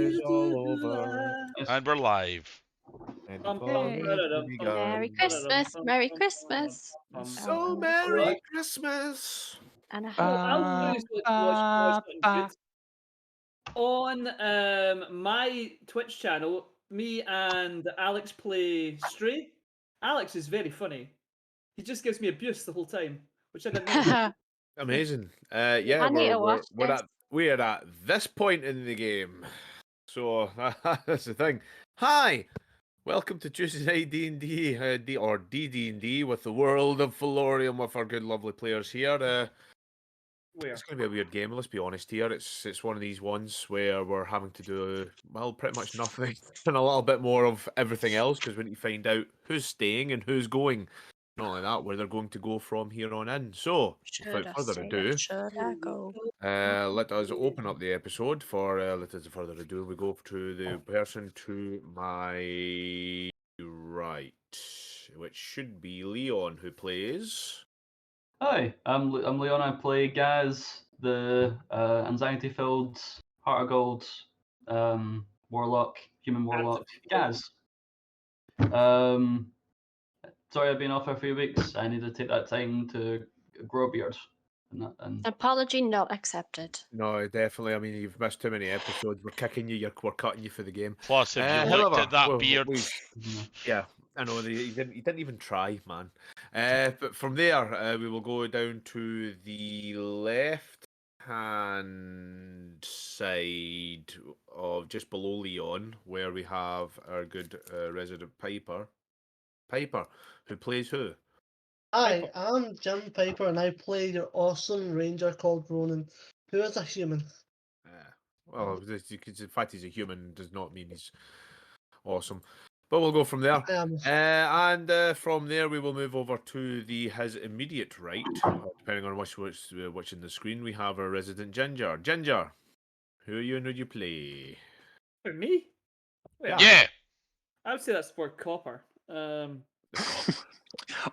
is all over. And we're live. And Bum, the bum, fun ba-da-dum, is bum, begun. Merry bum, Christmas, ba-da-dum, Merry bum, Christmas. bum, So bum. Merry Right. Christmas. And a I'll do so watch something good. On my Twitch channel, me and Alex play Stray. Alex is very funny. He just gives me abuse the whole time, which I didn't know. Amazing. Yeah, I need to we're watch we're this. we're at this point in the game. So that's the thing. Hi, welcome to Tuesday Night D&D, or DD&D with the world of Felorium with our good lovely players here. Where? It's going to be a weird game. Let's be honest here. It's one of these ones where we're having to do pretty much nothing and a little bit more of everything else because we need to find out who's staying and who's going. Not only that, where they're going to go from here on in. So, Should without I further stay ado, or should I go? let us open up the episode. Without further ado, we go to the person to my right, which should be Leon, who plays. Hi, I'm Leon. I play Gaz, the anxiety-filled Heart of Gold warlock, human warlock. Gaz. Sorry, I've been off for a few weeks. I need to take that time to grow a beard. And Apology not accepted. No, definitely. I mean, you've missed too many episodes. We're kicking you. We're cutting you for the game. Plus, if you looked However, at that well, beard, yeah, I know he didn't even try, man. But from there, we will go down to the left hand side of just below Leon, where we have our good resident Piper. Piper, who plays who? Hi, I'm Jim Piper, and I play your awesome ranger called Ronan, who is a human. Well, the fact he's a human does not mean he's awesome. But we'll go from there. And from there, we will move over to his immediate right, depending on which in the screen. We have our resident Ginger. Ginger, who are you and who do you play? For me? yeah. I would say that's for Copper.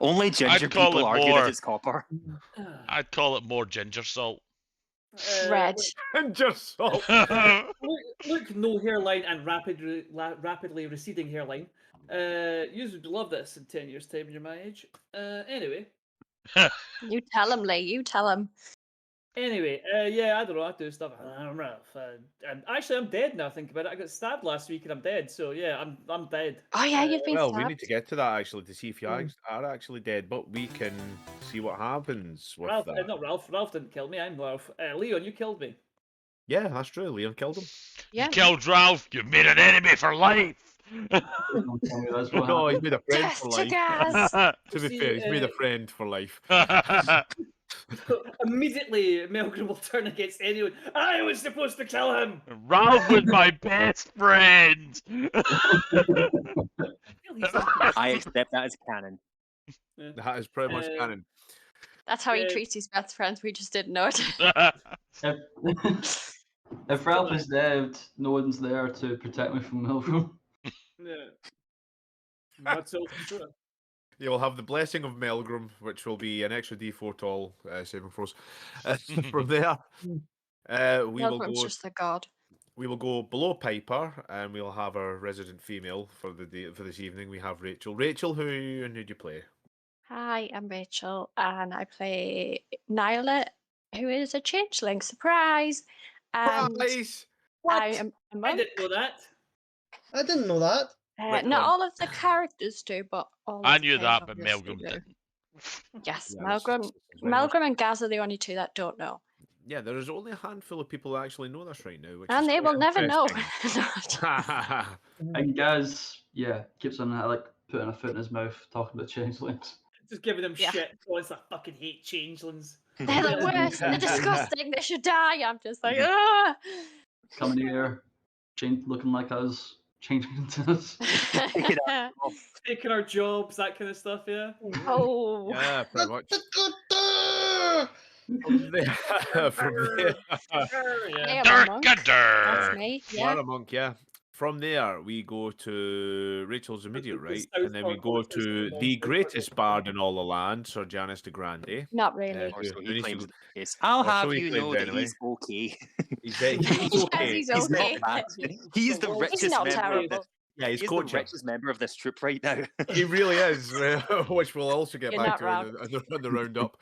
Only ginger I'd call people it argue more- that it's copper. I'd call it more ginger salt. Red. Ginger salt. Look, no hairline and rapidly receding hairline. You would love this in 10 years' time when you're my age. Anyway, You tell him, Lee. You tell him. yeah, I don't know. I do stuff. I'm rough. And actually, I'm dead now. Think about it. I got stabbed last week and I'm dead. So yeah, I'm dead. Oh yeah, you've been Well, stabbed. we need to get to that actually to see if you are actually dead, but we can see what happens with Ralph, that. not Ralph. Ralph didn't kill me. I'm Ralph. Leon, you killed me. Yeah, that's true. Leon killed him. Yeah. You killed Ralph. You made an enemy for life. No, he's made a friend Death for to life. Gaz. To be fair, he's made a friend for life. Immediately, Melgrim will turn against anyone. I was supposed to kill him. Ralph was my best friend. I accept that as canon. That is pretty much canon. That's how he treats his best friends. We just didn't know it. If Ralph is dead, no one's there to protect me from Milgram. Yeah. That's all. You'll have the blessing of Melgrim, which will be an extra D4 tall saving throws. From there, we will Milgram's go. just the god. We will go below Piper, and we'll have our resident female for this evening. We have Rachel. Rachel, who do you play? Hi, I'm Rachel, and I play Nyla, who is a changeling. Surprise! And Nice. I am a I monk. didn't know that. I didn't know that. Not all of the characters do, but all. I of the knew players that, but obviously Melgrim do. didn't. Yes, Yeah, that's very Melgrim and Gaz are the only two that don't know, Yeah, there is only a handful of people that actually know this right now. Which and is they will quite never know. interesting. And Gaz, keeps on like putting a foot in his mouth, talking about changelings. Just giving them Yeah. shit. Oh, I fucking hate changelings. They're the worst. They're disgusting. They should die. I'm just like, ah. Coming here, looking like us, changing into us. Taking our jobs, that kind of stuff, yeah. Oh. Yeah, pretty much. From there, Yeah. I am a monk. That's Durkadur. me. You are Yeah. a monk, yeah. from there, we go to Rachel's immediate the right, South and then we Park go voices to and the all greatest sorts. bard in all the land, Sir Janis de Grande. Not really. Or who- so who he needs to claims go- the case. I'll or so have he you claims know that anyway. he's okay. He's He okay. says he's He's not okay. bad. He's the He's richest not member of terrible. this. Yeah, he's He's the coaching. richest member of this troop right now. He really is, which we'll also get You're back not to in the roundup.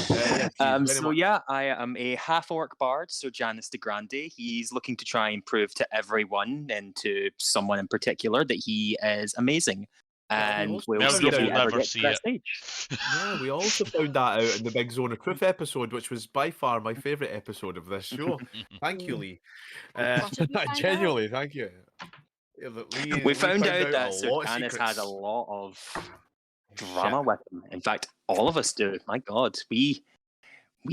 Yeah, very So much. yeah, I am a half-orc bard, so Janis de Grande. He's looking to try and prove to everyone and to someone in particular that he is amazing. And also we'll found see if out- he We'll ever never gets see to that it. stage. Yeah, we also found that out in the Big Zone of Truth episode, which was by far my favourite episode of this show. Thank you, Lee. What did we find out? Genuinely, thank you. Yeah, We Lee found out a that Sir lot of Janis has a secrets. lot of drama with him. In fact, all of us do. My God, we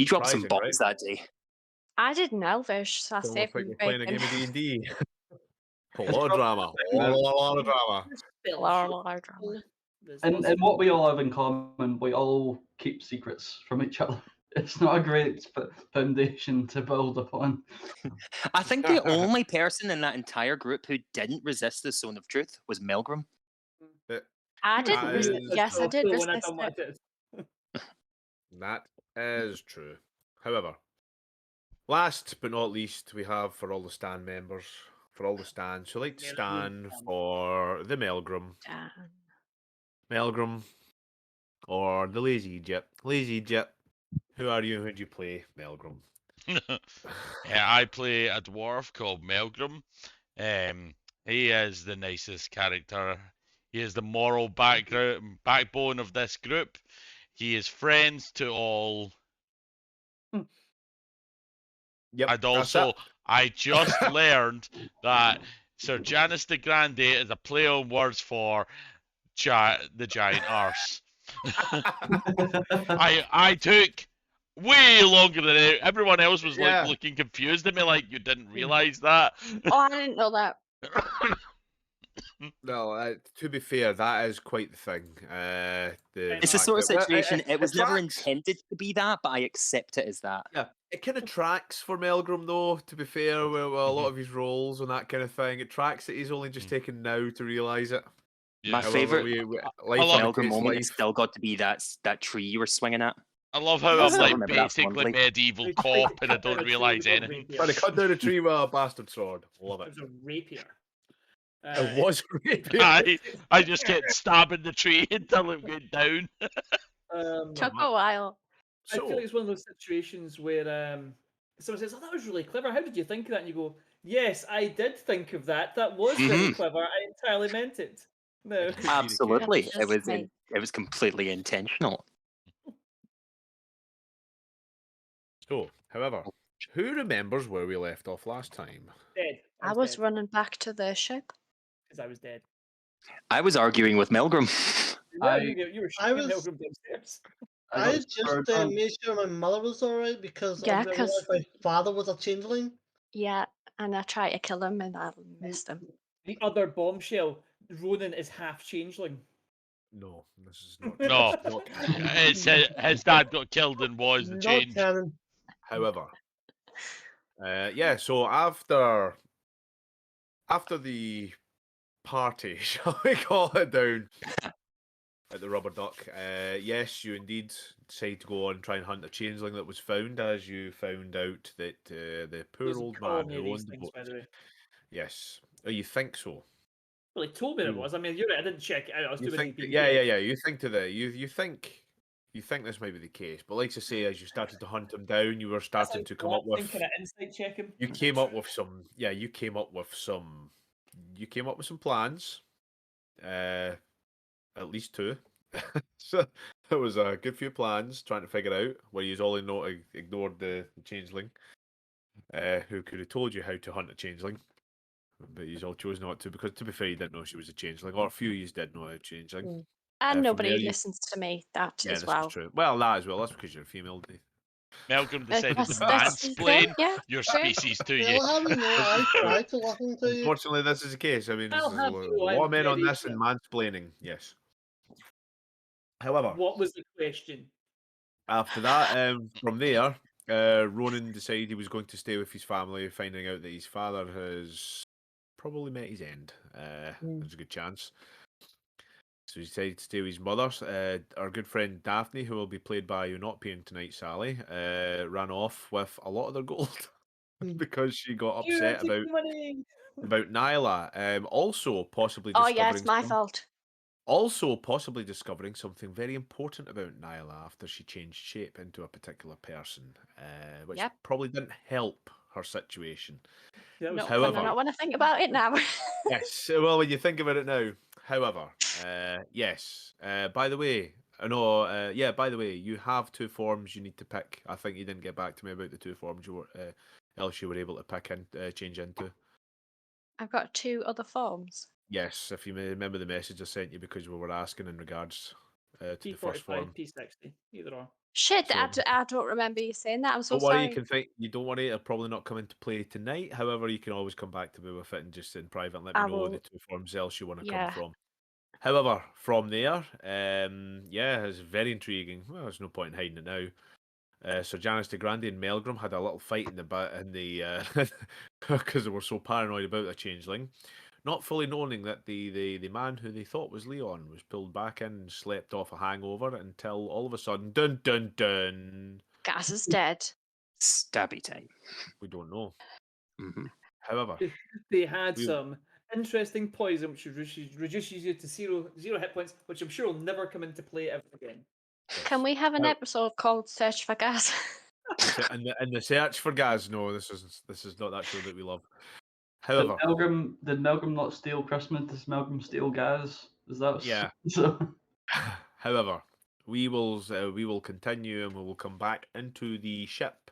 dropped some Surprising, bombs that day. I did an Elvish, so I It's almost saved like them you're playing a game bacon. of D&D. A lot of drama. A lot of drama. And what we all have in common, we all keep secrets from each other. It's not a great foundation to build upon. I think the only person in that entire group who didn't resist the Zone of Truth was Melgrim. I didn't That resist. is- Yes, I did When I resist done what I it. did. That is true. However, last but not least, we have for all the Stan members, for all the Stans who like to stand for the Melgrim. Melgrim or the Lazy Egypt. Lazy Egypt. Who are you? Who do you play? Melgrim. Yeah, I play a dwarf called Melgrim. He is the nicest character. He is the moral backbone of this group. He is friends to all. Yep. And that's also, it. I just learned that Sir Janis de Grande is a play on words for the giant arse. I took way longer than everyone else was Yeah. looking confused at me, like you didn't realize that. Oh, I didn't know that. No, to be fair, that is quite the thing. It's the sort of situation. It was never tracks. intended to be that, but I accept it as that. Yeah, it kind of tracks for Melgrim, though. To be fair, with a lot of his roles and that kind of thing, it tracks that he's only just taken now to realise it. My However, favorite life love Melgrim imitates moment life. has still got to be that tree you were swinging at. I love how I I'm still like remember that basically fondly. medieval They tried to cop and I cut down don't a tree realise with a anything. rapier. Trying to cut down a tree with a bastard sword. Love It it. was a rapier. It was great. I just kept stabbing the tree until it went down. Took a while. I feel like it's one of those situations where someone says, "Oh, that was really clever. How did you think of that?" And you go, "Yes, I did think of that. That was very Mhm. clever. I entirely meant it." No. Absolutely, That's it was just me. it was completely intentional. So, however, who remembers where we left off last time? Dead. I was dead, running back to the ship. 'cause I was dead. I was arguing with Melgrim. You were I shooting was- Melgrim downstairs. I got just spurred on. made sure my mother was alright because Yeah, I realised 'cause- my father was a changeling. Yeah, and I tried to kill him and I missed him. The other bombshell, Ronan is half changeling. No, this is not. No. this is not- It's his dad got killed and was the Not change. canon. However, yeah. So after the party, shall we call it down at the rubber duck? Yes, you indeed decide to go on and try and hunt a changeling that was found, as you found out that the poor Doesn't old call man me who these owned the things, boat. by the way. Yes. Oh, you think so? Well, he told me it Hmm. was. I mean, you're right. I didn't check it out. I was You too busy think? being Yeah. weird. You think you think this might be the case, but like I say, as you started to hunt him down, you were That's starting like to come up with. Can I insight check him? You came up with some. Yeah, you came up with some. You came up with some plans. At least two. So there was a good few plans trying to figure out where you all ignored the changeling. Who could have told you how to hunt a changeling, but you all chose not to because, to be fair, you didn't know she was a changeling, or a few of you did know a changeling. Mm. from And nobody there you- listens to me, that Yeah, as this well. is true. Well, that as well. That's because you're a female. Dave. Melgrim decided That's- to that's the thing, mansplain yeah. your Fair. species to you. Well, have you know, I tried to listen to you. Unfortunately, this is the case. I mean, I'll there's a have you, lot I'm of men on very this and mansplaining. Yes. However, What was the question? after that, from there, Ronan decided he was going to stay with his family, finding out that his father has probably met his end. There's a good chance. So he decided to stay with his mother. Our good friend Daphne, who will be played by you not being tonight, Sally, ran off with a lot of their gold because she got You upset take about the money. Nyla. Also, possibly Oh discovering yeah, it's my fault. also possibly discovering something very important about Nyla after she changed shape into a particular person, which Yep. probably didn't help her situation. That was Not However- fun, and I want to think about it now. Yes, well, when you think about it now. However, yes. By the way, by the way, you have 2 forms you need to pick. I think you didn't get back to me about the 2 forms you were, else you were able to pick and change into. I've got 2 other forms. Yes, if you may remember the message I sent you because we were asking in regards to the first P45, form. P60, either or. Shit, So- I don't remember you saying that. I'm so Don't worry, sorry. you can think. You don't worry, it'll probably not come into play tonight. However, you can always come back to me with it and just in private and let me I know the will- 2 forms else you want to Yeah. come from. However, from there, yeah, it's very intriguing. Well, there's no point in hiding it now. Sir Janice de Grande and Melgrim had a little fight in the because they were so paranoid about the changeling, not fully knowing that the man who they thought was Leon was pulled back in and slept off a hangover until all of a sudden, dun dun dun, Gaz is dead. Stabby time. we don't know. Mhm. However, They had We- some interesting poison which reduces you to zero hit points, which I'm sure will never come into play ever again. Can we have an Now- episode called Search for Gaz? and the search for Gaz, no, this is not that show that we love. Did However, Melgrim not steal Christmas? Does Melgrim steal Gaz? Is that Yeah. So however, we will continue and we will come back into the ship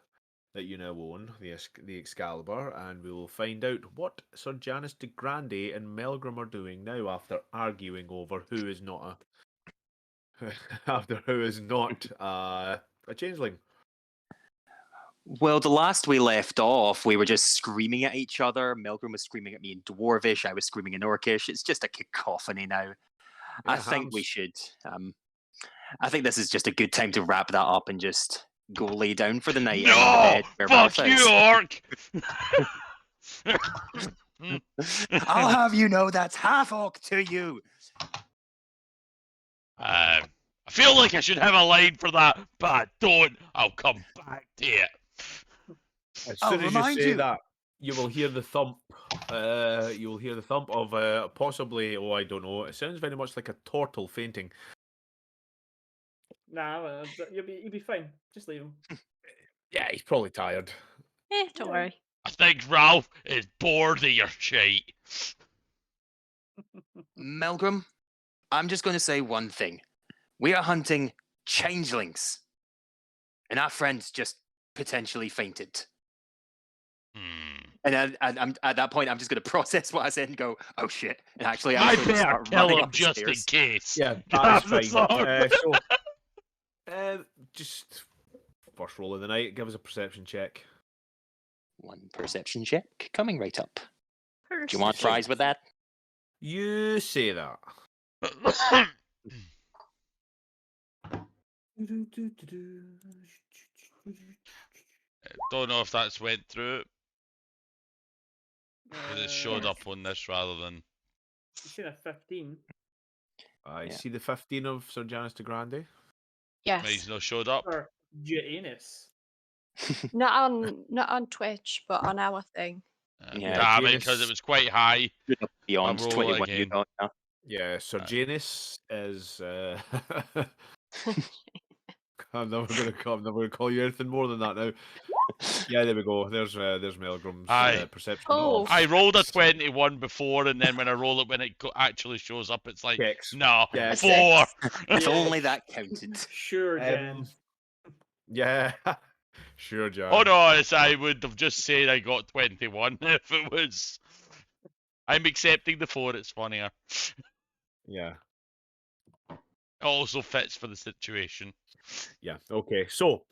that you now own, the Excalibur, and we will find out what Sir Janice de Grande and Melgrim are doing now after arguing over who is not a changeling. Well, the last we left off, we were just screaming at each other. Melgrim was screaming at me in Dwarvish. I was screaming in Orcish. It's just a cacophony now. I Yeah, think we happens. should. I think this is just a good time to wrap that up and just go lay down for the night. in the No! bed where Fuck Ralph you, is. orc! I'll have you know that's half orc to you. I feel like I should have a line for that, but I don't. I'll come back to it. As I'll soon as you remind say you. that, you will hear the thump. You will hear the thump of possibly. Oh, I don't know. It sounds very much like a turtle fainting. Nah, you'll be fine. Just leave him. Yeah, he's probably tired. Don't Yeah. worry. I think Ralph is bored of your shite. Melgrim, I'm just going to say one thing. We are hunting changelings. And our friend's just potentially fainted. Hmm. And I'm at that point, I'm just going to process what I said and go, oh shit. And actually, I I'm going to better start kill running him up the just in stairs. case. Yeah, Grab that's the fine. sword. Just first roll of the night. Give us a perception check. One perception check coming right up. Do you want fries with that? You say that. Don't know if that's went through, because it showed Uh, up on this rather than. You seen a 15? I Yeah. see the 15 of Sir Janice de Grande. Yes. He's not showed up. Or Janus? Not on Twitch, but on our thing. Yeah, Damn it, because it Janus- was quite high. Beyond roll 21, you again. don't know. Yeah, Sir Aye. Janus is. I'm never gonna call you anything more than that now. Yeah, there we go. There's Melgrim's Aye. perception Oh. of I rolled a 21 before, and then when I roll it, when it actually shows up, it's like, checks. no, Yeah, 4. If Yeah. only that counted. Sure, Jan. Yeah, sure, Jan. Oh no, I would have just said I got 21 if it was. I'm accepting the 4, it's funnier. Yeah, It also fits for the situation. yeah. Okay, so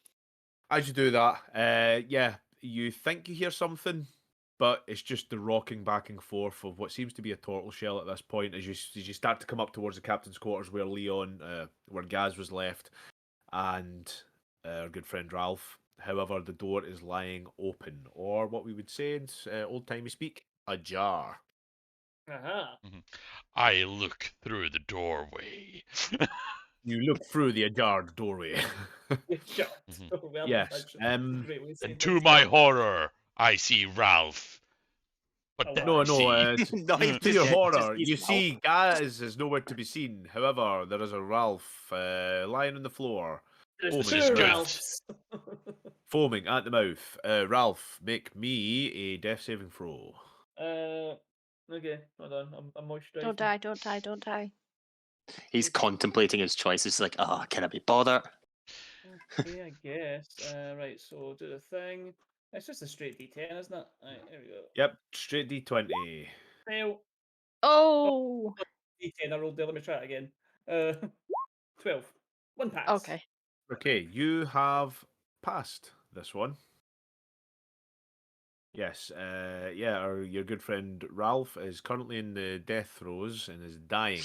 as you do that, yeah, you think you hear something, but it's just the rocking back and forth of what seems to be a turtle shell at this point. As you start to come up towards the captain's quarters, where where Gaz was left, and our good friend Ralph. However, the door is lying open, or what we would say in old timey speak, ajar. Aha. I look through the doorway. You look through the ajar doorway. Shut. Mhm. Oh, well, Yes, that's a great way of saying And to things. my horror, I see Ralph. But Oh, then wow. I see... Not even To your dead, horror, just you he's see Gaz is nowhere to be seen. However, there is a Ralph lying on the floor, There's This is two good. Ralphs. foaming at the mouth. Ralph, make me a death saving throw. Okay, hold on. I'm moisturising. Don't die, don't die, don't die. He's contemplating his choices. Like, oh, can I be bothered? Okay, I guess. Right, so do the thing. It's just a straight D10, isn't it? Right, here we go. Yep, straight D20. Fail. Oh, D10, I rolled there. Let me try it again. 12. One pass. okay. Okay, you have passed this one. Yes, your good friend Ralph is currently in the death throes and is dying.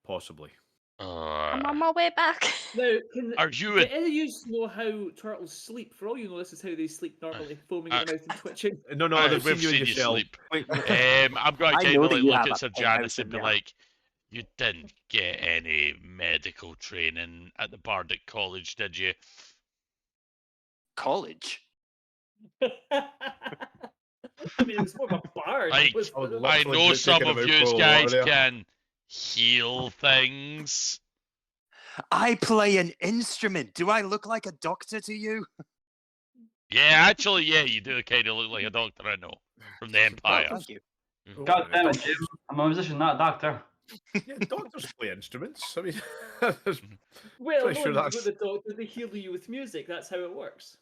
Possibly. I'm on my way back. Now, can Are you do a... any of you know how turtles sleep? For all you know, this is how they sleep normally, foaming at the mouth and twitching. No, Aye, they've seen we've you in seen your you shell. sleep. Wait, I'm going I to kind know of that like you look have at a Sir penthouse Janice in and be there. like, you didn't get any medical training at the Bardic College, did you? College. I mean, it was more of a bard. Like, Was- I would love- I Literally know just some taking of him out you for a guys walk there. can heal things. I play an instrument. Do I look like a doctor to you? Yeah, actually, yeah, you do kind of look like a doctor I know from the Empire. Thank you. God damn it, Jim. I'm a musician, not a doctor. Yeah, doctors play instruments. I mean, Well, Pretty no, sure you go that's- to the doctor, they heal you with music. That's how it works.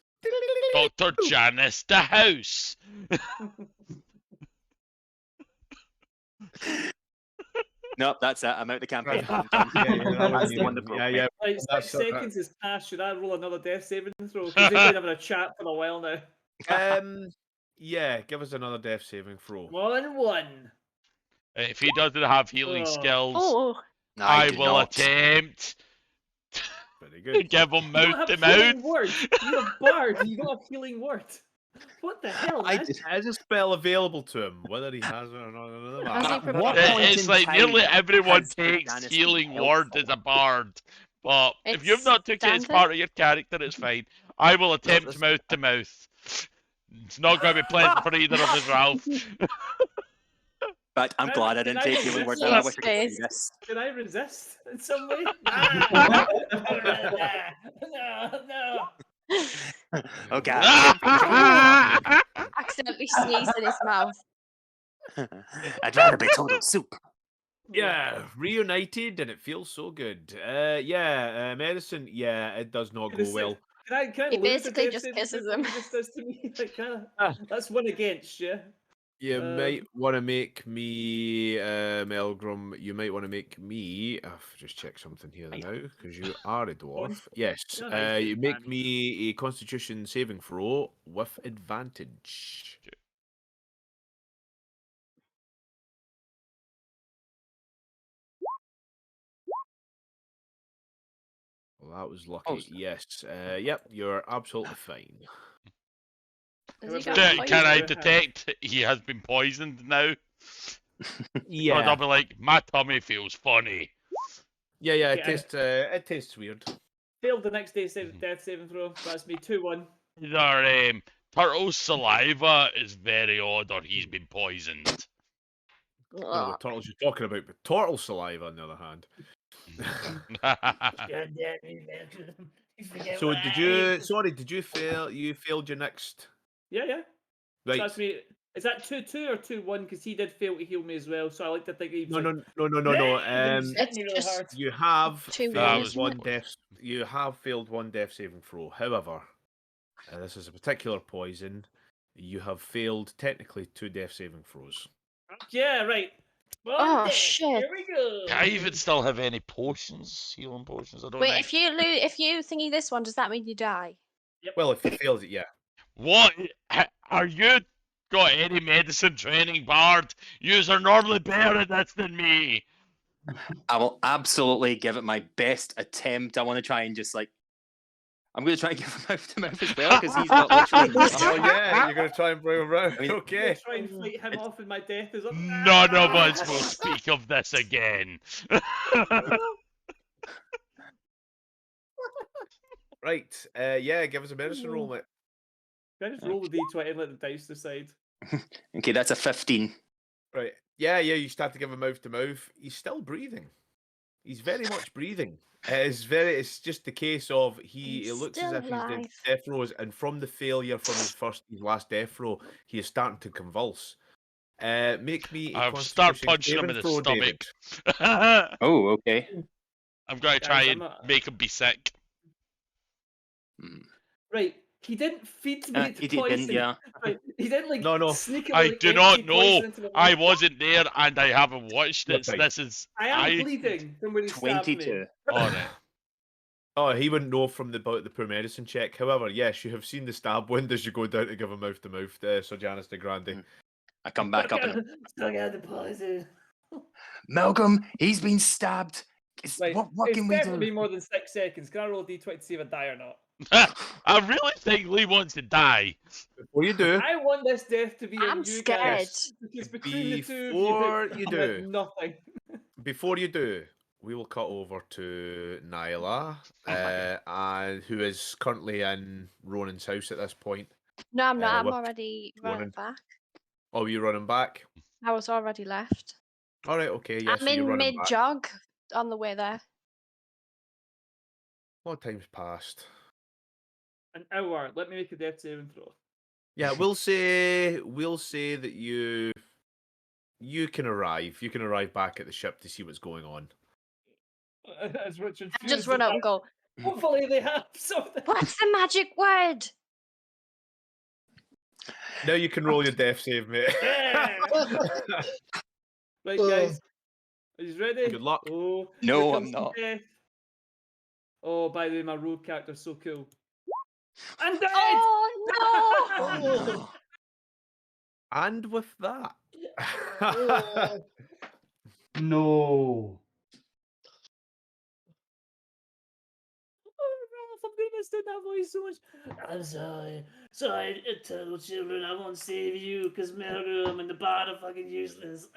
Dr. Janice the House. Nope, that's it. I'm out the campaign. I'm yeah, done. that was That's the you. one that broke me. Yeah. Like, That's 6 so- seconds has passed. Should I roll another death saving throw? Because they've been having a chat for a while now. Yeah, give us another death saving throw. 1-1. If he doesn't have healing Oh. skills, Oh, I do will not. attempt Very to good. give him You don't mouth to have mouth. healing word. You're a bard. You don't have healing word. What the hell, I man? did- Has a spell available to him, whether he has it or not. Another Has he matter. prepared- What It- point It's in like time nearly everyone has takes Janice been healing word helpful? as a bard. But if It's you've not took it as standard. part of your character, it's fine. I will attempt that's- mouth to mouth. It's not going to be pleasant for either of us, Ralph. But I'm Can glad I can didn't take resist healing word. that? I wish I could do Space. this. Can I resist in some way? No. Oh god. accidentally sneezed in his mouth. I'd rather be total soup. Yeah, reunited and it feels so good. Medicine. Yeah, it does not go This is- well. Can I He lose the basically death just saving kisses throw him. he just does to me? Like, Ah. that's one against you. You might want to make me, Melgrim. You might want to make me. I've just check something here Aye. now because you are a dwarf. Yes. You're nice, You make man. me a Constitution saving throw with advantage. Well, that was lucky. so- Yes. Yep. You're absolutely fine. Has he Can got Can poison? I poison? detect he has been poisoned now? Yeah. I'll be like, my tummy feels funny. Yeah. Yeah. It tastes weird. Failed the next day Mhm. death saving throw. That's me 2-1. Either Turtle's saliva is very odd or he's been poisoned. I don't know Ugh. what turtles you're talking about, but turtle saliva, on the other hand. So did you? Sorry, did you fail? You failed your next. Yeah. So Right. that's me. Is that 2-2 or 2-1? Because he did fail to heal me as well. So I like to think he's No. "Yeah," he's hitting me really It's hard. You have 2-1, failed isn't one it? death. You have failed one death saving throw. However, this is a particular poison. You have failed technically 2 death saving throws. Yeah, right. One Oh, death. shit. Here we go. Can I even still have any potions? Healing potions? I don't Wait, think. if you thingy this one, does that mean you die? Well, if you failed it, yeah. What? Are you got any medicine training, Bard? Yous are normally better at this than me. I will absolutely give it my best attempt. I want to try and just like I'm going to try and give him mouth to mouth as well because he's got literally. Oh yeah, you're gonna try and bring him around. I mean, I'm gonna Okay. try and fight him off, and my death is up. None of us will speak of this again. Right. Yeah. Give us a medicine roll, mate. Can I just roll the d20 and let the dice decide? Okay, that's a 15. Right. Yeah. Yeah. You start to give him mouth to mouth. He's still breathing. He's very much breathing. It's just the case of he He's looks as still if he's dead alive. death rows, and from the failure from his last death row, he is starting to convulse. Make me a I'll start Constitution punching him saving in the throw, David. stomach. Oh, okay. I'm going to Guys, try I'm and not- make him be sick. Hmm. Right. He didn't feed me the He didn't, poison. yeah. Right. He didn't like No. sneakily. I like, do empty not know. poison into my I mouth. wasn't there and I haven't watched You're it. fine. This is. I am bleeding from where he stabbed me. 22. Alright. Oh, he wouldn't know from the poor medicine check. However, yes, you have seen the stab wound as you go down to give him mouth to mouth, Sir Janice de Grande. I come back up and Stuck out the poison. Malcolm, he's been stabbed. Right. What It's can we definitely do? more than 6 seconds. Can I roll a d20 to see if I die or not? I really think Lee wants to die. Before you do, I want this death to be on I'm you scared. guys. Because between the two Before of you you have do. nothing. before you do, we will cut over to Nyla, and who is currently in Ronan's house at this point. No, I'm not. I'm with already Ronan. running back. Oh, you running back? I was already left. All right, okay, yeah. So I'm you're in running mid back. jog on the way there. What time's passed? An hour. Let me make a death saving throw. Yeah, we'll say that you can arrive. You can arrive back at the ship to see what's going on. As Richard I just fuses run up and back. go, Hopefully they have something. "What's the magic word?" Now you can roll your death save, mate. Yeah. Right, guys. Are you ready? Good luck. Oh, No, here I'm comes some not. death. Oh, by the way, my rogue character's so cool. I'm dead! Oh no! Oh, And with that, oh. No. Oh, Ralph, I'm gonna miss doing that voice so much. I'm sorry. Sorry, eternal children. I won't save you because Melgrim and the bard are fucking useless.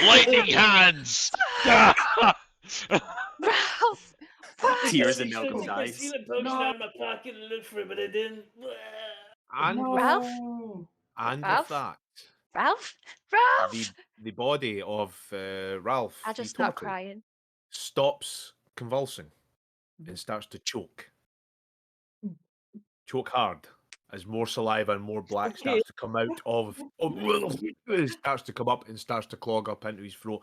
Lightning hands! Ralph! What? Tears in I should've Malcolm's took my eyes. sealant potion No. out of my pocket and looked for it, but I didn't. and with, Ralph? and Ralph? with that, Ralph? Ralph! the body of Ralph, I just the start turtle, crying. stops convulsing and starts to choke. Choke hard as more saliva and more black starts to come out of starts to come up and starts to clog up into his throat.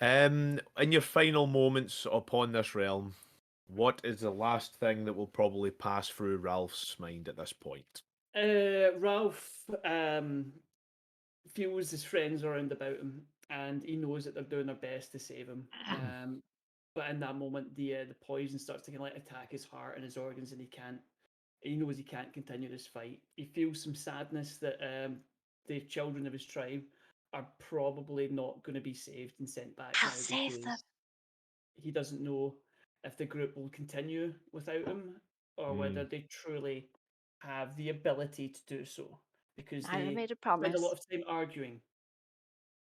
In your final moments upon this realm, what is the last thing that will probably pass through Ralph's mind at this point? Ralph feels his friends are around about him, and he knows that they're doing their best to save him. But in that moment, the poison starts to kind of like attack his heart and his organs, and he knows he can't continue this fight. He feels some sadness that the children of his tribe are probably not going to be saved and sent back I'll now save them. because he doesn't know if the group will continue without him or whether they truly have the ability to do so, because I they made a spend promise. a lot of time arguing.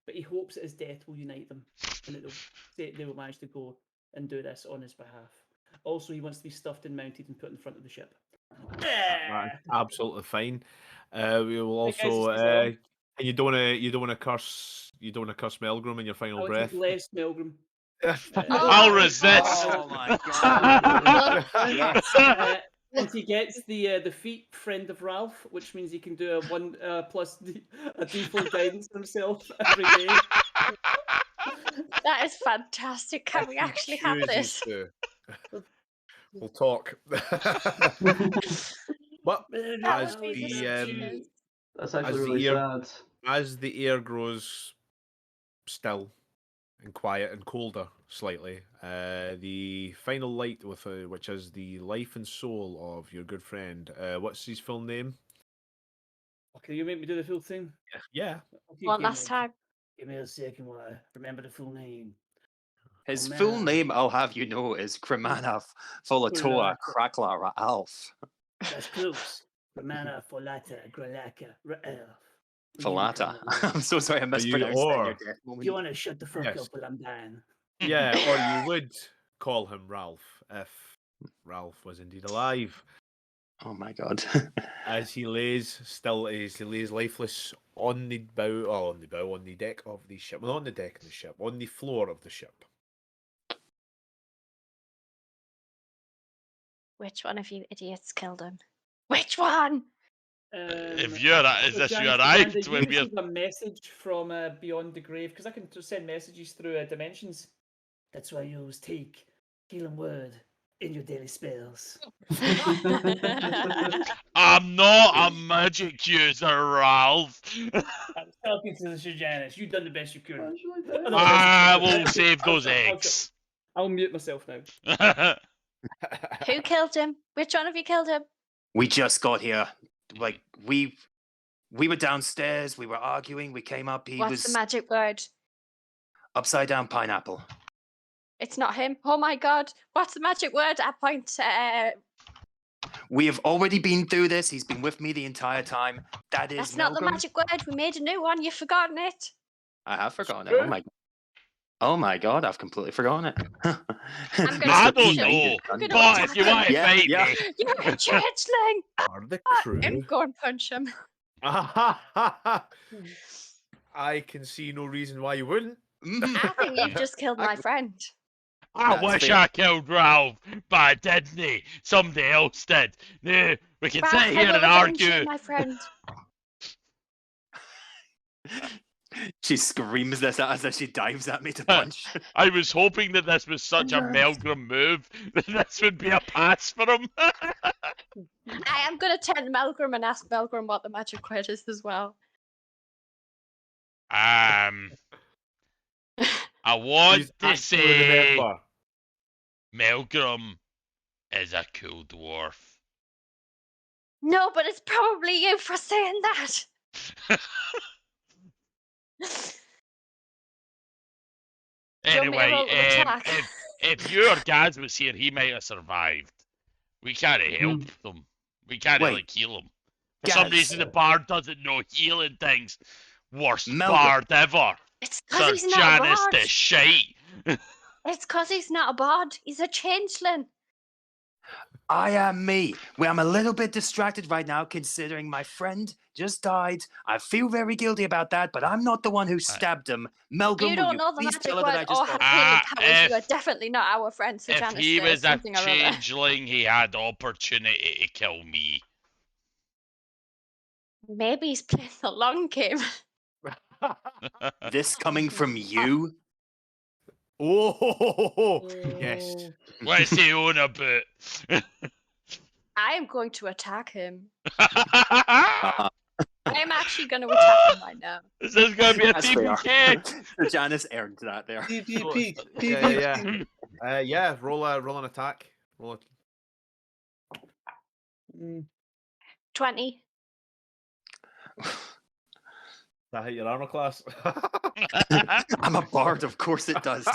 But he hopes that his death will unite them and that they will manage to go and do this on his behalf. Also, he wants to be stuffed and mounted and put in front of the ship. That's absolutely fine. We will Right, guys, also just as well. and you don't want to curse Melgrim in your I final want breath. to bless Melgrim. I'll resist. Oh my god. Yes. And he gets the feat friend of Ralph, which means he can do a one plus a D4 guidance himself every day. That is fantastic. Can we He actually have chooses this? to. We'll talk. But That as would be the disappointing. That's As actually the really ear- sad. as the air grows still and quiet and colder slightly, the final light with which is the life and soul of your good friend. What's his full name? Okay, you make me do the full thing. Yeah. Okay, One okay, last Meg. time. Give me a second while I remember the full name. His Oh, full man. name, I'll have you know, is Kremana Folatoa Krakla Ra'alf. That's close. Romana, Folata, Gralaka, Ra'el. Falata. I'm so sorry I mispronounced that in your death moment. You want to shut the fuck Yes. up while I'm dying? Yeah, or you would call him Ralph if Ralph was indeed alive. Oh my god. As he lays lifeless on the deck of the ship. Well, on the deck of the ship, on the floor of the ship. Which one of you idiots killed him? Which one? If you're is so this Janice your the right Grande, you when we're received a message from Beyond the Grave, because I can just send messages through dimensions. That's why you always take healing word in your daily spells. I'm not a magic user, Ralph. I'm talking to the Janice. You've done the best you could. I Otherwise, will save those I'll- eggs. I'll mute myself now. Who killed him? Which one of you killed him? We just got here. Like we were downstairs, we were arguing, we came up, he What's was the magic word? upside down pineapple. It's not him. Oh my god. What's the magic word? I point We have already been through this, he's been with me the entire time. That is that's not the Milgram. magic word. We made a new one. You've forgotten it. I have forgotten it. Oh my god, I've completely forgotten it. I'm gonna I Mr. don't P know, made it, I'm done. gonna but if you want to Yeah, fight yeah. me, You're a changeling. Are the I'm crew? go and punch him. I can see no reason why you wouldn't. Mhm. I think you've just killed my friend. I That's wish fair. I killed Ralph, but I didn't. Somebody else did. No, we can Ralph, sit I here will and avenge argue. you, my friend. She screams this at us as she dives at me to punch. I was hoping that this was such a Melgrim move that this would be a pass for him. I am gonna turn to Melgrim and ask Melgrim what the magic word is as well. I want Please to actually say remember. Melgrim is a cool dwarf. No, but it's probably you for saying that. Do you want me to Anyway, roll to attack? if your Gaz was here, he might have survived. We can't help them. We can't Wait. like heal them. For some Gaz. reason, the bard doesn't know healing things. Worst Melgrim. bard ever. It's Sir because he's not a Janice bard. the shite. It's because he's not a bard. He's a changeling. I am me. Well, I'm a little bit distracted right now considering my friend just died. I feel very guilty about that, but I'm not the one who stabbed him. Melgrim, You don't know the please magic tell her that I word just or have got... healing Ah, powers. You are if- definitely not our friend, so If Janice he says was a something or other. changeling, he had opportunity to kill me. Maybe he's playing the long game. This coming from you? Oh, yes. What's he on about? I am going to attack him. Uh, I am actually going to attack him right now. This is going to be a That's fair. TPK. So Janice earned that there. PvP. Yeah, yeah. Yeah, roll an attack. Roll a... 20. That hit your armor class. I'm a bard, of course it does.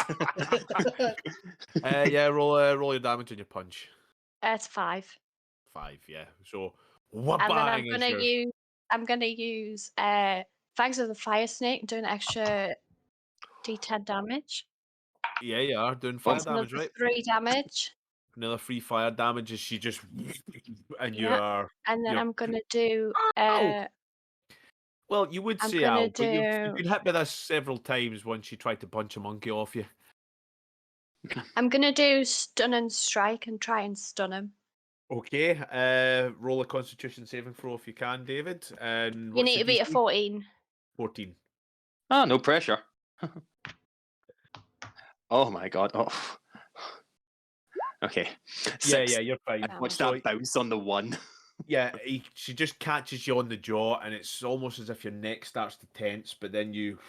Yeah, roll your damage on your punch. It's 5. 5, yeah. So And then bang I'm gonna use Fangs of the Fire Snake and do an extra D10 damage. Yeah, you are doing fire It's damage, another right? 3 damage. Another 3 fire damage as she just and you Yeah. are And then Yep. I'm gonna do well, you would I'm say gonna ow, but you've do- been hit by this several times once you tried to punch a monkey off you. Stun and Strike and try and stun him. Okay, roll a Constitution saving throw if you can, David. And You what's need the to beat a DC? 14. 14. Oh, no pressure. Oh my god. Oh. Okay. Yeah, 6. yeah, you're fine. Wow. Watch So, that bounce on the 1. yeah, she just catches you on the jaw, and it's almost as if your neck starts to tense, but then you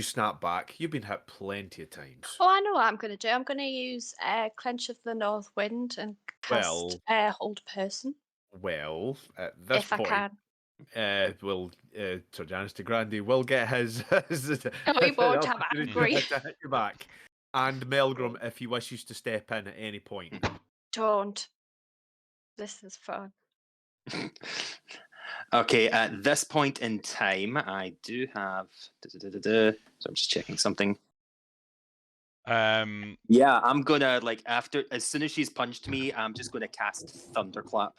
snap back. You've been hit plenty of times. Oh, I know what I'm gonna do. I'm gonna use Clench of the North Wind and cast Hold Person Well, at this if I point, can. Sir Janice de Grande will get his. We won't have opportunity angry. to hit you back. And Melgrim, if he wishes to step in at any point. Don't. This is fun. Okay, at this point in time, I do have. So I'm just checking something. Yeah, I'm gonna as soon as she's punched me, I'm just gonna cast Thunderclap.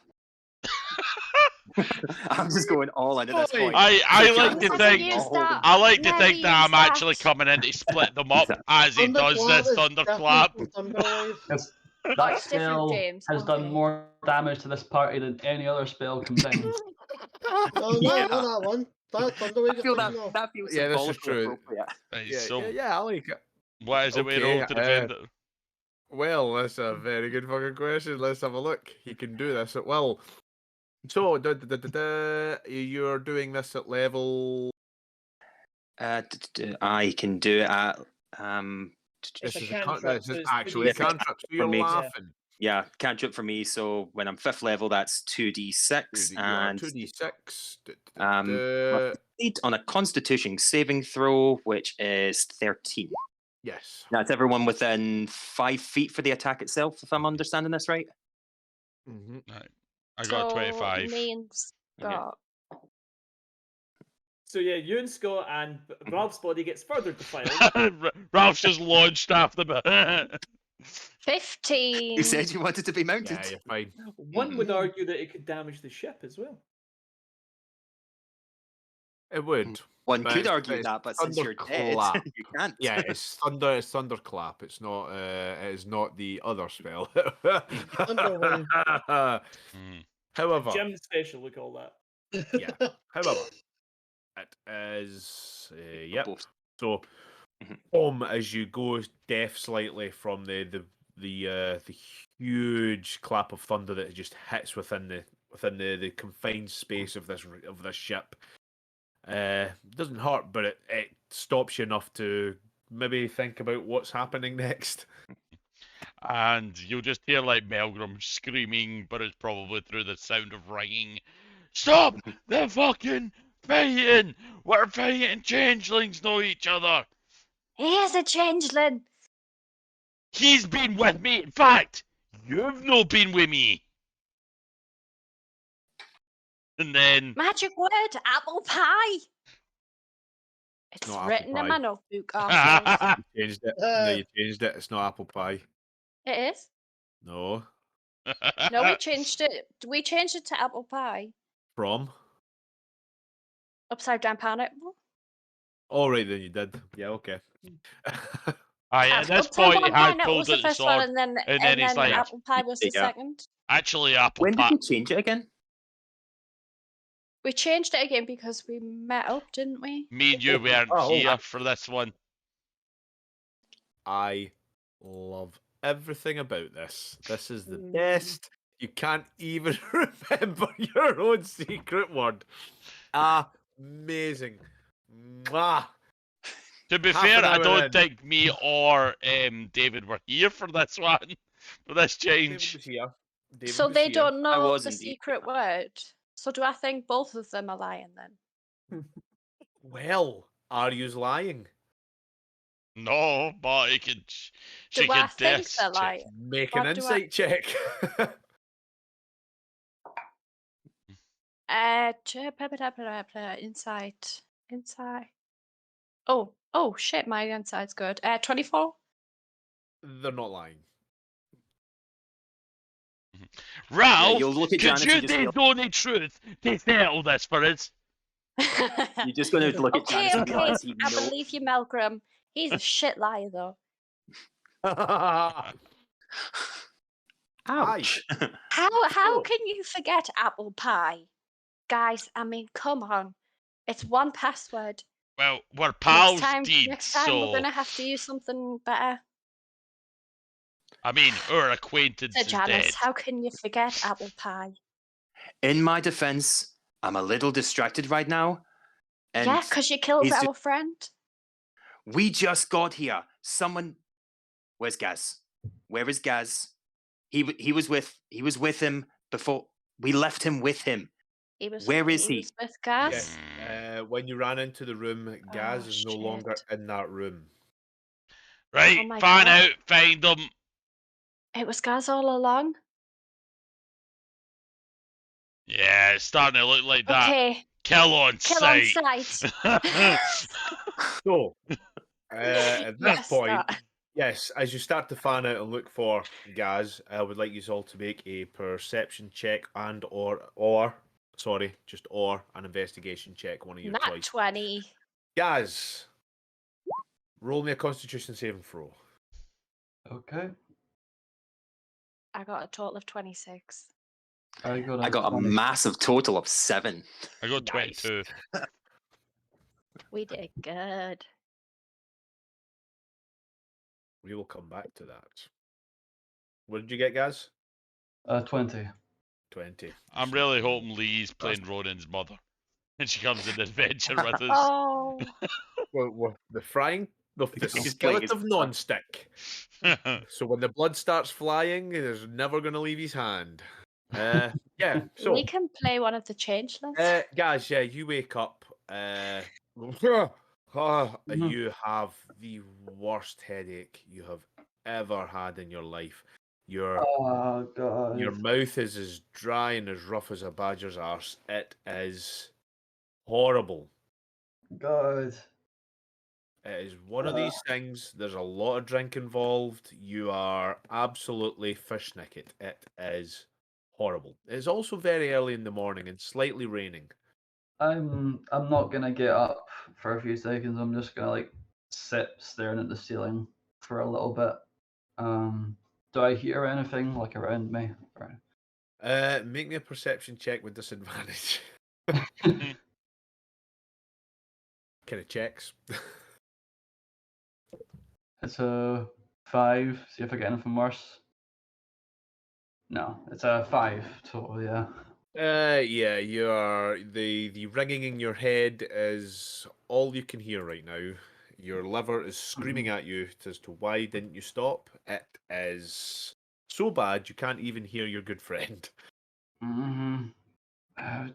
I'm just going all in at this point. I So like to Janice think is all holding- I like to Never think that I'm use that. actually coming in to split them up as he does Thunderclap this is thunderclap. different from Thunderwave. Yes, Oh, that it's different, spell James. has done Okay. more damage to this party than any other spell combined. No, Yeah. not that one. That Thunderwave I you're feel thinking of. that feels Yeah, this is symbolically true. appropriate. Right, Yeah, so yeah, I like it. what is it we Okay, roll to defend it? Well, that's a very good fucking question. Let's have a look. He can do this at will. So, you're doing this at level. I can do it at This a is cantrip, this so is it's actually a 2d6 cantrip. So you're me. laughing. yeah, cantrip for me. So when I'm 5th level, that's 2d6, You are and 2d6. need on a Constitution saving throw, which is 13. Yes. That's everyone within 5 feet for the attack itself, if I'm understanding this right. Mm-hmm. I got So 25. me and Scott. So yeah, you and Scott and Ralph's body gets further defiled. Ralph's just launched after me. 15. You said you wanted to be mounted. Yeah, you're fine. One would argue that it could damage the ship as well. It would. One But could it's- argue it's that, but since you're dead, thunderclap. you can't. Yeah, it's thunderclap. It's not. It is not the other spell. Thunderwave. Hmm. However, Gem special, we call that. yeah. However, it is. Yep. Both. So, Mhm. as you go deaf slightly from the huge clap of thunder that just hits within the confined space of this ship. Doesn't hurt, but it stops you enough to maybe think about what's happening next. And you'll just hear like Melgrim screaming, but it's probably through the sound of ringing. Stop the fucking fighting! We're fighting changelings, know each other. He is a changeling. He's been with me. In fact, you've not been with me. And then Magic word, apple pie. It's not apple written in pie. my notebook. Arthur. Changed it. No, you changed it. It's not apple pie. It is. No. No, we changed it. We changed it to apple pie. From? Upside down pineapple. All right, then you did. Yeah, okay. Aye, at this Upside point, he down had pineapple pulled was the out the first one, sword. and then and he's like- apple pie was the Yeah. second. Actually, apple When did pie. you change it again? We changed it again because we met up, didn't we? Me and you weren't Oh, here for this one. I love everything about this. This is the Mm. best. You can't even remember your own secret word. Amazing. Mwah. To be Half fair, an I hour don't in. think me or David were here for this one, for this David change. was here. David So was they here. don't know was the indeed. secret word. So do I think both of them are lying then? Well, are you lying? No, but he could. She Do I could think diss. they're lying? Make Or an do I- insight check. Insight. Oh shit, my insight's good. 24. They're not lying. Ralph, you'll look at could Janice you and just need only truth to settle this for us? You're just going to look at Okay, Janice and okay, realize he I knows. believe you, Malcolm. He's a shit liar, though. Ouch. How So- can you forget apple pie? Guys, I mean, come on. It's one password. Well, we're pals, Deed, next time so we're gonna have to use something better. I mean, our acquaintance So is Janice, dead. how can you forget apple pie? In my defense, I'm a little distracted right now. And Yeah, because you killed he's our friend. we just got here. Someone, where's Gaz? Where is Gaz? He was with him before we left him with him. Where is he? Was with Gas. Yes. When you ran into the room, Gaz Oh, is no longer shit. in that room. Right, my fan God. out, find them. It was Gaz all along. Yeah, it's starting to look like that. Okay, Kill on kill on sight. sight. So, at this Yes, point, that. yes, as you start to fan out and look for Gaz, I would like you all to make a perception check and or an investigation check, one of your Nat choice. 20. Gaz, roll me a Constitution saving throw. Okay. I got a total of 26. I got I got a 20. massive total of 7. I got Nice. 22. We did good. We will come back to that. What did you get, Gaz? 20. 20. I'm really hoping Lee's playing Ronan's mother. And she comes in adventure with us. Oh, Well, the frying, the He's skillet playing of non-stick. So when the blood starts flying, it's never going to leave his hand. Yeah, so, we can play one of the changelings. guys, yeah, you wake up. You have the worst headache you have ever had in your life. Your Oh god. mouth is as dry and as rough as a badger's arse. It is horrible. God. It is one of these things. There's a lot of drink involved. You are absolutely fish naked. It is horrible. It's also very early in the morning and slightly raining. I'm not gonna get up for a few seconds. I'm just gonna like sit staring at the ceiling for a little bit. Do I hear anything like around me? Right. Make me a perception check with disadvantage. Kind of checks. It's a 5. See if I get anything worse. No, it's a 5 total. Yeah. Yeah, you are the ringing in your head is all you can hear right now. Your liver is screaming at you as to why didn't you stop? It is so bad you can't even hear your good friend. Mm-hmm. How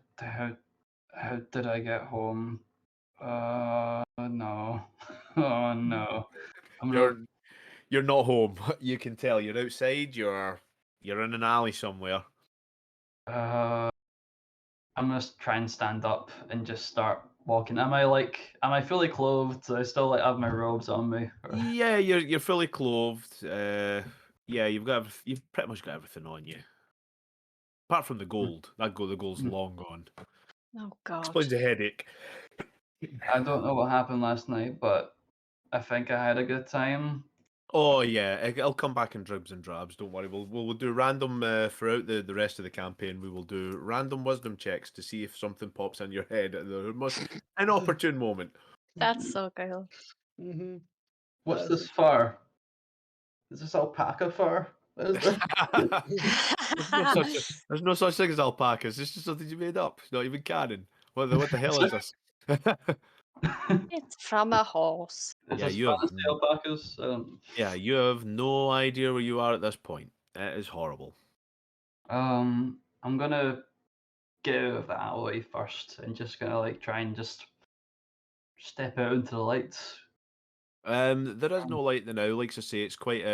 did I get home? No. Oh no. I'm not. You're not home. You can tell. You're outside. You're in an alley somewhere. I'm gonna try and stand up and just start walking. Am I fully clothed? Do I still like have my robes on me? Or- Yeah, you're fully clothed. Yeah, you've pretty much got everything on you, apart from the gold. The gold's long gone. Oh, God. Explains the headache. I don't know what happened last night, but I think I had a good time. Oh yeah, I'll come back in dribs and drabs. Don't worry. We'll do random throughout the rest of the campaign. We will do random wisdom checks to see if something pops in your head at the most inopportune moment. That's so cool. Mm-hmm. What's That's this fur? Is this alpaca fur? What is this? There's no such thing as alpacas. It's just something you made up. It's not even canon. What the hell is this? It's from a horse. Is Yeah, this you have fantasy alpacas? Yeah, you have no idea where you are at this point. It is horrible. I'm gonna get out of the alleyway first and just gonna like try and just step out into the lights. There is no light now. Like I say, it's quite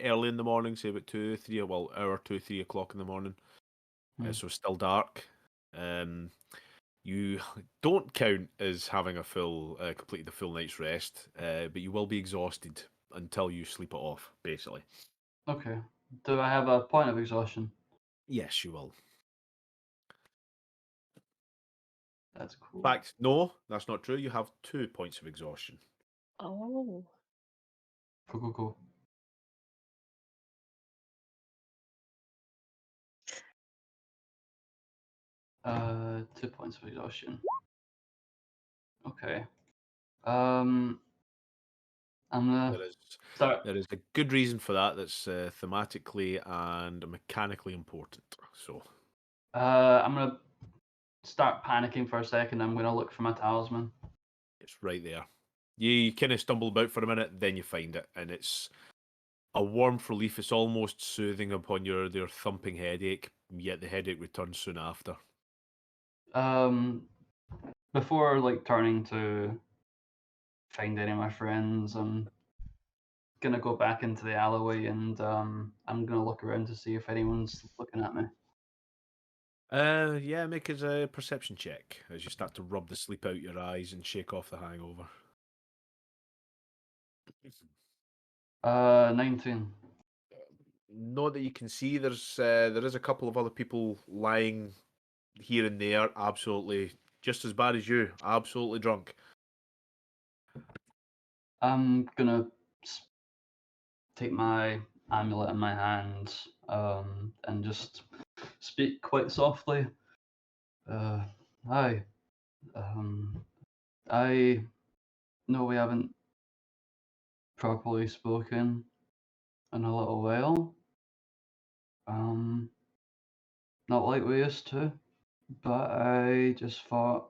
early in the morning. Say about 3 o'clock in the morning. So it's still dark. You don't count as having completed a full night's rest, but you will be exhausted until you sleep it off. Basically, Okay. Do I have a point of exhaustion? yes, you will. That's cool. In fact, no, that's not true. You have 2 points of exhaustion. Oh. Cool. 2 points of exhaustion. Okay. I'm gonna There is start. There is a good reason for that. That's thematically and mechanically important. So I'm gonna start panicking for a second. I'm gonna look for my talisman. it's right there. You kind of stumble about for a minute, then you find it, and it's a warmth relief. It's almost soothing upon your thumping headache. Yet the headache returns soon after. Before like turning to find any of my friends, gonna go back into the alleyway and I'm gonna look around to see if anyone's looking at me. Yeah, make us a perception check as you start to rub the sleep out your eyes and shake off the hangover. 19. Not that you can see. There is a couple of other people lying here and there, absolutely just as bad as you, absolutely drunk. I'm gonna take my amulet in my hand and just speak quite softly. Hi. I know we haven't properly spoken in a little while. Not like we used to, but I just thought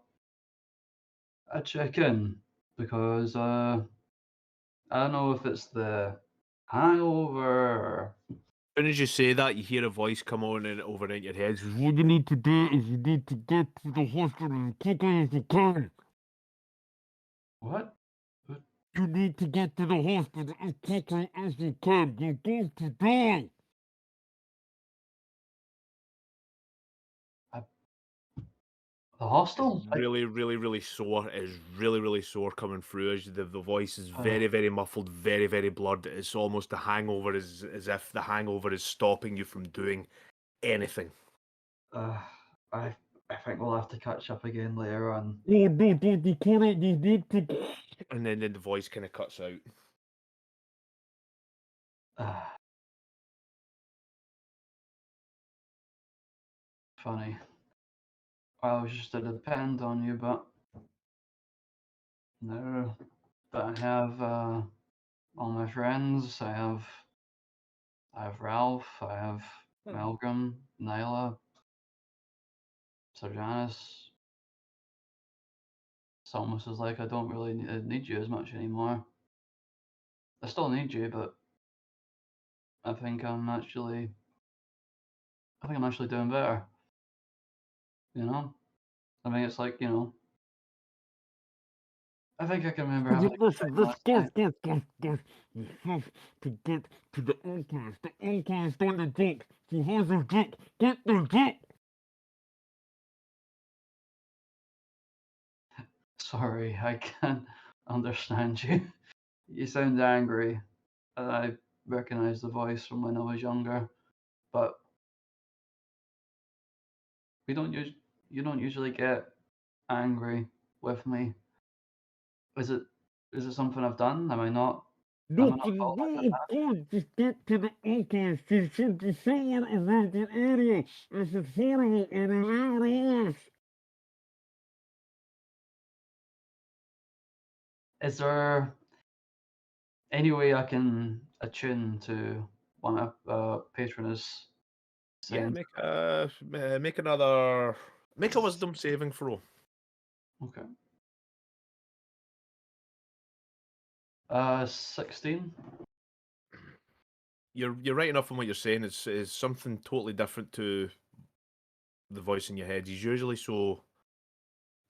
I'd check in because I don't know if it's the hangover. As soon as you say that, you hear a voice come on and over in your head. Says, what you need to do is you need to get to the hospital as quickly as you can. What? You need to get to the hospital as quickly as you can. You're going to die. The hostel? It's really, really, really sore. It is really, really sore coming through. As the voice is very, very muffled, very, very blurred. It's almost the hangover is as if the hangover is stopping you from doing anything. I think we'll have to catch up again later on. Oh, no, don't you call it? You need to. And then the voice kind of cuts out. Funny. I was just to depend on you, but no. But I have all my friends. I have Ralph. I have Malcolm, Nyla, Sir Janice. It's almost as like I don't really need you as much anymore. I still need you, but I think I'm actually doing better. You know? I mean, it's like, you know, I think I can remember having a good time last night. You have to get to the Oculus. The Oculus on the deck. He has a deck. Get the deck. Sorry, I can't understand you. You sound angry. I recognize the voice from when I was younger, but you don't usually get angry with me. Is it something I've done? Am I not? No, Am I not called like that? God, just get to the Oculus. There should be someone around that area. This is horrible and hilarious. Is there any way I can attune to one of Patronus Yeah, saying? make another. Make a wisdom saving throw. Okay. 16. You're right enough in what you're saying. It's something totally different to the voice in your head. He's usually so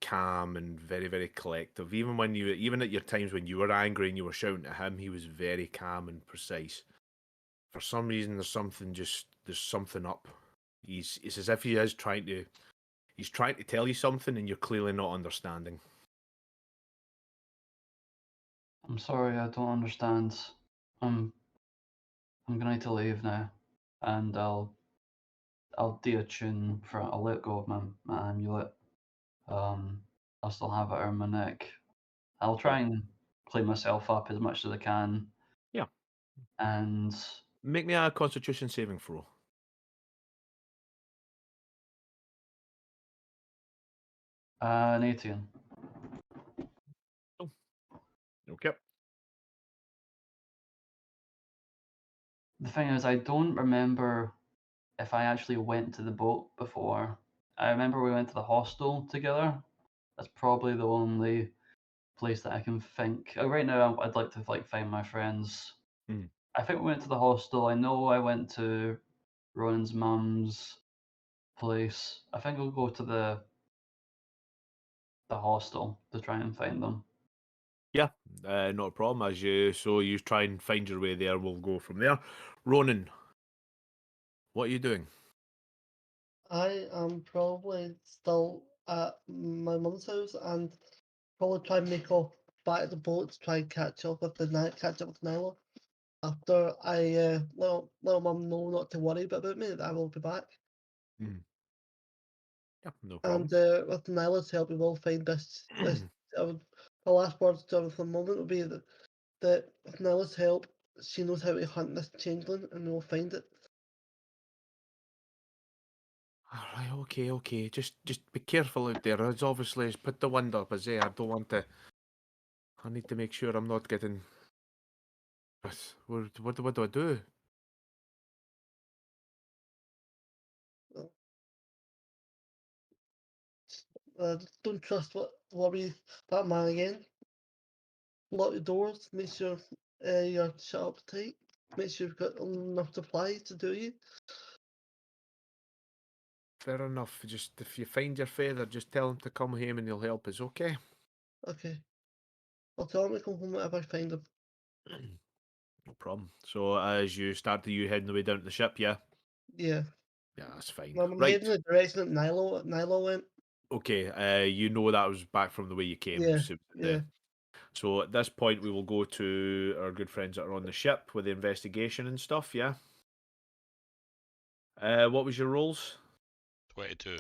calm and very, very collective. Even at your times when you were angry and you were shouting at him, he was very calm and precise. For some reason, there's something up. It's as if he's trying to tell you something and you're clearly not understanding. I'm sorry, I don't understand. I'm gonna need to leave now, and I'll deattune for. I'll let go of my amulet. I'll still have it around my neck. I'll try and clean myself up as much as I can. Yeah. And Make me a Constitution saving throw. an 18. Okay. The thing is, I don't remember if I actually went to the boat before. I remember we went to the hostel together. That's probably the only place that I can think. Right now, I'd like to find my friends. Mm. I think we went to the hostel. I know I went to Ronan's mum's place. I think I'll go to the hostel to try and find them. Yeah, not a problem. So you try and find your way there. We'll go from there. Ronan, what are you doing? I am probably still at my mum's house and probably try and make off back to the boat to try and catch up with Nyla. After I let mum know not to worry about me, that I will be back. Yeah, no problem. And with Nyla's help, we will find this. The last words to her for the moment will be that with Nyla's help, she knows how to hunt this changeling, and we will find it. All right, okay. Just be careful out there. As obviously, put the wind up. As I don't want to. I need to make sure I'm not getting. What do I do? Don't trust that man again. Lock the doors. Make sure you're shut up tight. Make sure you've got enough supplies to do you. Fair enough. Just if you find your father, just tell him to come home and he'll help us. Okay. Okay. I'll tell him to come home if I find him. No problem. So as you heading the way down to the ship, yeah. Yeah. Yeah, that's fine. I'm Right. heading in the direction that Nyla went. Okay. You know that was back from the way you came. Yeah. So, Yeah. So at this point, we will go to our good friends that are on the ship with the investigation and stuff. Yeah. What was your rolls? 22.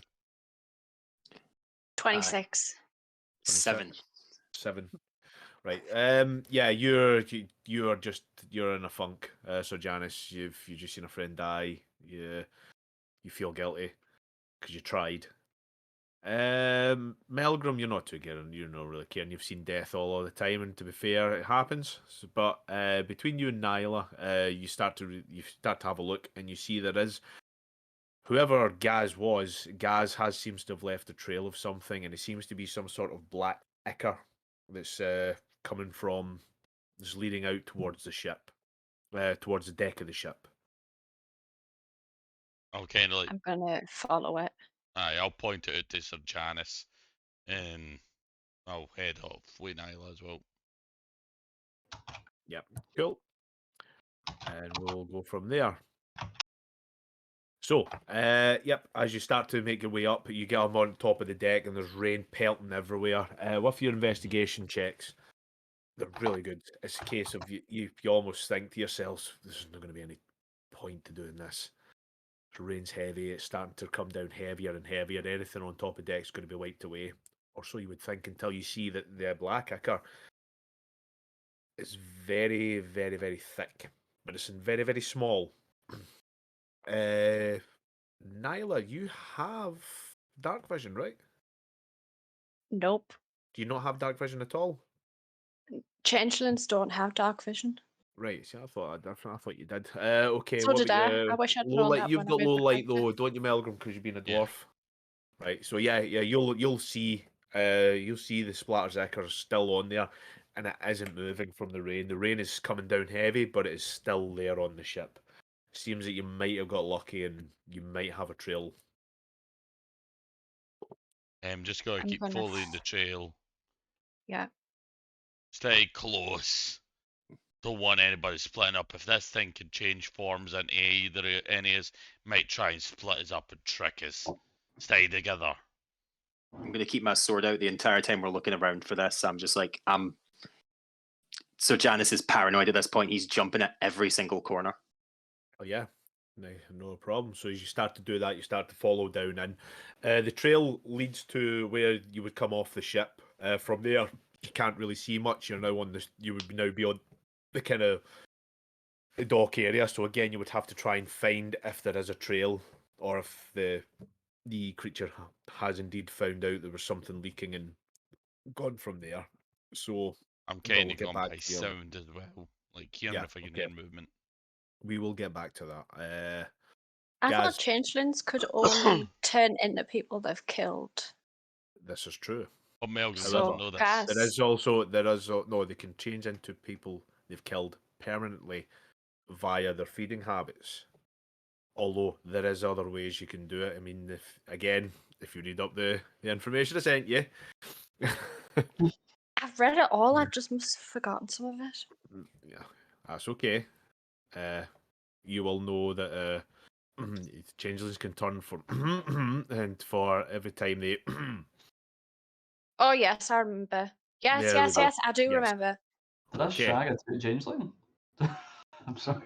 26. 7. 7. Right. Yeah. You're in a funk. So Janice, you've just seen a friend die. You feel guilty because you tried. Melgrim, you're not too caring. You're not really caring. You've seen death all the time, and to be fair, it happens. So, but between you and Nyla, you start to have a look, and you see there is whoever Gaz was. Gaz seems to have left a trail of something, and it seems to be some sort of black ichor that's coming from, that's leading out towards the ship, towards the deck of the ship. I'll kind of I'm gonna follow it. I'll point it out to Sir Janice, and I'll head off with Nyla as well. Yep, cool. And we'll go from there. So, yep, as you start to make your way up, you get up on top of the deck and there's rain pelting everywhere. With your investigation checks, they're really good. It's a case of you almost think to yourselves, there's not going to be any point to doing this. The rain's heavy, it's starting to come down heavier and heavier. Anything on top of deck's going to be wiped away. Or so you would think, until you see that the black ichor is very, very, very thick, but it's very, very small. Nyla, you have dark vision, right? Nope. Do you not have dark vision at all? Changelings don't have dark vision. Right. See, I thought you did. Okay. So what did about I. you? I wish I'd Low known light. that You've when I got read low the light character. though, don't you, Melgrim? Because you've been a Yeah. dwarf. Right. So yeah. You'll see. You'll see the splatters ichor still on there, and it isn't moving from the rain. The rain is coming down heavy, but it is still there on the ship. Seems that you might have got lucky, and you might have a trail. Just gotta I'm keep gonna following the trail. Yeah. Stay close. Don't want anybody splitting up. If this thing can change forms into either any of us, might try and split us up and trick us. Stay together. I'm going to keep my sword out the entire time we're looking around for this. I'm just like, So Janice is paranoid at this point. He's jumping at every single corner. Oh yeah, no problem. So as you start to do that, you start to follow down in. The trail leads to where you would come off the ship. From there, you can't really see much. You're now on this. You would now be on the kind of the dock area. So again, you would have to try and find if there is a trail, or if the creature has indeed found out there was something leaking and gone from there. So I'm we'll kind of get going back by to you. sound as well, like hearing Yeah, if I can okay. hear movement. We will get back to that. I Gaz. thought changelings could only turn into people they've killed. This is true. But Melgrim So, doesn't know this. Gaz, No, they can change into people they've killed permanently via their feeding habits. Although there is other ways you can do it. I mean, if you read up the information I sent you. I've I've read it all. I just must have forgotten some of it. Yeah, that's okay. You will know that changelings can turn for and for every time they. Oh yes, I remember. Yes, There we yes, go. yes. I do Yes. remember. Did I Okay. shag a changeling? I'm sorry.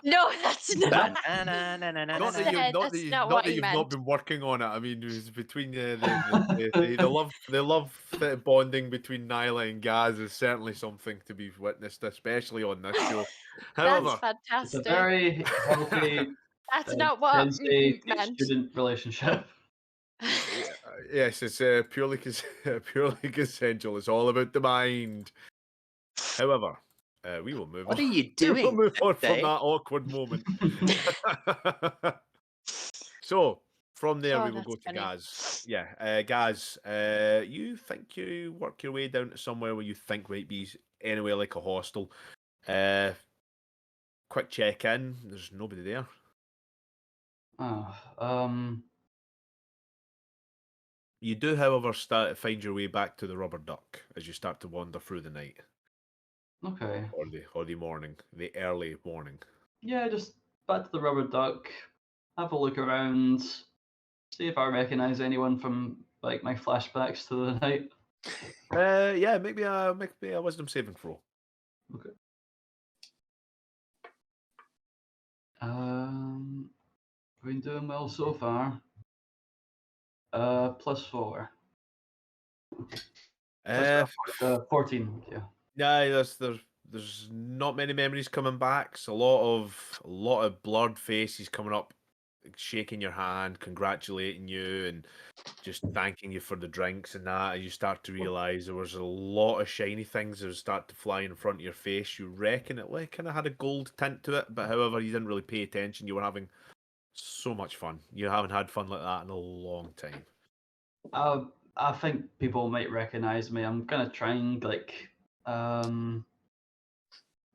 No, that's not. Not that That's not what he you've not meant. been working on it. I mean, it was between the love bonding between Nyla and Gaz is certainly something to be witnessed, especially on this show. That's However, It's a fantastic. very healthy That's not what sensei meant. student relationship. yes, it's purely purely consensual. It's all about the mind. However, we will move What on. are you We will doing move on from today? that awkward moment. So from there, Oh, we will that's go to funny. Gaz. Yeah, Gaz, you think you work your way down to somewhere where you think might be anywhere like a hostel. Quick check in. There's nobody there. You do, however, start to find your way back to the Rubber Duck as you start to wander through the night Okay. or the morning, the early morning. Yeah, just back to the Rubber Duck. Have a look around. See if I recognize anyone from like my flashbacks to the night. Yeah, maybe a wisdom saving throw. Okay. Been doing well so far. +4. 14. Yeah. Yeah, there's not many memories coming back. It's a lot of blurred faces coming up, shaking your hand, congratulating you, and just thanking you for the drinks and that. And you start to realize there was a lot of shiny things that start to fly in front of your face. You reckon it kind of had a gold tint to it, but however, you didn't really pay attention. You were having so much fun. You haven't had fun like that in a long time. I think people might recognize me. I'm gonna try and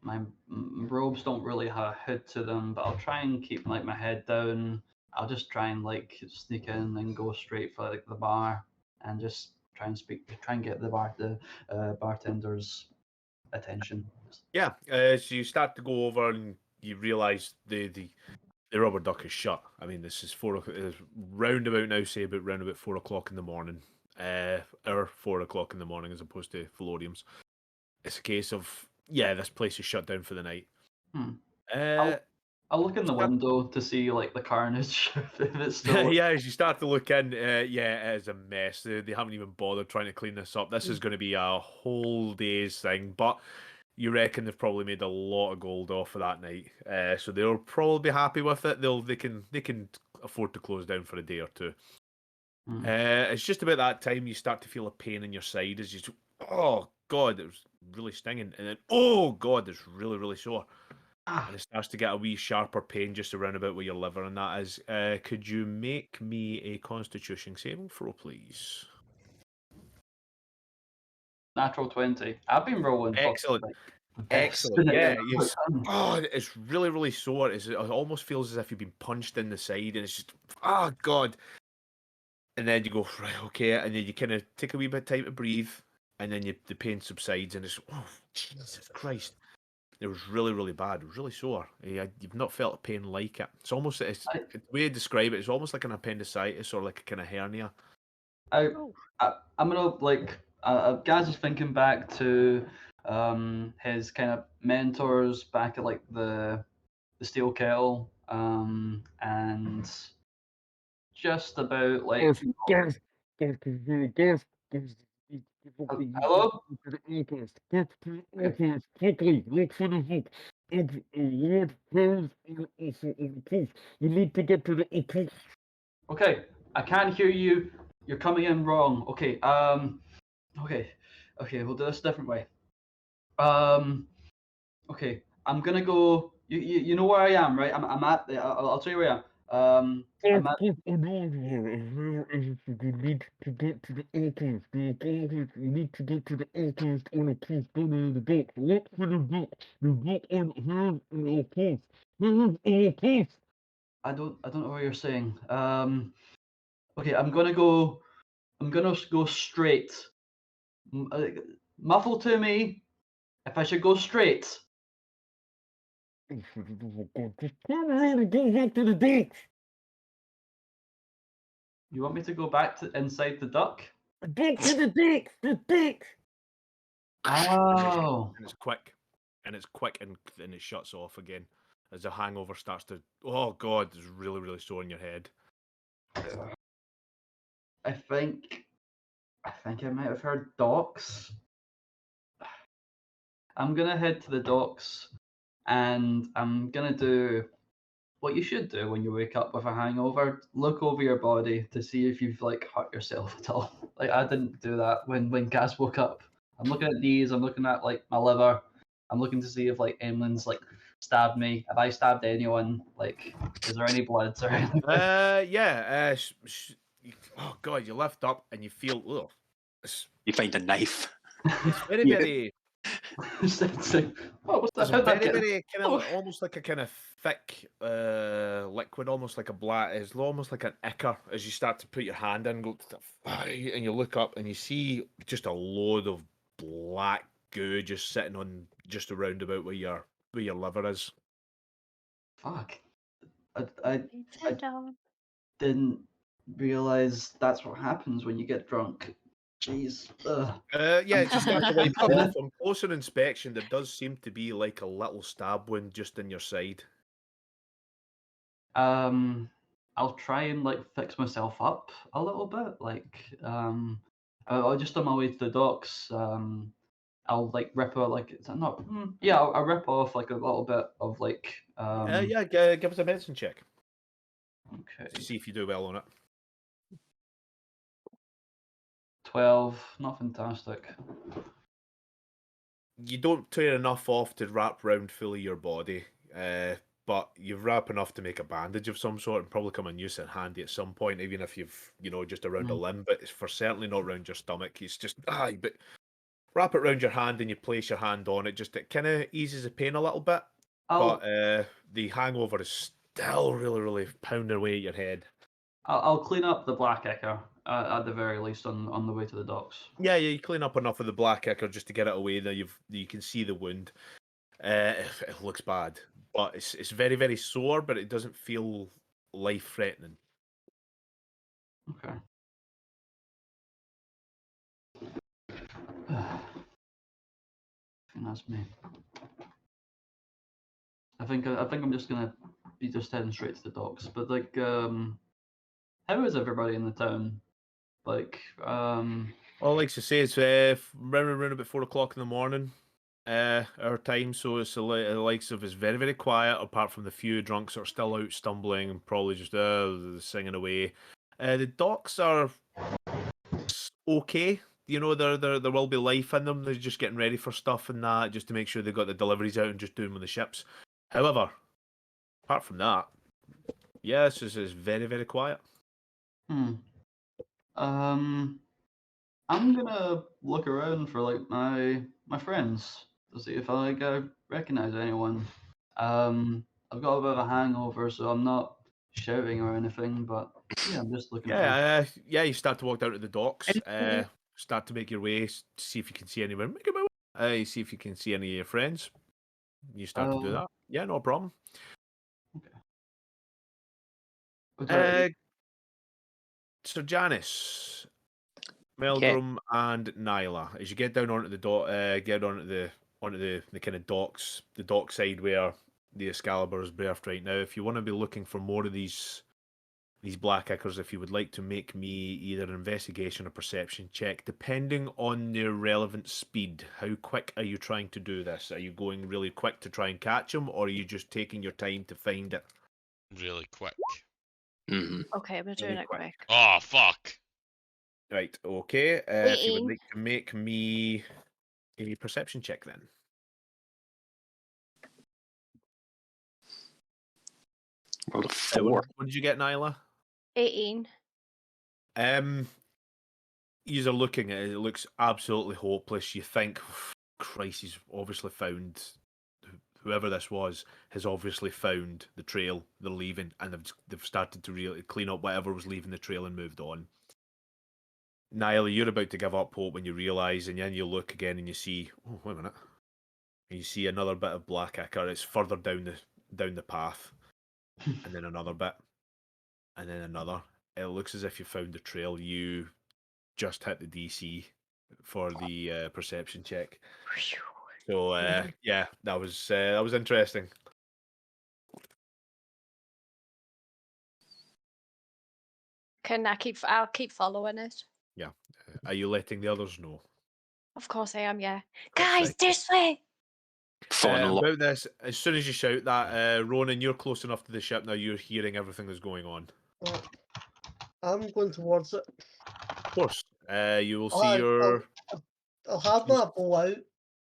my robes don't really have a hood to them, but I'll try and keep like my head down. I'll just try and like sneak in and go straight for like the bar and just try and get the bartender's attention. Yeah, as you start to go over and you realise the Rubber Duck is shut. I mean, this is 4 o'clock. Roundabout now, say about round about 4 o'clock in the morning. Or 4 o'clock in the morning as opposed to Felorium's. It's a case of this place is shut down for the night. I'll look in the window to see like the carnage if it's still. Yeah, as you start to look in, it is a mess. They haven't even bothered trying to clean this up. This is going to be a whole day's thing, but you reckon they've probably made a lot of gold off of that night, so they'll probably be happy with it. They can afford to close down for a day or two. It's just about that time you start to feel a pain in your side as you, oh god, it was really stinging, and then oh god, it's really really sore. And it starts to get a wee sharper pain just around about where your liver and that is. Could you make me a Constitution saving throw, please? Natural 20. I've been rolling. Excellent. Excellent. Yeah. Oh, it's really, really sore. It almost feels as if you've been punched in the side, and it's just, oh god. And then you go, right, okay, and then you kind of take a wee bit of time to breathe, and then the pain subsides, and it's, oh, Jesus Christ. It was really, really bad. It was really sore. You've not felt a pain like it. It's almost, the way to describe it, it's almost like an appendicitis or like a kind of hernia. I'm gonna Gaz is thinking back to his kind of mentors back at like the Steel Kettle, and just about like. Hello? You need to get to the entrance. Okay, I can't hear you. You're coming in wrong. Okay, okay, we'll do this a different way. Okay, I'm gonna go. You know where I am, right? I'm at the. I'll tell you where I am. I'm at. You need to get to the entrance. You need to get to the entrance on the case. Go to the gate. Look for the book. The book on the case. The case. I don't know what you're saying. Okay, I'm gonna go straight Muffle to me if I should go straight. Just turn around and go back to the docks. You want me to go back to inside the duck? Back to the docks. The docks. Oh. And it's quick, and it shuts off again as the hangover starts to. Oh god, it's really really sore in your head. I think I might have heard docks. I'm gonna head to the docks, and I'm gonna do what you should do when you wake up with a hangover. Look over your body to see if you've like hurt yourself at all. Like I didn't do that when Gaz woke up. I'm looking at these. I'm looking at like my liver. I'm looking to see if like Emlyn's like stabbed me. Have I stabbed anyone? Like, is there any blood or anything? Yeah. Oh god, you lift up and you feel. Ugh, it's You find a knife. very Yeah. very. What was It's that? very very kind of almost like a kind of thick liquid, almost like a black. It's almost like an ichor as you start to put your hand in, and you look up and you see just a load of black goo just sitting on just around about where your liver is. Fuck. I Sit down. didn't realize that's what happens when you get drunk. Jeez. Ugh. Yeah, it just starts to wipe Yeah. off. On closer inspection, there does seem to be like a little stab wound just in your side. I'll try and like fix myself up a little bit. Like, I'll just on my way to the docks. I'll like rip out like it's not. Yeah, I'll rip off like a little bit of like. Yeah, give us a medicine check Okay. to see if you do well on it. 12. Not fantastic. You don't tear enough off to wrap round fully your body, but you wrap enough to make a bandage of some sort and probably come in use it handy at some point, even if you've just around a limb. But it's for certainly not around your stomach. It's just but wrap it around your hand and you place your hand on it. Just it kind of eases the pain a little bit, but the hangover is still really really pounding away at your head. I'll clean up the black ichor at the very least on the way to the docks. Yeah, you clean up enough of the black ichor just to get it away. Now you can see the wound. It looks bad, but it's very very sore, but it doesn't feel life threatening. Okay. I think that's me. I think I'm just gonna be just heading straight to the docks. But like, how is everybody in the town? Like, All I like to say is around about 4 o'clock in the morning, our time. So it's the likes of it's very very quiet, apart from the few drunks that are still out stumbling and probably just singing away. The docks are okay. There will be life in them. They're just getting ready for stuff and that, just to make sure they got the deliveries out and just doing with the ships. However, apart from that, yeah, it's very very quiet. I'm gonna look around for like my friends to see if I recognize anyone. I've got a bit of a hangover, so I'm not shouting or anything, but yeah, I'm just looking. Yeah, you start to walk down to the docks. Start to make your way, see if you can see anyone. Make your way. See if you can see any of your friends. You start to do that. Yeah, no problem. Okay. So Janice, Meldrum, and Nyla, as you get down onto the get onto the kind of docks, the dock side where the Excalibur is berthed right now. If you want to be looking for more of these black ichors, if you would like to make me either an investigation or perception check, depending on their relevant speed. How quick are you trying to do this? Are you going really quick to try and catch them, or are you just taking your time to find it? Really quick. Okay, we're doing it quick. Oh, fuck. Right, okay. If you 18. would like to make me a perception check then. Rolled a 4. What did you get, Nyla? 18. You're looking at it, it looks absolutely hopeless. You think, Christ, he's obviously found, whoever this was, has obviously found the trail they're leaving, and they've started to really clean up whatever was leaving the trail and moved on. Nyla, you're about to give up hope when you realise, and then you look again and you see, oh, wait a minute. And you see another bit of black ichor. It's further down the path. And then another bit. And then another. It looks as if you found the trail. You just hit the DC for the perception check. So yeah, that was interesting. I'll keep following it. Yeah. Are you letting the others know? Of course I am, yeah. Guys, Perfect. this way! Following along. About this, as soon as you shout that, Ronan, you're close enough to the ship now. You're hearing everything that's going on. I'm going towards it. Of course. You will see I'll- your. I'll have my bow out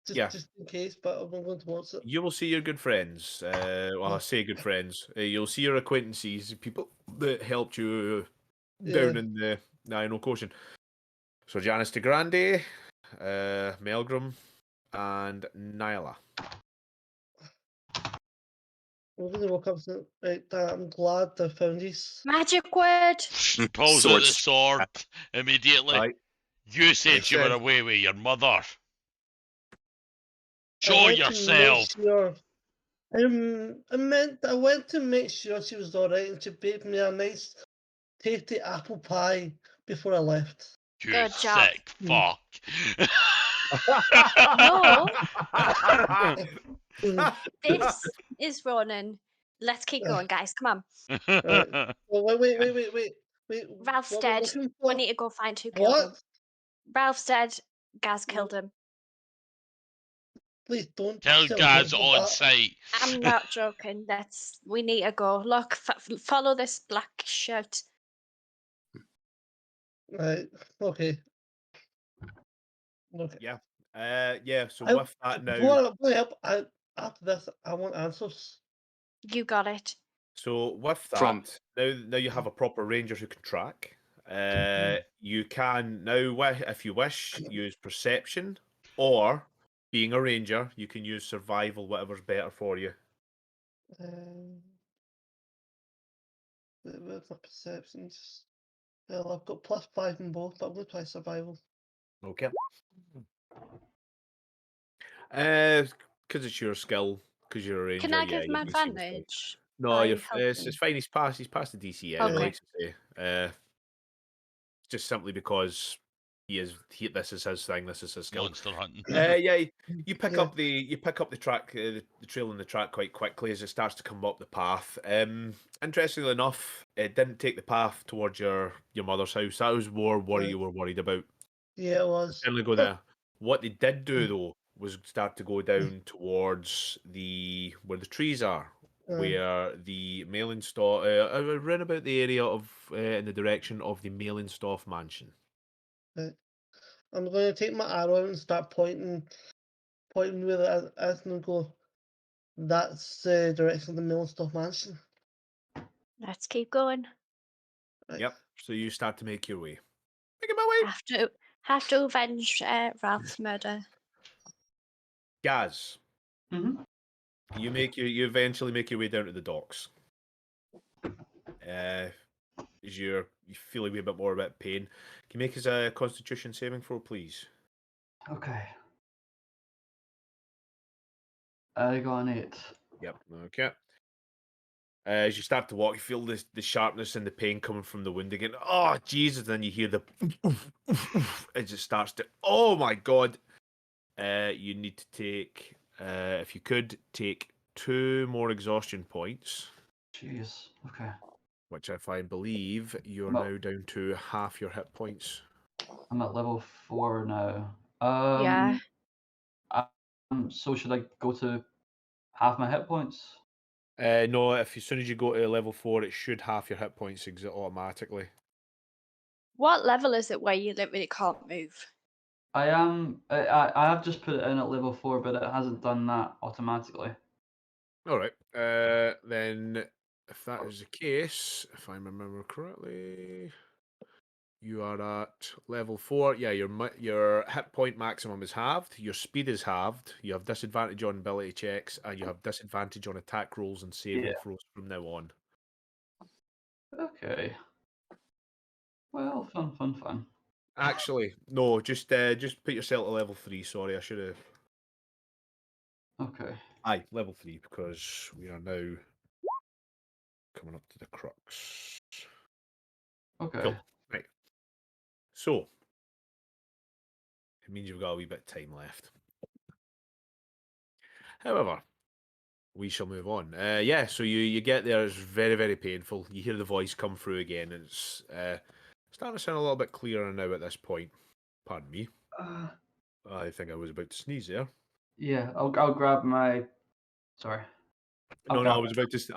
Yeah. just in case, but I'm going towards it. You will see your good friends. Well, I say good friends. You'll see your acquaintances, people that helped you down in the Nino Ocean. So Janice de Grande, Melgrim, and Nyla. We're going to walk up to right. I'm glad I found these. Magic word! Pulls out the Swords. sword immediately. Right. You said you were said- away with your mother. I Show went to make yourself. sure- I went to make sure she was alright, and she baked me a nice, tasty apple pie before I left. You Good job. sick fuck. No, Mm, this is Ronan. Let's keep going, guys. Come on. well, wait. Ralph's what we're dead. looking We for- need to go find who killed him. What? Ralph's dead. Gaz killed him. Please don't Tell tell Gaz me on that. sight. I'm not joking. We need to go. Look, follow this black shirt. Right. Okay. Okay. Yeah. So I- with that now, After this, I want answers. You got it. so with that From- now you have a proper ranger who can track. You can now, if you wish, use perception, or being a ranger, you can use survival, whatever's better for you. Where's my perceptions? Well, I've got +5 in both, but I'm going to try survival. Okay. Because it's your skill, because you're a ranger. Can I yeah, give him you're gonna see the advantage? No, by you're, helping? it's fine. He's passed the DC anyway. Okay. Like I say. Just simply because this is his thing. This is his skill. Monster hunting. Yeah, you pick Yeah. up the track, the trail in the track quite quickly as it starts to come up the path. Interestingly enough, it didn't take the path towards your mother's house. That was more what Right. you were worried about. Yeah, it was. Certainly go there. What they did do though was start to go down towards where the trees are, where the Mailenstoff, around about the area of in the direction of the Mailenstoff mansion. I'm going to take my arrow out and start pointing with it as and go. That's the direction of the Millstoff Mansion. Let's keep going. Right. Yep. So you start to make your way. Making my way. Have to avenge Ralph's murder. Gaz, Mm-hmm. you eventually make your way down to the docks. As you feel a wee bit more about pain. Can you make us a Constitution saving throw, please? Okay. I got an 8. Yep. Okay. As you start to walk, you feel the sharpness and the pain coming from the wound again. Oh, Jesus. Then you hear the as it starts to, oh my God. You need to take, if you could, take 2 more exhaustion points, Jeez. Okay. which if I believe you're No. now down to half your hit points. I'm at level 4 now. Yeah. So should I go to half my hit points? No, as soon as you go to level 4, it should half your hit points exit automatically. What level is it where you literally can't move? I am. I have just put it in at level 4, but it hasn't done that automatically. All right. Then, if that is the case, if I remember correctly, you are at level 4. Yeah, your hit point maximum is halved. Your speed is halved. You have disadvantage on ability checks, and you have disadvantage on attack rolls and saving Yeah. throws from now on. Okay. Well, fun. Actually, no. Just put yourself to level 3. Sorry, I should have. Okay. Aye, level 3 because we are now coming up to the crux. Okay. Cool. Right. So it means you've got a wee bit of time left. However, we shall move on. Yeah, so you get there. It's very, very painful. You hear the voice come through again, and it's starting to sound a little bit clearer now at this point. Pardon me. I think I was about to sneeze there. Yeah, I'll grab my. Sorry. No, grab I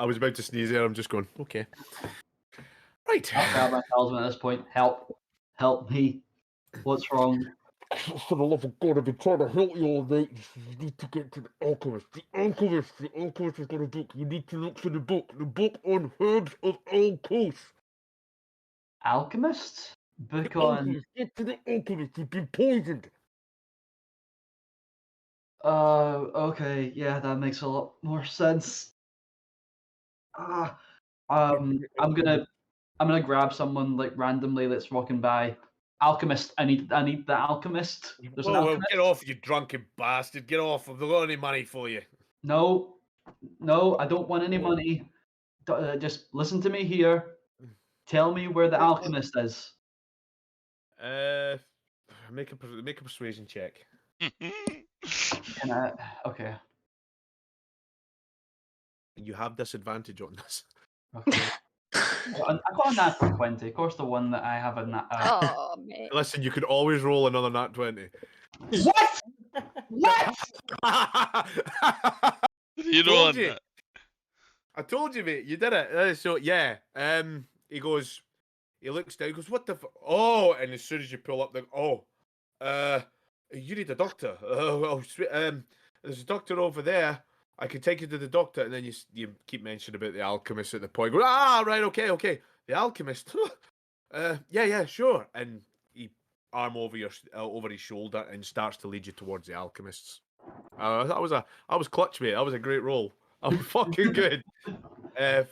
was about to sneeze there. I'm just going. Okay. Right. I'll grab my talisman at this point. Help me. What's wrong? For the love of God, I've been trying to help you all night. You need to get to the alchemist. The alchemist has got a book. You need to look for the book on herbs of Alkos. Alchemist? The Book on. alchemist. Get to the alchemist. You've been poisoned. Okay, yeah, that makes a lot more sense. I'm gonna grab someone like randomly that's walking by. Alchemist, I need the alchemist. There's an Well, alchemist. get off, you drunken bastard. Get off. I've not got any money for you. No, I don't want any money. Just listen to me here. Tell me where the alchemist is. Make a persuasion check. Can I? Okay. You have disadvantage on this. Okay. I got a nat 20. Of course, the one that I have a nat. Oh, mate. Listen, you could always roll another nat 20. What? What? You Told know you. I told you, mate. You did it. So yeah. He goes. He looks down. He goes, "What the? Oh!" And as soon as you pull up, you need a doctor. There's a doctor over there. I can take you to the doctor. And then you keep mentioning about the alchemist at the point. Go, right, okay. The alchemist. Yeah, sure. And he arm over his shoulder and starts to lead you towards the alchemists. I was clutch, mate. That was a great roll. I'm fucking good.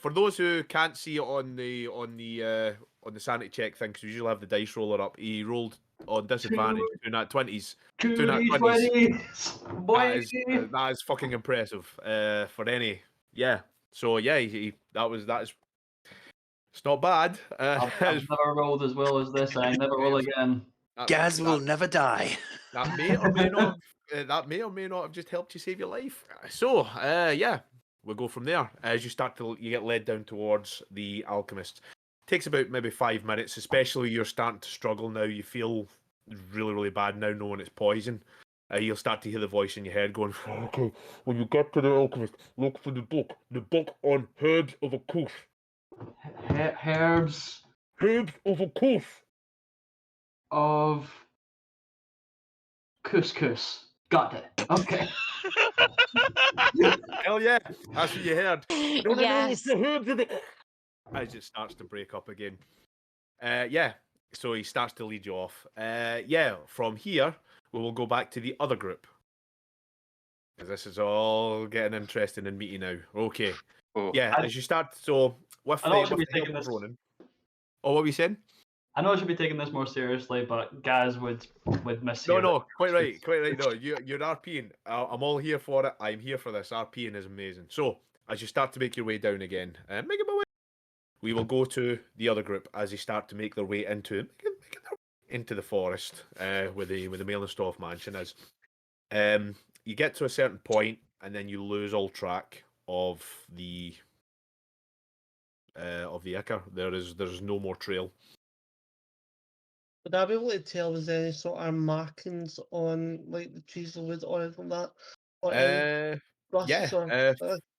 For those who can't see it on the sanity check thing, because we usually have the dice roller up, he rolled on disadvantage 2 nat 20s. 2 nat 20s. Boy. That is fucking impressive. For any, yeah. So yeah, that is. It's not bad. I've never rolled as well as this. I never will again. Gaz will never die. That may or may not. That may or may not have just helped you save your life. So, yeah, we'll go from there. As you get led down towards the alchemist. Takes about maybe 5 minutes, especially you're starting to struggle now. You feel really, really bad now knowing it's poison. You'll start to hear the voice in your head going, Okay, when you get to the alchemist, look for the book on herbs of Alkos. Herbs of Alkos. of couscous. Got it. Okay. hell yeah, that's what you heard. No, it's Yes. the herbs of the... As it starts to break up again. Yeah, so he starts to lead you off. Yeah, from here, we will go back to the other group. Because this is all getting interesting and meaty now. Okay. Oh. Yeah, as you start, so with I know I the should be help taking of this. Ronan. Oh, what were you saying? I know I should be taking this more seriously, but Gaz would miss you. No, quite right. No, you're RPing. I'm all here for it. I'm here for this. RPing is amazing. So, as you start to make your way down again, making my way, we will go to the other group as they start to make their way into the forest, where the Malenstoff mansion is. You get to a certain point, and then you lose all track of the Ichor. There's no more trail. Would I be able to tell if there's any sort of markings on like the trees or wood or anything like that? Or any rushes or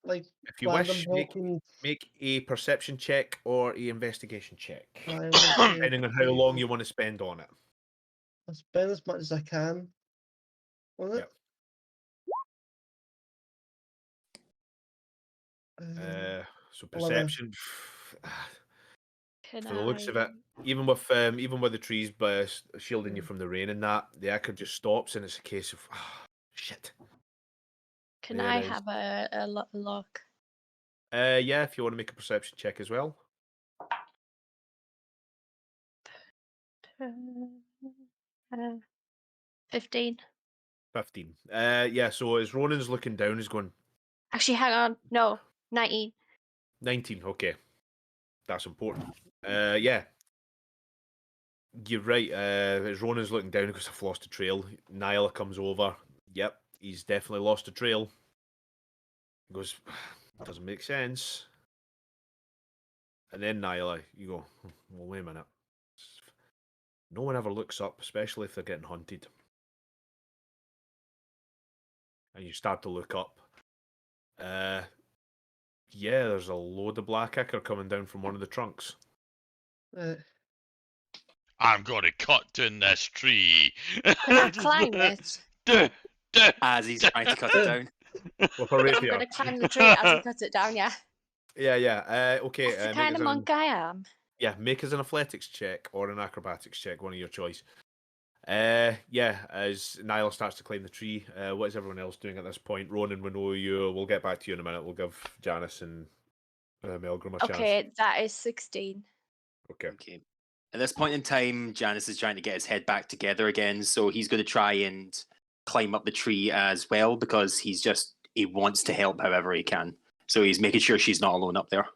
like if you random wish, walking make a perception check or an investigation check, time, okay, depending on how long you want to spend on it. I'll spend as much as I can on it. So perception. Can For the looks of I- it, even with the trees shielding you from the rain and that, the Ichor just stops, and it's a case of shit. Can There I it is. have a look? Yeah, if you want to make a perception check as well. 15. 15. Yeah, so as Ronan's looking down, he's going, Actually, hang on. No, 19. 19, okay. That's important. Yeah. You're right. As Ronan's looking down, because I've lost a trail. Nyla comes over. Yep, he's definitely lost a trail. He goes, doesn't make sense. And then Nyla, you go, well, wait a minute. No one ever looks up, especially if they're getting hunted. And you start to look up. Yeah, there's a load of black ichor coming down from one of the trunks. I'm going to cut down this tree. Can I climb it? Duh, duh. As he's trying to cut it down. With a I'm rapier. going to climb the tree as I cut it down, yeah. Yeah. Okay. That's the make kind us of an- monk I am. Yeah, make us an athletics check or an acrobatics check, one of your choice. Yeah, as Niall starts to climb the tree, what is everyone else doing at this point? Ronan, we know you. We'll get back to you in a minute. We'll give Janice and Melgrim a chance. Okay, that is 16. Okay. Okay. At this point in time, Janice is trying to get his head back together again, so he's going to try and climb up the tree as well because he wants to help however he can. So he's making sure she's not alone up there.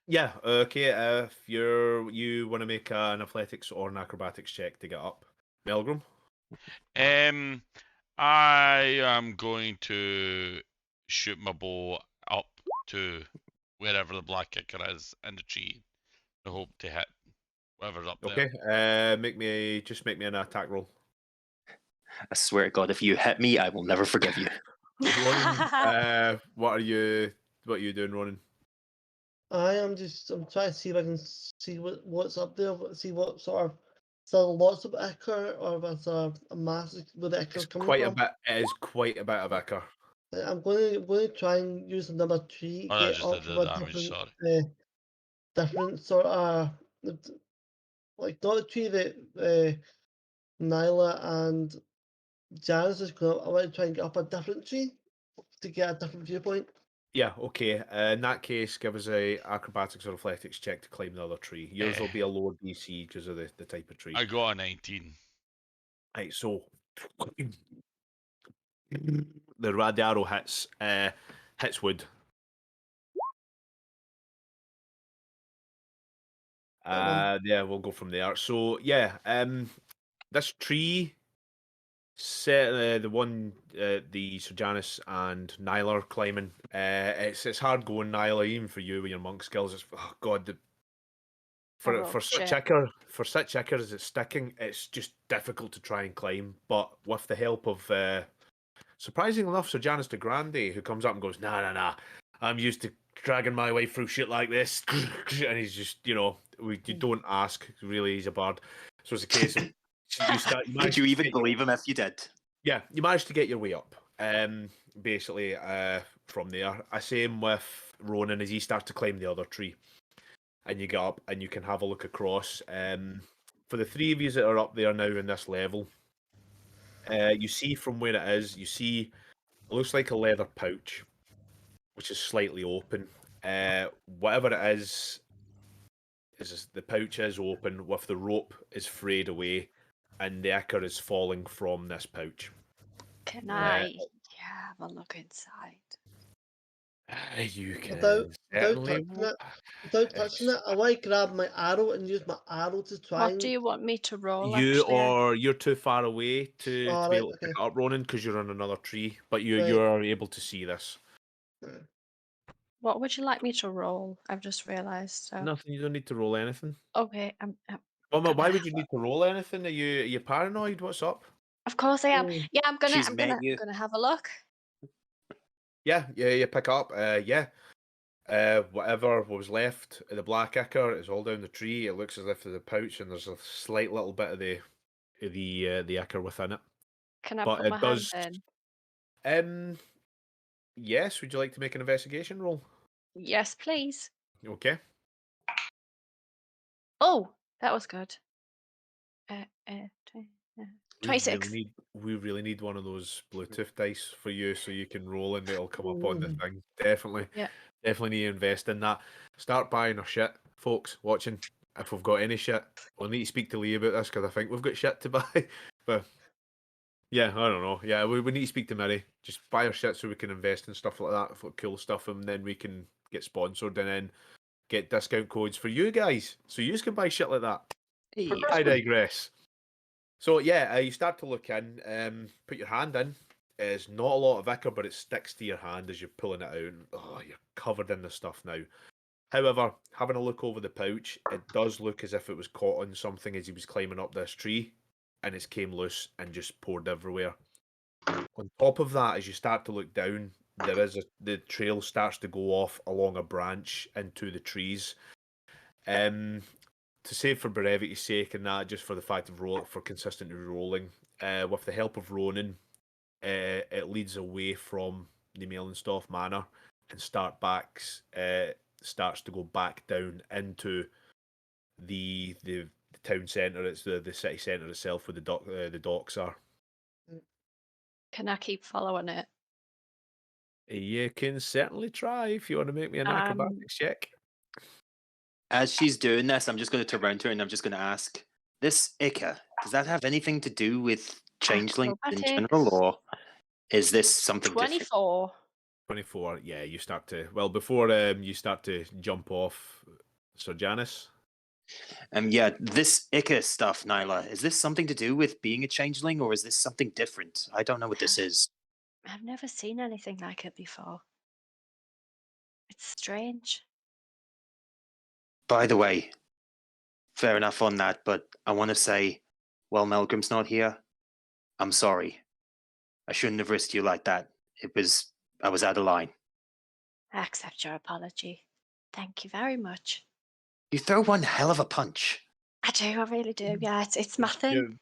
Yeah. Okay. If you want to make an athletics or an acrobatics check to get up, Melgrim. I am going to shoot my bow up to wherever the black kicker is in the tree. I hope to hit whatever's up there. Okay. Make me an attack roll. I swear to God, if you hit me, I will never forgive you. Ronan, what are you doing, Ronan? I'm trying to see if I can see what's up there, see what sort of, is there lots of ichor or if it's a massive where the ichor's It's coming quite from? a bit. It is quite a bit of ichor. I'm going to try and use another tree, Oh, I get just up did from the a damage, different sort of, like not a tree that Nyla and Janice is going up. I want to try and get up a different tree to get a different viewpoint. Yeah, okay. In that case, give us a acrobatics or athletics check to climb the other tree. Yours will be a lower DC because of the type of tree. I got a 19. Right, so the arrow hits wood. Yeah, we'll go from there. So yeah, this tree set the one the Sir Janice and Nyla are climbing. It's hard going, Nyla, even for you with your monk skills. It's God, for such ichor as it's sticking, it's just difficult to try and climb. But with the help of surprisingly enough, Sir Janice de Grande, who comes up and goes, nah, I'm used to dragging my way through shit like this, and he's just, you don't ask. Really, he's a bard, so it's a case of Would you even believe him if you did? Yeah, you managed to get your way up. Basically, from there, same with Ronan as he starts to climb the other tree, and you get up and you can have a look across. For the three of you that are up there now in this level, you see from where it is, it looks like a leather pouch, which is slightly open. Whatever it is the pouch is open with the rope is frayed away, and the ichor is falling from this pouch. Can I have a look inside? You can Without certainly. touching it, I want to grab my arrow and use my arrow to try What and... do you want me to roll, You're too far away to be Alright, able to pick it up, Ronan, because you're on another tree. But you Right. are able to see this. What would you like me to roll? I've just realised. So. Nothing. You don't need to roll anything. Okay, Well, why would you need to roll anything? Are you paranoid? What's up? Of course I am. Mm. Yeah, I'm She's gonna met you. have a look. Yeah, you pick up. Whatever was left of the black ichor is all down the tree. It looks as if there's a pouch and there's a slight little bit of the ichor within it. Can I But put it my does. hand in? Yes. Would you like to make an investigation roll? Yes, please. Okay. Oh, that was good. 26. We really need one of those Bluetooth dice for you so you can roll and it'll come up on the thing. Definitely. Yeah. Definitely need to invest in that. Start buying our shit, folks watching. if we've got any shit. We'll need to speak to Lee about this because I think we've got shit to buy. But yeah, I don't know. Yeah, we need to speak to Mary. Just buy our shit so we can invest in stuff like that, for cool stuff, and then we can get sponsored and then get discount codes for you guys, so you can buy shit like that. Hey, I digress. So yeah, you start to look in, put your hand in. It's not a lot of ichor, but it sticks to your hand as you're pulling it out. And, oh, you're covered in the stuff now. However, having a look over the pouch, it does look as if it was caught on something as he was climbing up this tree, and it came loose and just poured everywhere. On top of that, as you start to look down, the trail starts to go off along a branch into the trees. To save for brevity's sake, and that just for the fact of for consistently rolling, with the help of Ronan, it leads away from the Mellenstoff Manor and starts to go back down into the town centre. It's the city centre itself, where the docks are. Can I keep following it? You can certainly try if you want to make me an acrobatics check. As she's doing this, I'm just going to turn around to her and I'm just going to ask, this ichor, does that have anything to do with changelings in general, or is this something different? 24. 24, yeah, you start to... Well, before you start to jump off, Sir Janice? Yeah, this ichor stuff, Nyla, is this something to do with being a changeling, or is this something different? I don't know what this is. I've never seen anything like it before. It's strange. By the way, fair enough on that, but I want to say, while Melgrim's not here, I'm sorry. I shouldn't have risked you like that. I was out of line. I accept your apology. Thank you very much. You throw one hell of a punch. I do, I really do. Yeah, it's my thing.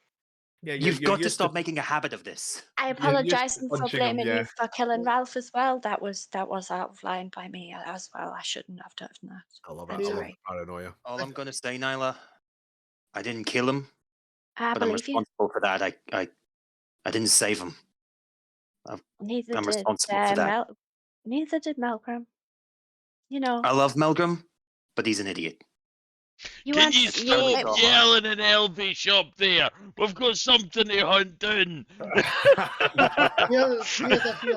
You've got to stop making a habit of this. I used to apologise for punching him, blaming yeah. you for killing Ralph as well. That was out of line by me as well. I shouldn't have done that. I love I'm it. I love sorry. paranoia. All I'm going to say, Nyla, I didn't kill him, I but I'm believe you. responsible for that. I didn't save him. Neither I'm did responsible for that. Neither did Melgrim. You know. I love Melgrim, but he's an idiot. Can you stop yelling in Elvish up there? We've got something to hunt down. I'm going to swing back at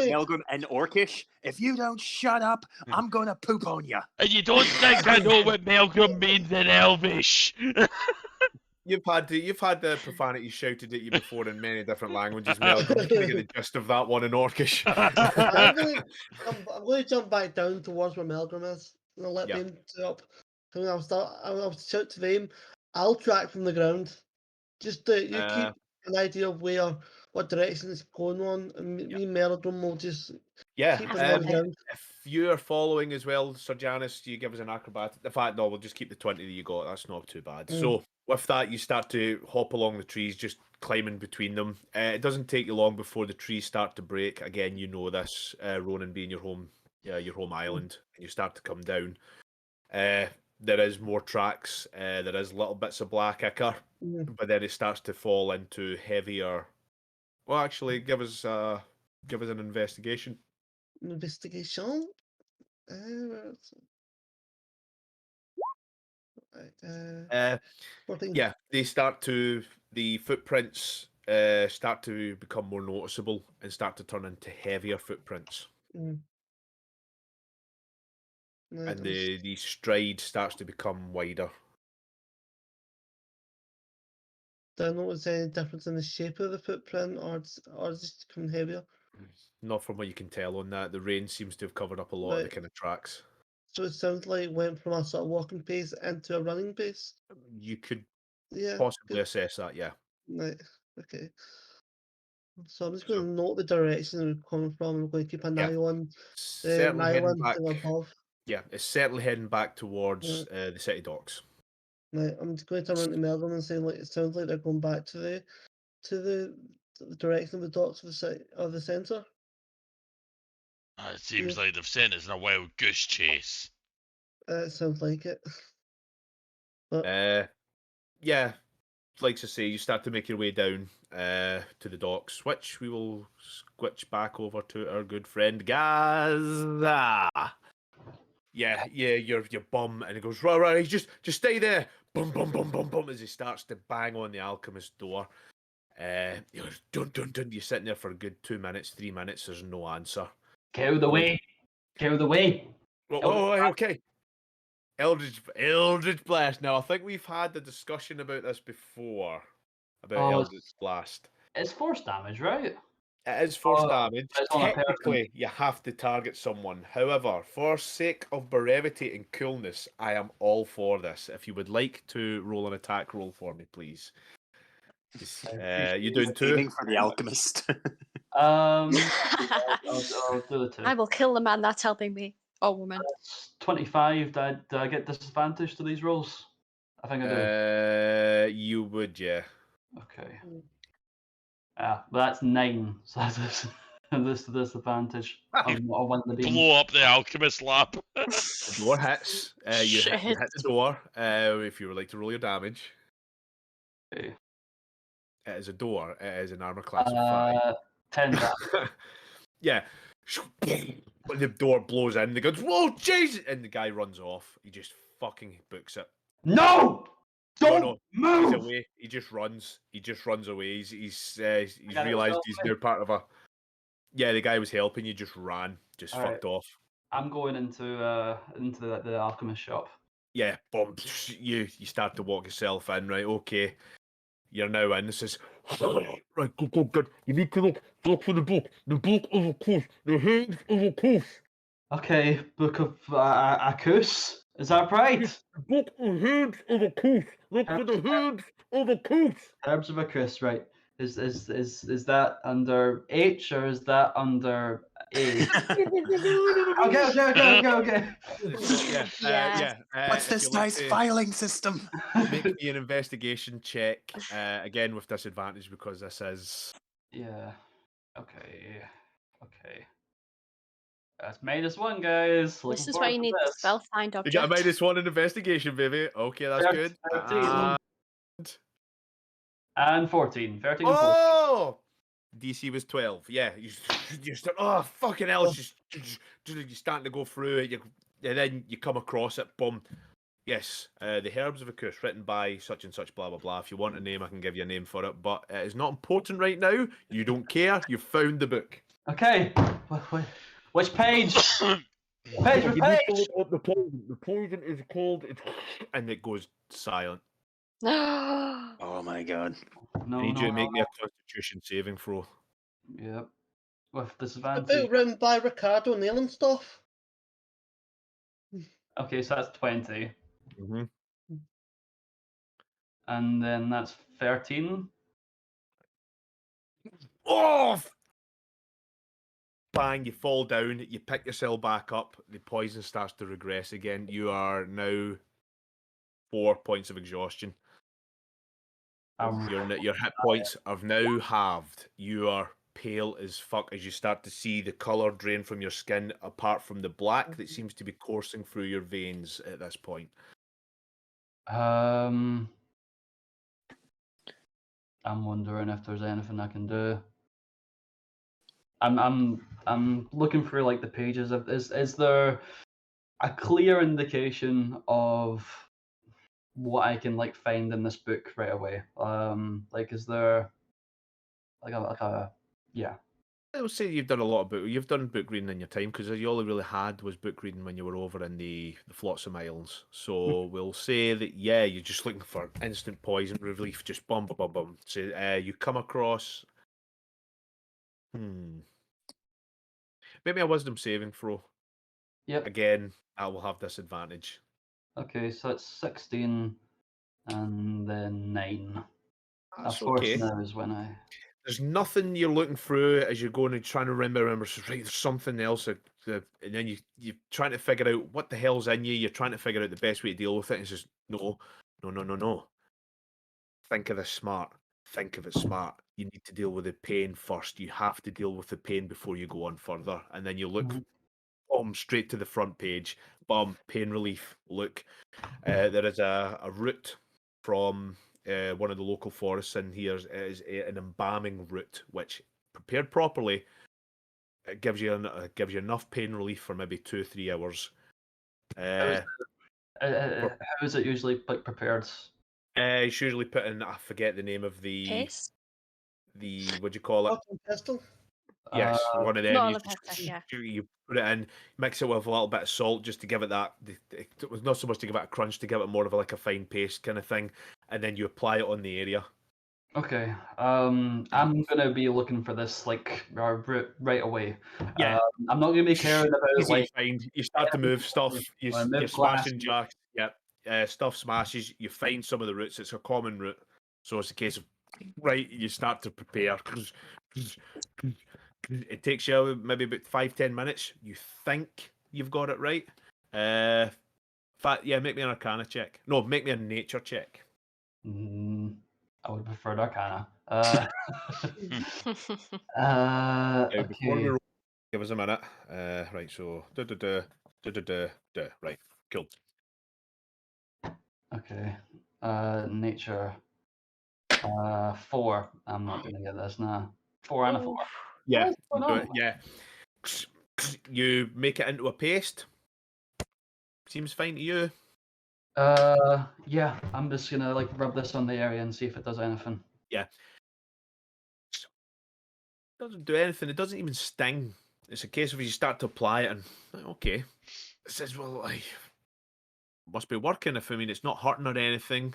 Melgrim and Orcish. If you don't shut up, I'm going to poop on you. And you don't think I know what Melgrim means in Elvish? You've had the profanity shouted at you before in many different languages, Melgrim. You can get the gist of that one in Orcish. I'm going to jump back down towards where Melgrim is. And I'll let them do up. And I'll shout to them. I'll track from the ground. Just you keep an idea of what direction it's going on, and me and Melgrim will just keep on the ground. If you are following as well, Sir Janice, you give us an acrobatic. In fact, no, we'll just keep the 20 that you got. That's not too bad. So with that, you start to hop along the trees, just climbing between them. It doesn't take you long before the trees start to break. Again, you know this, Ronan being your home island, and you start to come down. There is more tracks. There is little bits of black ichor, but then it starts to fall into heavier. Well, actually, give us an investigation. Investigation. Yeah, the footprints start to become more noticeable and start to turn into heavier footprints. And the stride starts to become wider. Do I notice any difference in the shape of the footprint, or is it just becoming heavier? Not from what you can tell on that. The rain seems to have covered up a lot of the kind of tracks. So it sounds like it went from a sort of walking pace into a running pace? You could possibly assess that, yeah. Right, okay. So I'm just going to note the direction we're coming from. I'm going to keep an eye on the island above. Yeah, it's certainly heading back towards the city docks. Right, I'm just going to turn around to Melbourne and say, like, it sounds like they're going back to the direction of the docks of the centre. It seems like they've sent us on a wild goose chase. It sounds like it. But, yeah, like to say, you start to make your way down to the docks, which we will switch back over to our good friend Gaz. Yeah, your bum, and he goes, right, just stay there. Bum, bum, bum, bum, bum, as he starts to bang on the alchemist's door. He goes, dun, dun, dun. You're sitting there for a good 2 minutes, 3 minutes. There's no answer. Get out of the way. Get out of the way. Oh, okay. Eldritch Blast. Now, I think we've had the discussion about this before, about Eldritch Blast. It's force damage, right? It is force damage. it's on a person. Technically, you have to target someone. However, for sake of brevity and coolness, I am all for this. If you would like to roll an attack roll for me, please. You doing two? Aiming for the alchemist. I'll do the 2. I will kill the man that's helping me. Or woman. 25. Do I get disadvantage to these rolls? I think I do. You would, yeah. Okay. But that's 9. So that's this disadvantage. I'll win the beam. Blow up the alchemist lab. The door hits. You hit the door. If you would like to roll your damage. Okay. It is a door. It is an armor class of 5. 10. Yeah. The door blows in. They go, whoa, Jesus! And the guy runs off. He just fucking books it. No! Don't He's move! away. He just runs. He just runs away. He's realised he's now part of a. Yeah, the guy was helping. You just ran. Just fucked off. I'm going into the alchemist shop. Yeah, boom. You start to walk yourself in, right? Okay. You're now in. This is Right, good. You need to look for the book. The book of a curse. The hands of a curse. Okay, book of Akus. Is that right? The book of hands of a curse. Look for the hands of a curse. Herbs of Akus, right? Is that under H or is that under A? Okay. Yeah. What's this guy's filing system? Make me an investigation check. Again with disadvantage because this is. Yeah. Okay. That's -1, guys. This is why you need the spell find object. You got a -1 in investigation, baby. Okay, that's good. 13. And 14. 13 and 14. Oh! DC was 12. Yeah, you start. Oh, fucking hell! It's just you're starting to go through it. And then you come across it. Boom. Yes, the Herbs of a Curse, written by such and such. Blah blah blah. If you want a name, I can give you a name for it. But it is not important right now. You don't care. You found the book. Okay. Which page? Page for page. The poison is called. And it goes silent. Oh my god. No, I need you to make me a Constitution saving throw. Yep. With The disadvantage. book written by Ricardo Neil and stuff. Okay, so that's 20. Mm-hmm. And then that's 13. Oh! Bang, you fall down, you pick yourself back up, the poison starts to regress again. You are now 4 points of exhaustion. Your hit points have now halved. You are pale as fuck as you start to see the colour drain from your skin, apart from the black that seems to be coursing through your veins at this point. I'm wondering if there's anything I can do. I'm looking through like the pages of is there a clear indication of what I can like find in this book right away? Like is there like a yeah. I would say you've done a lot of you've done book reading in your time, because all you really had was book reading when you were over in the Flotsam Isles. So we'll say that you're just looking for instant poison relief, just bum bum bum bum. So you come across maybe a wisdom saving throw. Yep. Again, I will have disadvantage. Okay, so it's 16 and then 9. That's of course okay. now is when I There's nothing you're looking through as you're going and trying to remember. So, right, there's something else, and then you're trying to figure out what the hell's in you. You're trying to figure out the best way to deal with it. And it's just no. Think of this smart. Think of it smart. You need to deal with the pain first. You have to deal with the pain before you go on further. And then you look, straight to the front page. Pain relief. Look, there is a root from one of the local forests in here. Is an embalming root, which prepared properly, it gives you enough pain relief for maybe 2-3 hours. Uh, How is it usually like prepared? it's usually put in. I forget the name of Paste. the what do you call it? Fucking pistol. Yes, one of them. Not You, the pepper, yeah. you put it in, mix it with a little bit of salt just to give it that. It was not so much to give it a crunch, to give it more of like a fine paste kind of thing, and then you apply it on the area. Okay. I'm gonna be looking for this like right away. Yeah. I'm not gonna be caring about Easy like to find. You start to move stuff. or move You're glass. smashing jacks. Yep. Stuff smashes. You find some of the roots. It's a common root, so it's a case of right. You start to prepare. It takes you maybe about 5-10 minutes. You think you've got it right. Yeah, make me an Arcana check. No, make me a Nature check. I would prefer Arcana. Before we Okay. roll, give us a minute. Right, so right, cool. Okay. Nature. 4. I'm not gonna get this now. 4 and a 4. Yeah, What's going do on? it, yeah. You make it into a paste. Seems fine to you. Yeah. I'm just gonna like rub this on the area and see if it does anything. Yeah. Doesn't do anything. It doesn't even sting. It's a case of you start to apply it and okay. It says, well, must be working. If I mean, it's not hurting or anything.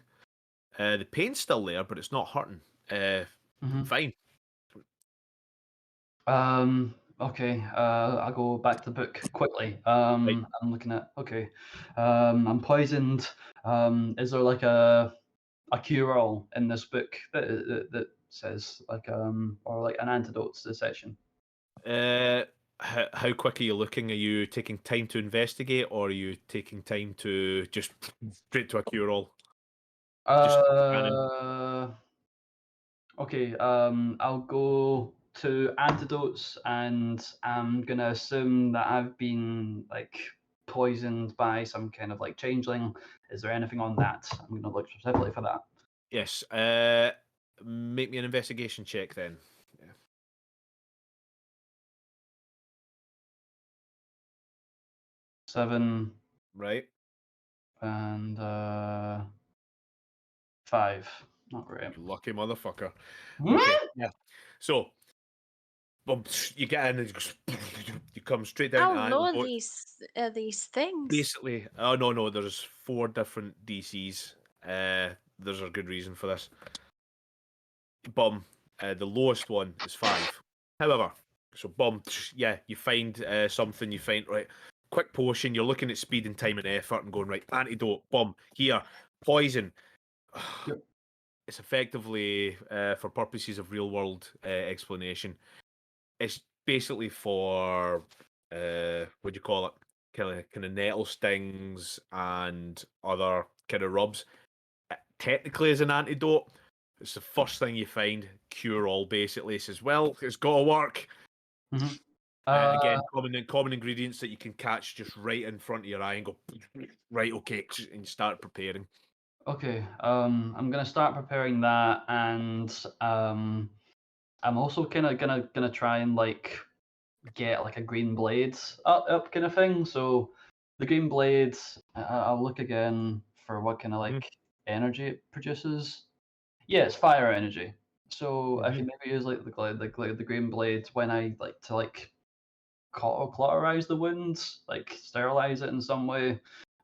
The pain's still there, but it's not hurting. Fine. Okay. I'll go back to the book quickly. I'm looking at. Okay. I'm poisoned. Is there like a cure-all in this book that says like or like an antidote to the session? How quick are you looking? Are you taking time to investigate, or are you taking time to just straight to a cure-all? Okay. I'll go to antidotes, and I'm gonna assume that I've been like poisoned by some kind of like changeling. Is there anything on that? I'm gonna look specifically for that. Yes. Make me an investigation check then. Yeah. 7 Right. and 5. Not great. You lucky motherfucker. Hmm? Okay. Yeah. So, you get in and you come straight down. How low are these things? Basically, oh no, there's 4 different DCs. There's a good reason for this. The lowest one is 5. However, so yeah, you find something. You find right, quick potion. You're looking at speed and time and effort, and going right. Antidote, here, poison. Yep. It's effectively for purposes of real world explanation. It's basically for what do you call it? Kind of nettle stings and other kind of rubs. Technically, as an antidote, it's the first thing you find. Cure all, basically. It says, well, it's got to work. Mhm. Again, common ingredients that you can catch just right in front of your eye and go, right, okay, and you start preparing. Okay. I'm gonna start preparing that, and I'm also kind of gonna try and like get like a green blade up kind of thing. So the green blade, I'll look again for what kind of like energy it produces. Yeah, it's fire energy. So I can maybe use like the green blade when I like to like cauterize the wounds, like sterilize it in some way.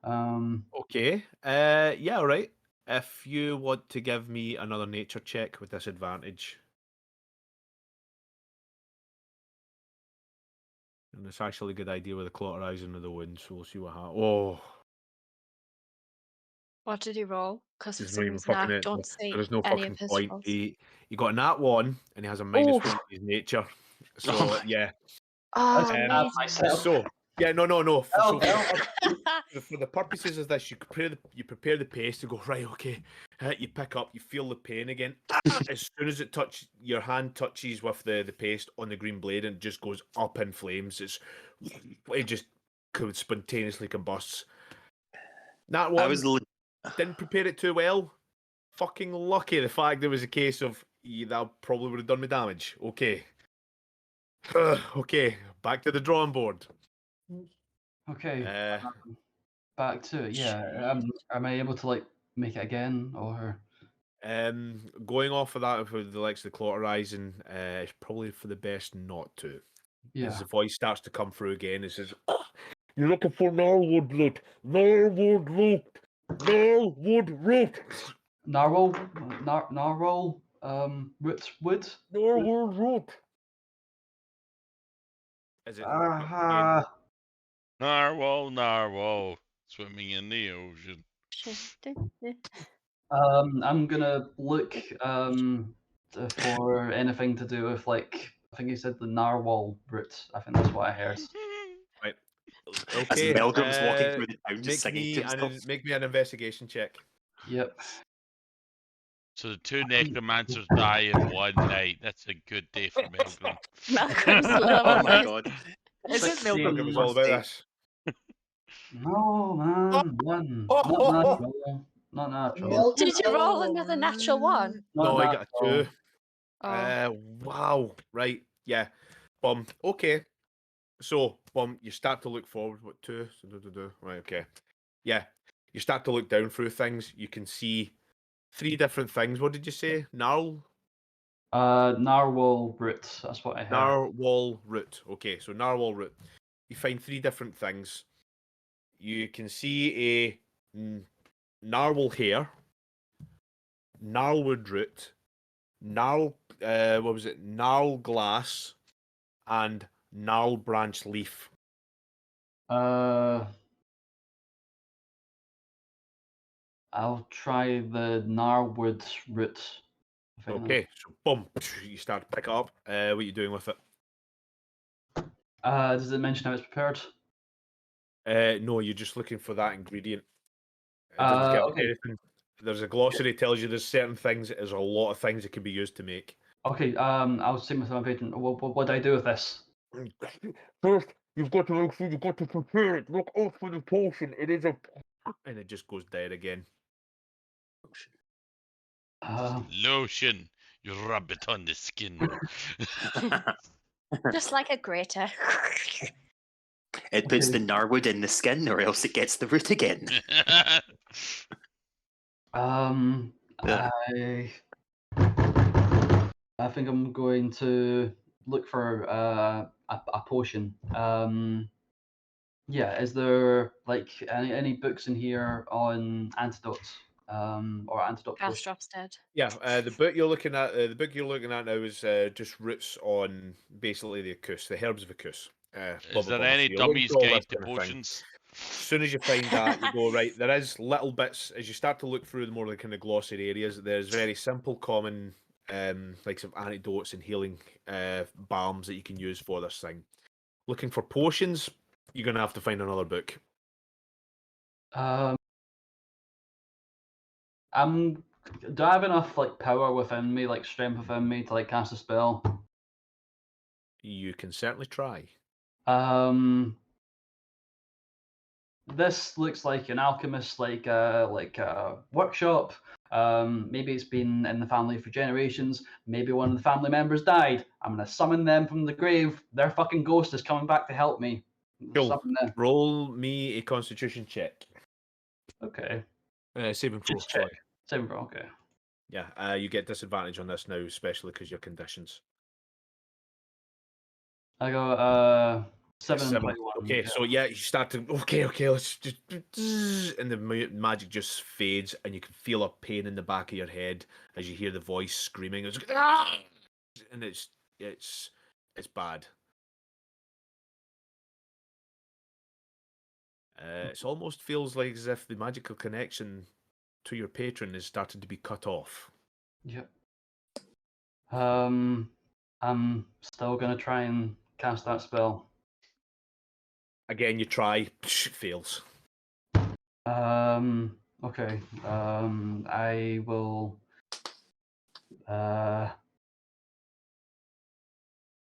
Okay. Yeah, all right. If you want to give me another nature check with disadvantage. And it's actually a good idea with the cauterizing of the wound, so we'll see what happens. Oh, What did he roll? Because for there's some no even reason I fucking it. don't see There's no any of fucking his point. rolls. He got a nat 1 and he has a -1 Oh. to his nature. So my- yeah. Oh, That's myself. So yeah, no. Oh, For the purposes of this, you prepare the paste to go right. Okay, you pick up, you feel the pain again. As soon as your hand touches with the paste on the green blade, and it just goes up in flames. It just spontaneously combusts. That one I was didn't prepare it too well. Fucking lucky the fact there was a case of that probably would have done me damage. Okay. Okay, back to the drawing board. okay. back to it. Yeah. Am I able to like make it again or? Going off of that for the likes of the Cauterizing, it's probably for the best not to. Yeah. As the voice starts to come through again, it says, You're looking for Narwood root. Narwood root. Narwood root. Narwhal, narwhal, wood. Narwood root. is it Aha. Narwhal, swimming in the ocean. I'm gonna look for anything to do with like I think you said the narwhal root. I think that's what I heard. Right. As Okay. Melgrim's walking through the town, just Make singing to himself. make me an investigation check. Yep. So the two necromancers die in one night. That's a good day for Melgrim. Malcolm's Oh loving my it. god. Is it 16. Milgram? It was all about this. No man, one. Not natural. Not natural. Did you roll another natural one? No, Not I got a natural. 2. Oh. Wow. Right. Yeah. Okay. So, you start to look forward. What 2? Right. Okay. Yeah. You start to look down through things. You can see 3 different things. What did you say? Narwhal root. That's what I heard. Narwhal root. Okay. So narwhal root. You find 3 different things. You can see a narwhal hair, gnarlwood root, gnarl glass, and gnarl branch leaf. I'll try the narwood root. I think Okay, so boom, you start to pick it up. What are you doing with it? does it mention how it's prepared? No, you're just looking for that ingredient. It doesn't give Okay. anything. There's a glossary tells you there's certain things. There's a lot of things it can be used to make. Okay. I'll say with my patron. What do I do with this? First, you've got to make sure you've got to prepare it. Look out for the potion. It is a. And it just goes dead again. Lotion. You rub it on the skin. Just like a grater. It puts Okay. the narwood in the skin, or else it gets the root again. I think I'm going to look for a potion. Yeah, is there like any books in here on antidotes or antidote potions? Castrop's dead. Yeah, the book you're looking at now is just roots on basically the Acus, the herbs of Acus. Is there any dummies guide to potions? As soon as you find that, you go right. There is little bits as you start to look through the more the kind of glossary areas. There's very simple, common, like some antidotes and healing balms that you can use for this thing. Looking for potions, you're gonna have to find another book. Do I have enough like power within me, like strength within me, to like cast a spell? You can certainly try. This looks like an alchemist, like a workshop. Maybe it's been in the family for generations. Maybe one of the family members died. I'm gonna summon them from the grave. Their fucking ghost is coming back to help me. Cool. Summon them. Roll me a Constitution check. Okay. Saving throw. Just check. Sorry. Saving throw. Okay. Yeah, you get disadvantage on this now, especially because your conditions. I got 7 and 7. 21. Okay, so yeah, you start to okay, let's just and the magic just fades, and you can feel a pain in the back of your head as you hear the voice screaming. It's "Ah!" And it's bad. It almost feels like as if the magical connection to your patron is starting to be cut off. Yep. I'm still gonna try and cast that spell. Again, you try, fails. Okay. I will. I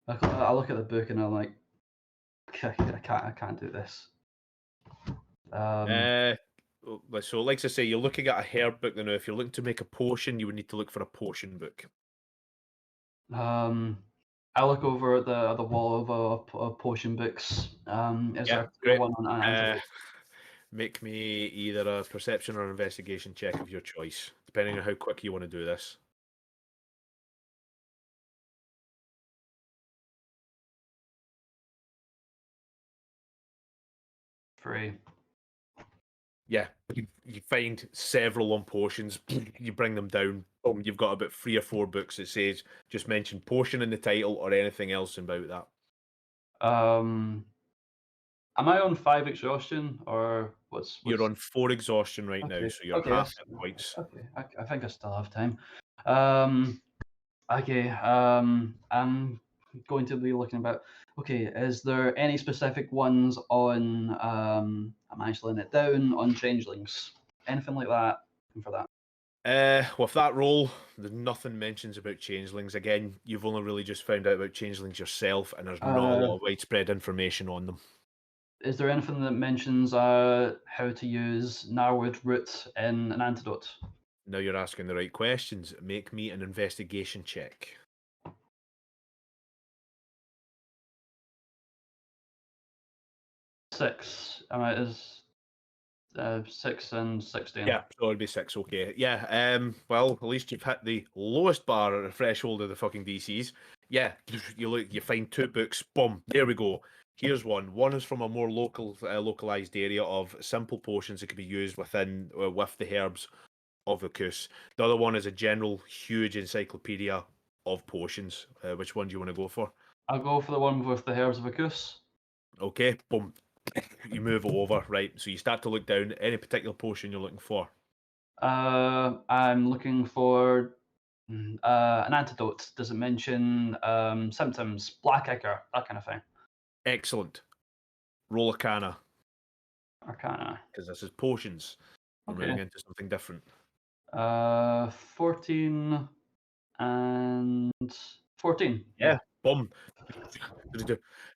look at the book and I'm like, I can't do this. So, like I say, you're looking at a herb book now. If you're looking to make a potion, you would need to look for a potion book. I look over at the wall of potion books. Is there great. one on antidote? Make me either a perception or investigation check of your choice, depending on how quick you want to do this. Free. Yeah, you find several on potions. You bring them down. Boom, you've got about 3 or 4 books that says just mention potion in the title or anything else about that. Am I on 5 exhaustion or what's You're on 4 exhaustion right now, Okay, so you're okay, half that's- hit points. Okay, I think I still have time. Okay, I'm going to be looking about. Okay, is there any specific ones on? I'm actually laying it down on changelings. Anything like that? Looking for that. With that roll, there's nothing mentions about changelings. Again, you've only really just found out about changelings yourself, and there's not a lot of widespread information on them. Is there anything that mentions how to use Narwood root in an antidote? Now you're asking the right questions. Make me an investigation check. Six. Is 6 and 16. Yeah, so it'd be 6. Okay. Yeah. Well, at least you've hit the lowest bar at the threshold of the fucking DCs. Yeah. You find 2 books. Boom. There we go. Here's one. One is from a more localized area of simple potions that can be used with the herbs of the Kus. The other one is a general huge encyclopedia of potions. Which one do you want to go for? I'll go for the one with the herbs of Akus. Okay. Boom. You move it over, right? So you start to look down. Any particular potion you're looking for? I'm looking for an antidote. Does it mention symptoms, black ichor, that kind of thing? Excellent. Roll Arcana, Arcana. because this is potions. We're moving into something different. 14 and 14. Yeah. Boom.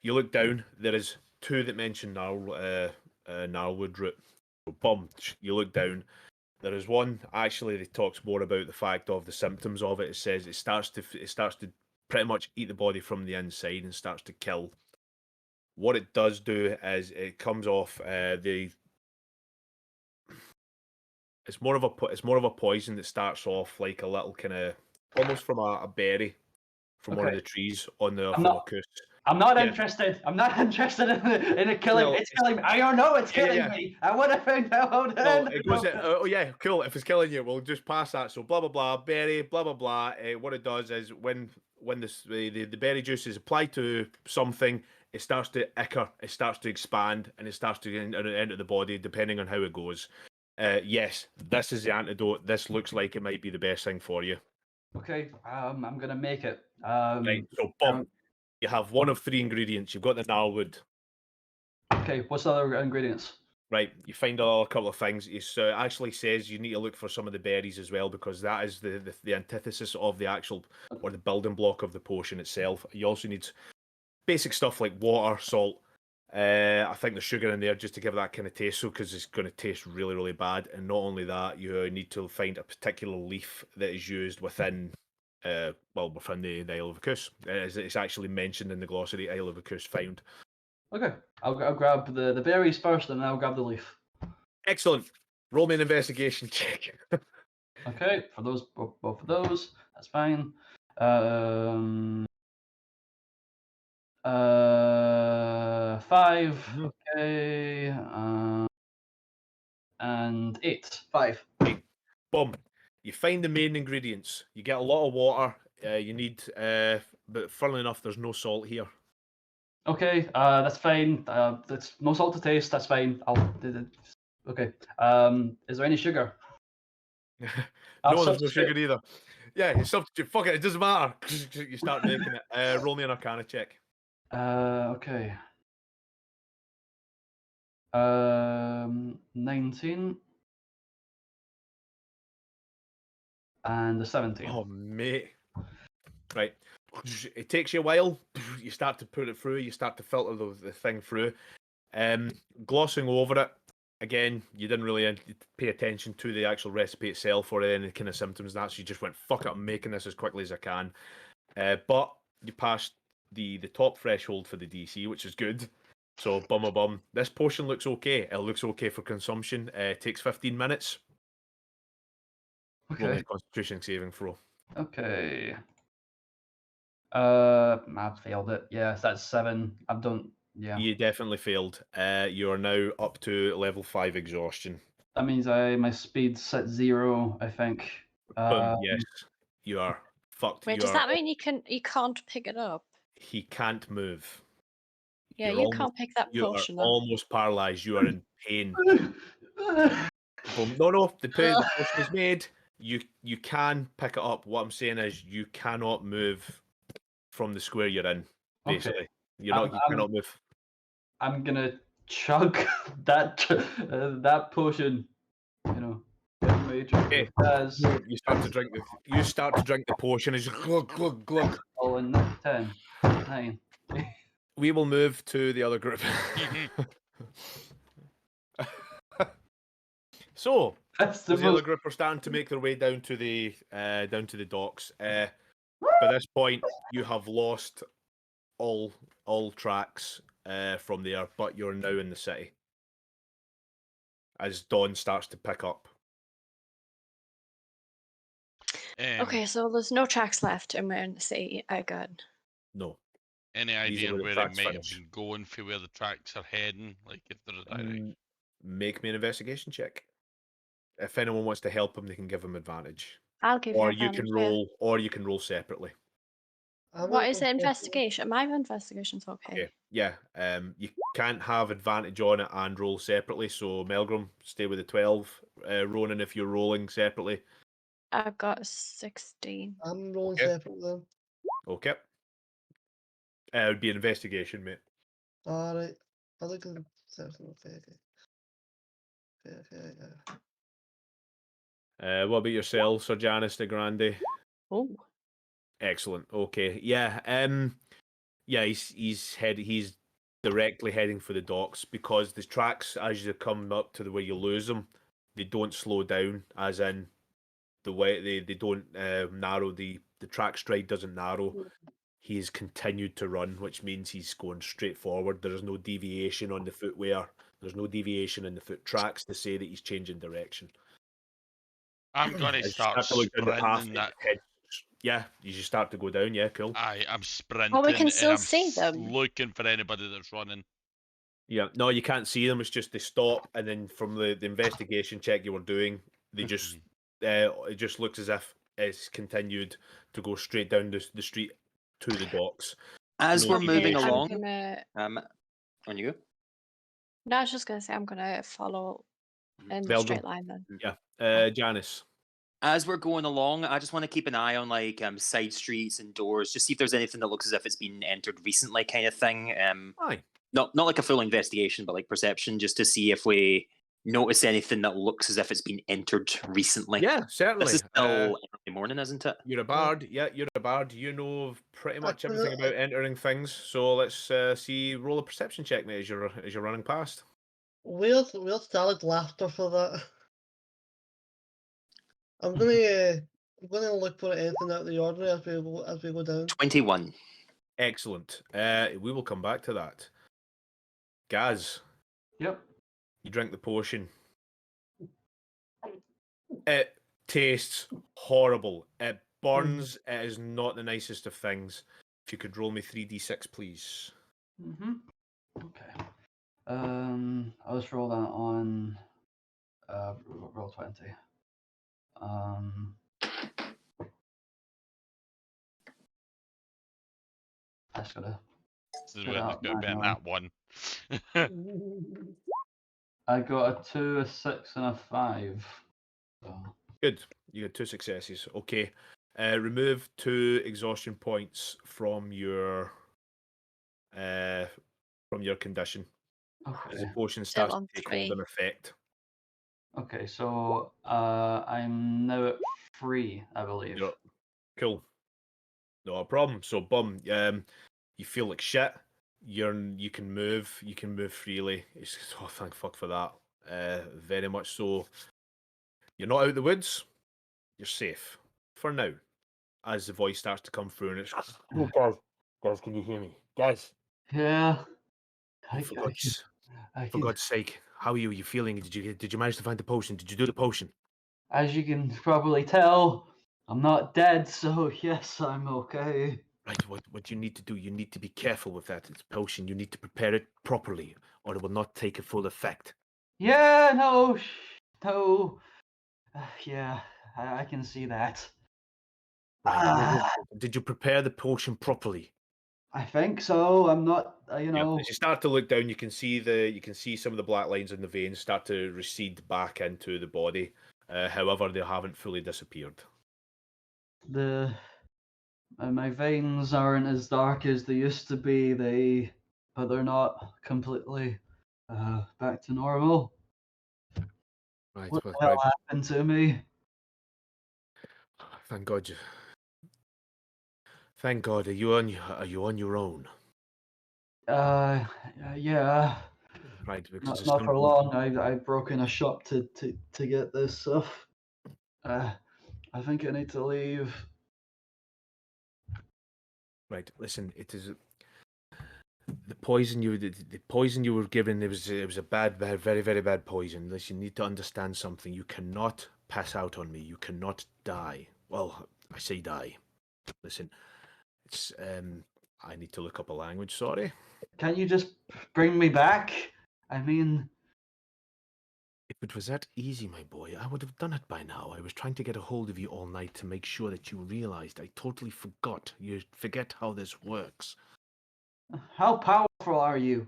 You look down. There is 2 that mention Gnarlwood root. So, boom. You look down. There is one actually that talks more about the fact of the symptoms of it. It says it starts to pretty much eat the body from the inside and starts to kill. What it does do is it comes off it's more of a poison that starts off like a little kind of almost from a berry from one of the trees on the Kus. I'm not interested. I'm not interested in it killing. Well, it's killing me. I don't know. It's killing me. I want to find out how to. Well, it goes. Oh yeah, cool. If it's killing you, we'll just pass that. So blah blah blah, berry, blah blah blah. What it does is when the berry juice is applied to something, it starts to ichor, it starts to expand, and it starts to enter the body depending on how it goes. Yes, this is the antidote. This looks like it might be the best thing for you. Okay, I'm gonna make it. Right. So boom, you have 1 of 3 ingredients. You've got the Gnarlwood. Okay, what's the other ingredients? Right, you find a couple of things. It actually says you need to look for some of the berries as well, because that is the antithesis of the actual, or the building block of the potion itself. You also need basic stuff like water, salt. I think there's sugar in there just to give that kind of taste, so because it's going to taste really, really bad. And not only that, you need to find a particular leaf that is used within within the Isle of Kus. It's actually mentioned in the glossary, Isle of Kus found. Okay, I'll grab the berries first, and then I'll grab the leaf. Excellent. Roll me an investigation check. Okay, for those both of those, that's fine. 5. Okay. And 8. 5. Boom. You find the main ingredients. You get a lot of water. You need, but funnily enough, there's no salt here. Okay, that's fine. That's no salt to taste. That's fine. Okay. Is there any sugar? No, there's no sugar either. Yeah, you substitute. Fuck it. It doesn't matter. You start making it. Roll me an Arcana check. Okay. 19 and the 17. Oh, mate. Right. It takes you a while. You start to put it through. You start to filter the thing through. Glossing over it. Again, you didn't really pay attention to the actual recipe itself or any kind of symptoms. That's you just went, fuck it, I'm making this as quickly as I can. But you passed the top threshold for the DC, which is good. So bum. This potion looks okay. It looks okay for consumption. Takes 15 minutes. Roll me Okay. a Constitution saving throw. Okay. I failed it. Yes, that's 7. I've done. Yeah. You definitely failed. You are now up to level 5 exhaustion. That means my speed's at 0, I think. Boom. Yes, you are fucked. Wait, does that mean you can't pick it up? He can't move. Yeah, You're you almost- can't pick that You are potion up. almost paralyzed. You are in pain. Boom. No, the potion is made. You can pick it up. What I'm saying is you cannot move from the square you're in. Basically, you cannot move. I'm gonna chug that potion. You know. Okay. As You start to drink the potion as you glug glug glug. all in 10, 9. We will move to the other group. So, That's the as the other most. group are starting to make their way down to the docks. By this point, you have lost all tracks from there, but you're now in the city. As dawn starts to pick up. Okay, so there's no tracks left, and we're in the city again. No. Any These idea are where the where it tracks might have finish. been going for where the tracks are heading? Like if there's a direction. Make me an investigation check. If anyone wants to help him, they can give him advantage. I'll give Or you you can advantage, roll separately. What is it? Investigation? My investigation's okay. Okay. Yeah. You can't have advantage on it and roll separately. So Melgrim, stay with the 12. Ronan, if you're rolling separately. I've got a 16. I'm rolling Okay. separate then. Okay. It would be an investigation, mate. Alright. I look at the okay. What about yourself, Sir Janice de Grande? Oh. Excellent. Okay. Yeah. Yeah. He's directly heading for the docks because the tracks, as you come up to where you lose them, they don't slow down. As in, the way they don't narrow. The track stride doesn't narrow. He has continued to run, which means he's going straight forward. There is no deviation on the footwear. There's no deviation in the foot tracks to say that he's changing direction. I'm gonna As you start to look down the path, sprinting that. yeah, you just start to go down. Yeah, cool. I'm sprinting. Well, we can and still I'm see them. Looking for anybody that's running. Yeah, no, you can't see them. It's just they stop, and then from the investigation check you were doing, they just it just looks as if it's continued to go straight down the street to the docks. As No we're moving deviation. along, on you go. No, I was just gonna say I'm gonna follow in the Velgrim. straight line then. Yeah, Janice. As we're going along, I just want to keep an eye on like side streets and doors, just see if there's anything that looks as if it's been entered recently, kind of thing. Aye. Not like a full investigation, but like perception, just to see if we notice anything that looks as if it's been entered recently. Yeah, certainly. This is still early morning, isn't it? You're a bard. Yeah, you're a bard. You know pretty much Actually, everything about entering things. So let's see. Roll a perception check, mate, as you're running past. Where's Starlight laughter for that? I'm gonna look for anything out of the ordinary as we go down. 21. Excellent. We will come back to that. Gaz, Yep. you drink the potion. It tastes horrible. It burns. It is not the nicest of things. If you could roll me 3d6, please. Okay. I'll just roll that on roll 20. That's gonna. This is where there's gonna be that one. I got a 2, a 6, and a 5. So. Good. You got 2 successes. Okay. Remove 2 exhaustion points from your condition. As the Okay. potion starts to on take 3. hold and effect. Okay, so I'm now at 3, I believe. Yep. Cool. No problem. So, you feel like shit. You can move freely. It's thank fuck for that. Very much so. You're not out of the woods. You're safe for now. As the voice starts to come through, and it's guys, can you hear me, guys? Yeah. I, for I God's, can, I for can, God's sake, how are you? You feeling? Did you manage to find the potion? Did you do the potion? as you can probably tell, I'm not dead, so yes, I'm okay. Right. What you need to do? You need to be careful with that. It's potion. You need to prepare it properly, or it will not take a full effect. Yeah, no, no. Yeah, I can see that. Right. Ah, Did you prepare the potion properly? I think so. I'm not, you Yeah. know. As you start to look down, you can see some of the black lines in the veins start to recede back into the body. However, they haven't fully disappeared. The my veins aren't as dark as they used to be. But they're not completely back to normal. Right. What Well, the hell right. happened to me? Thank God. Thank God. Are you on your own? Yeah, Right. Because there's not for something. long. I've broken a shop to get this stuff. I think I need to leave. Right. Listen. It is the poison the poison you were given. It was a bad, very, very bad poison. Listen, you need to understand something. You cannot pass out on me. You cannot die. Well, I say die. Listen. It's I need to look up a language. Sorry. Can you just bring me back? I mean, If it was that easy, my boy, I would have done it by now. I was trying to get a hold of you all night to make sure that you realized. I totally forgot. You forget how this works. how powerful are you?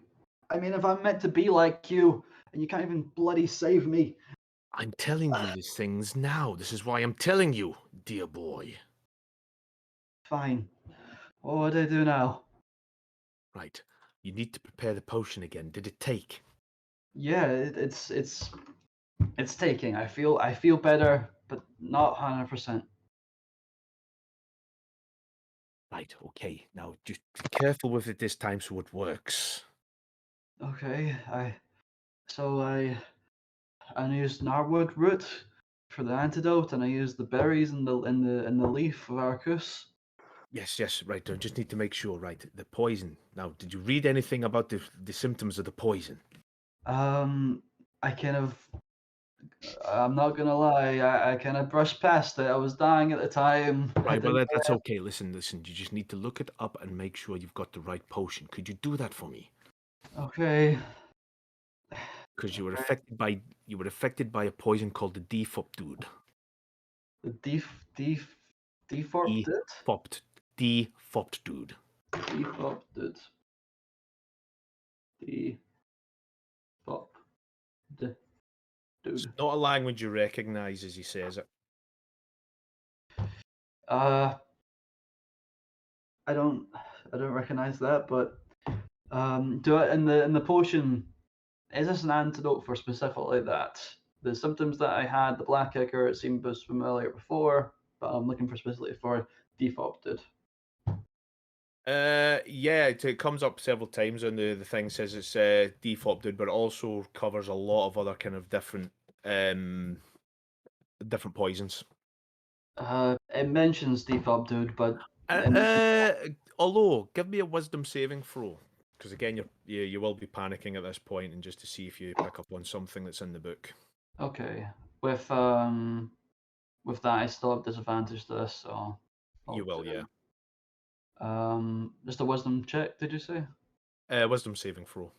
I mean, if I'm meant to be like you, and you can't even bloody save me. I'm telling you these things now. This is why I'm telling you, dear boy. Fine. What do I do now? Right. You need to prepare the potion again. Did it take? Yeah, it's taking. I feel better, but not 100%. Right, okay. Now just be careful with it this time so it works. Okay, I used Narwood root for the antidote, and I used the berries in the leaf of Arcus. Yes, right. I just need to make sure, right. The poison. Now, did you read anything about the symptoms of the poison? I kind of, I'm not gonna lie, I kind of brushed past it. I was dying at the time. I Right, well, didn't- that's okay. Listen. You just need to look it up and make sure you've got the right potion. Could you do that for me? Okay. Because you were Okay. affected by a poison called the Defoptude. The default it? Defoptude. Default it. Default the It's dude. not a language you recognise as he says it. I don't recognize that, but do it in the potion. Is this an antidote for specifically that? The symptoms that I had, the black ichor, it seemed was familiar before, but I'm looking for specifically for defaulted. Yeah, it comes up several times and the thing says it's defaulted, but it also covers a lot of other kind of different poisons. It mentions defaulted, but Although, give me a wisdom saving throw, because again, you will be panicking at this point, and just to see if you pick up on something that's in the book. okay. With that, I still have disadvantage to this, so You will, yeah. Just a wisdom check. Did you say? Wisdom saving throw.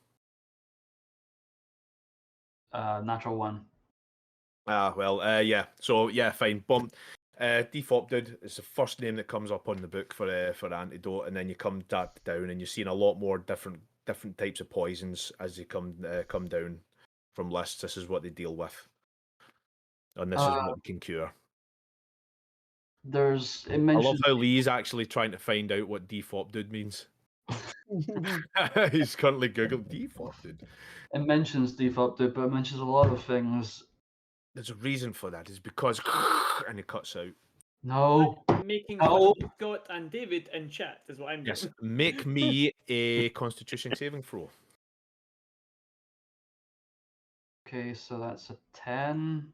Natural one. Yeah. So yeah, fine. Defaulted is the first name that comes up on the book for antidote, and then you come down, and you're seeing a lot more different types of poisons as they come down from lists. This is what they deal with, and this is what we can cure. It I love mentions how Lee's actually trying to find out what defaulted means. He's currently Googled defaulted. it mentions defaulted, but it mentions a lot of things. There's a reason for that. It's because and it cuts out. No. Making No. fun of Scott and David in chat is what I'm doing. Yes, make me a Constitution saving throw. Okay, so that's a 10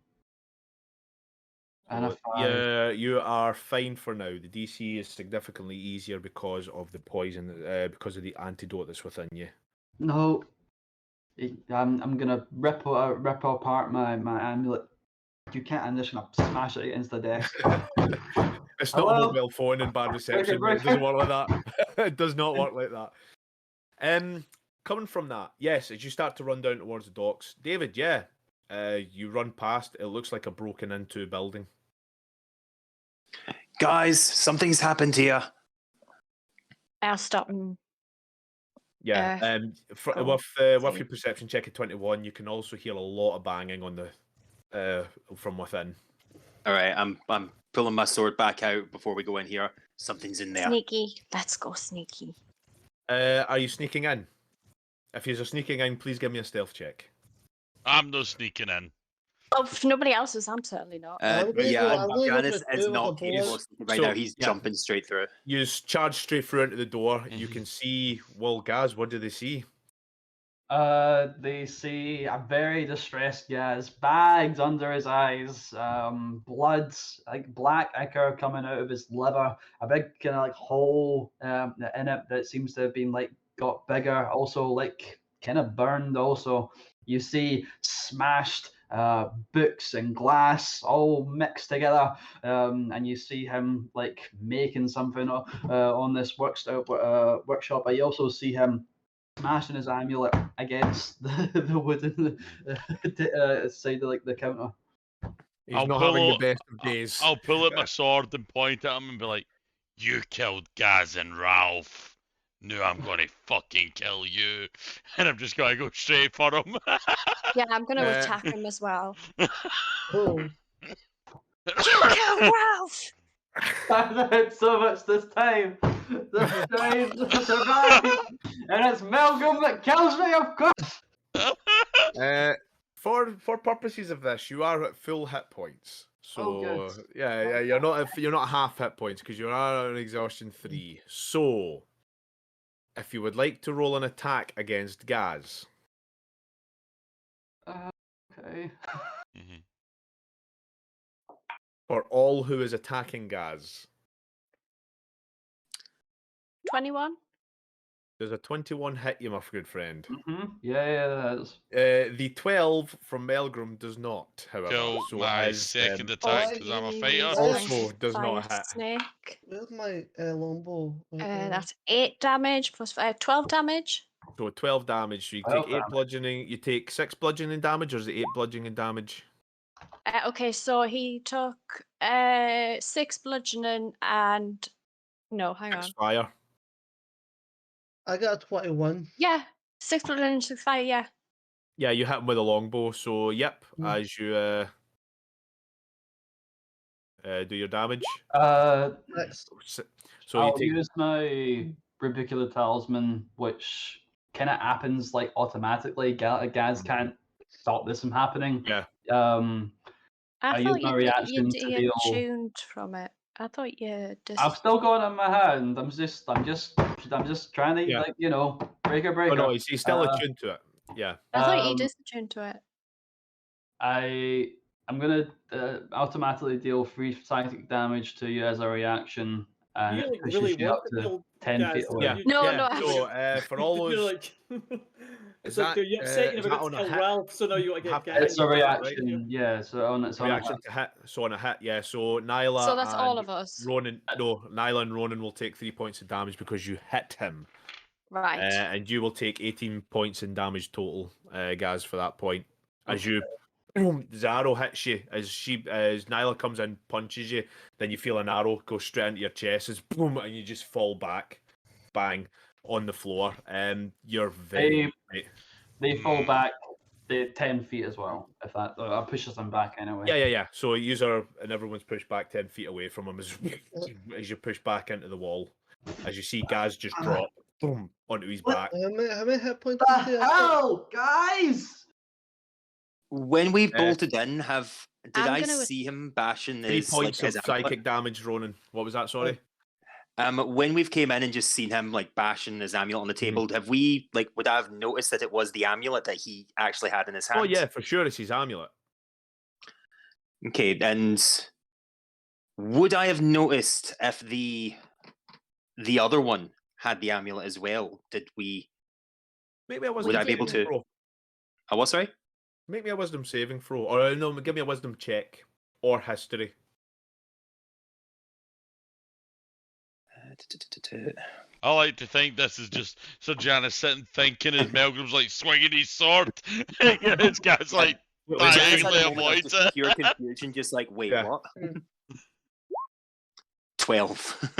and a So, 5. yeah, you are fine for now. The DC is significantly easier because of the poison, because of the antidote that's within you. No, I'm gonna rip apart my amulet. You can't. I'm just gonna smash it against the desk. It's not a Hello? mobile phone and bad reception. break It doesn't it. work like that. It does not work like that. Coming from that, yes, as you start to run down towards the docks, David, yeah, you run past. It looks like a broken into building. Guys, something's happened here. I'll stop and Yeah, cool. with See. your perception check at 21, you can also hear a lot of banging on the from within. All right, I'm pulling my sword back out before we go in here. Something's in there. Sneaky. Let's go sneaky. Are you sneaking in? If you're sneaking in, please give me a stealth check. I'm no sneaking in. Oh, if nobody else is, I'm certainly not. I'm gonna Yeah, go- I'm gonna go Janice for is two not with a capable bow. of sneaking right So, now. He's yeah. jumping straight through. You charge straight through into the door. You can see, well, Gaz, what do they see? They see a very distressed Gaz, bags under his eyes, blood, like black ichor coming out of his liver, a big kind of like hole in it that seems to have been like got bigger, also like kind of burned. Also, you see smashed books and glass all mixed together, and you see him like making something on this workshop. But you also see him smashing his amulet against the wooden side of like the counter. He's I'll not pull having the out- best of days. I'll pull out my sword and point at him and be like, "You killed Gaz and Ralph. Now I'm gonna fucking kill you." And I'm just gonna go straight for him. Yeah, I'm going to Uh, attack him as well. Oh, You killed Ralph! I've had so much this time. This time to survive. And it's Melgum that kills me, of course. For purposes of this, you are at full hit points. So good. yeah, you're not half hit points because you are on exhaustion 3. So if you would like to roll an attack against Gaz, Okay. Mhm. for all who is attacking Gaz, 21? there's a 21 hit you, my good friend. Yeah, that is. The 12 from Melgrim does not, however. Kill So my it is, second Oh, attack because I'm a fighter. Also does not Fire hit. Snake. where's my longbow? That's 8 damage plus 12 damage. So 12 damage. So you 12 take 8 damage. bludgeoning. You take 6 bludgeoning damage, or is it 8 bludgeoning damage? Okay, so he took 6 bludgeoning and no, hang 6 on. fire. I got a 21. Yeah, 6 bludgeoning, 6 fire. Yeah. Yeah, you hit him with a longbow. So yep, Mm. as you do your damage. Next. So you I'll take. use my Ridiculous Talisman, which kind of happens like automatically. Gaz can't stop this from happening. Yeah. I I use thought my you reaction to deal. tuned from it. I thought you just. I've still got it in my hand. I'm just trying to Yeah. like breaker. Oh no, he's still attuned to it. Yeah. I thought you um, just tuned to it. I'm gonna automatically deal 3 psychic damage to you as a reaction, and You it like pushes really you up want to to kill 10 feet Gaz, away. Yeah. No, yeah. no, So for all You're those, like, it's is like that, you're upset is you're that about on to a kill hit? Ralph, so now you want to Have get to Gaz. It's a right? reaction, yeah. So on it's on a reaction to hit. So on a hit, yeah. So Nyla. So that's all and of us. Ronan, no, Nyla and Ronan will take 3 points of damage because you hit him, Right. and you will take 18 points in damage total, Gaz, for that point. As you, boom, the arrow hits you as Nyla comes in, punches you, then you feel an arrow go straight into your chest, as boom, and you just fall back, bang, on the floor. You're very. They fall back 10 feet as well. If that pushes them back anyway. Yeah. So user and everyone's pushed back 10 feet away from him as you push back into the wall. As you see Gaz just drop, boom, onto his back. How many hit points The did you have? hell, guys! When we bolted in, did I'm I gonna- see him bashing 3 his points his of amulet? psychic damage, Ronan. What was that? Sorry. When we've came in and just seen him like bashing his amulet on the table, have we would I have noticed that it was the amulet that he actually had in his hand? Oh yeah, for sure, it's his amulet. Okay, and would I have noticed if the other one had the amulet as well? Did we? Maybe I wasn't. Would I be able getting it, to- bro. What? Sorry. Make me a wisdom saving throw, or no, give me a wisdom check or history. I like to think this is just Sir Janus sitting thinking as Melgrim's like swinging his sword. This guy's like Janice had diagonally a moment of avoids just it. pure confusion, just like, wait, Yeah. what? Mm. 12.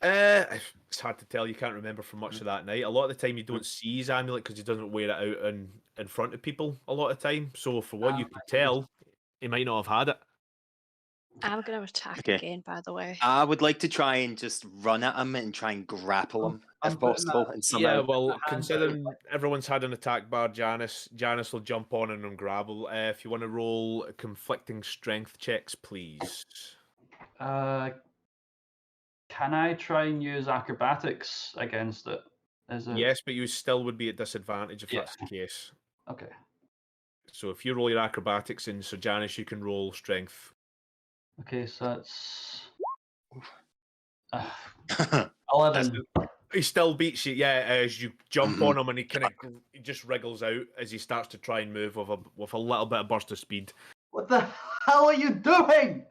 It's hard to tell. You can't remember from much of that night. A lot of the time, you don't see his amulet because he doesn't wear it out in front of people a lot of time. So, for what you could tell, he might not have had it. I'm going to attack Okay. again, by the way. I would like to try and just run at him and try and grapple him I'm if putting possible. that- And Yeah, somehow, well, hand considering everyone's had an attack bar, Janice will jump on and grapple. If you want to roll conflicting strength checks, please. Can I try and use acrobatics against it? Is it? Yes, but you still would be at disadvantage if Yeah. that's the case. Okay. So if you roll your acrobatics in Sir Janice, you can roll strength. Okay, so that's 11. He still beats you, yeah, as you jump on him and he just wriggles out as he starts to try and move with a little bit of burst of speed. What the hell are you doing?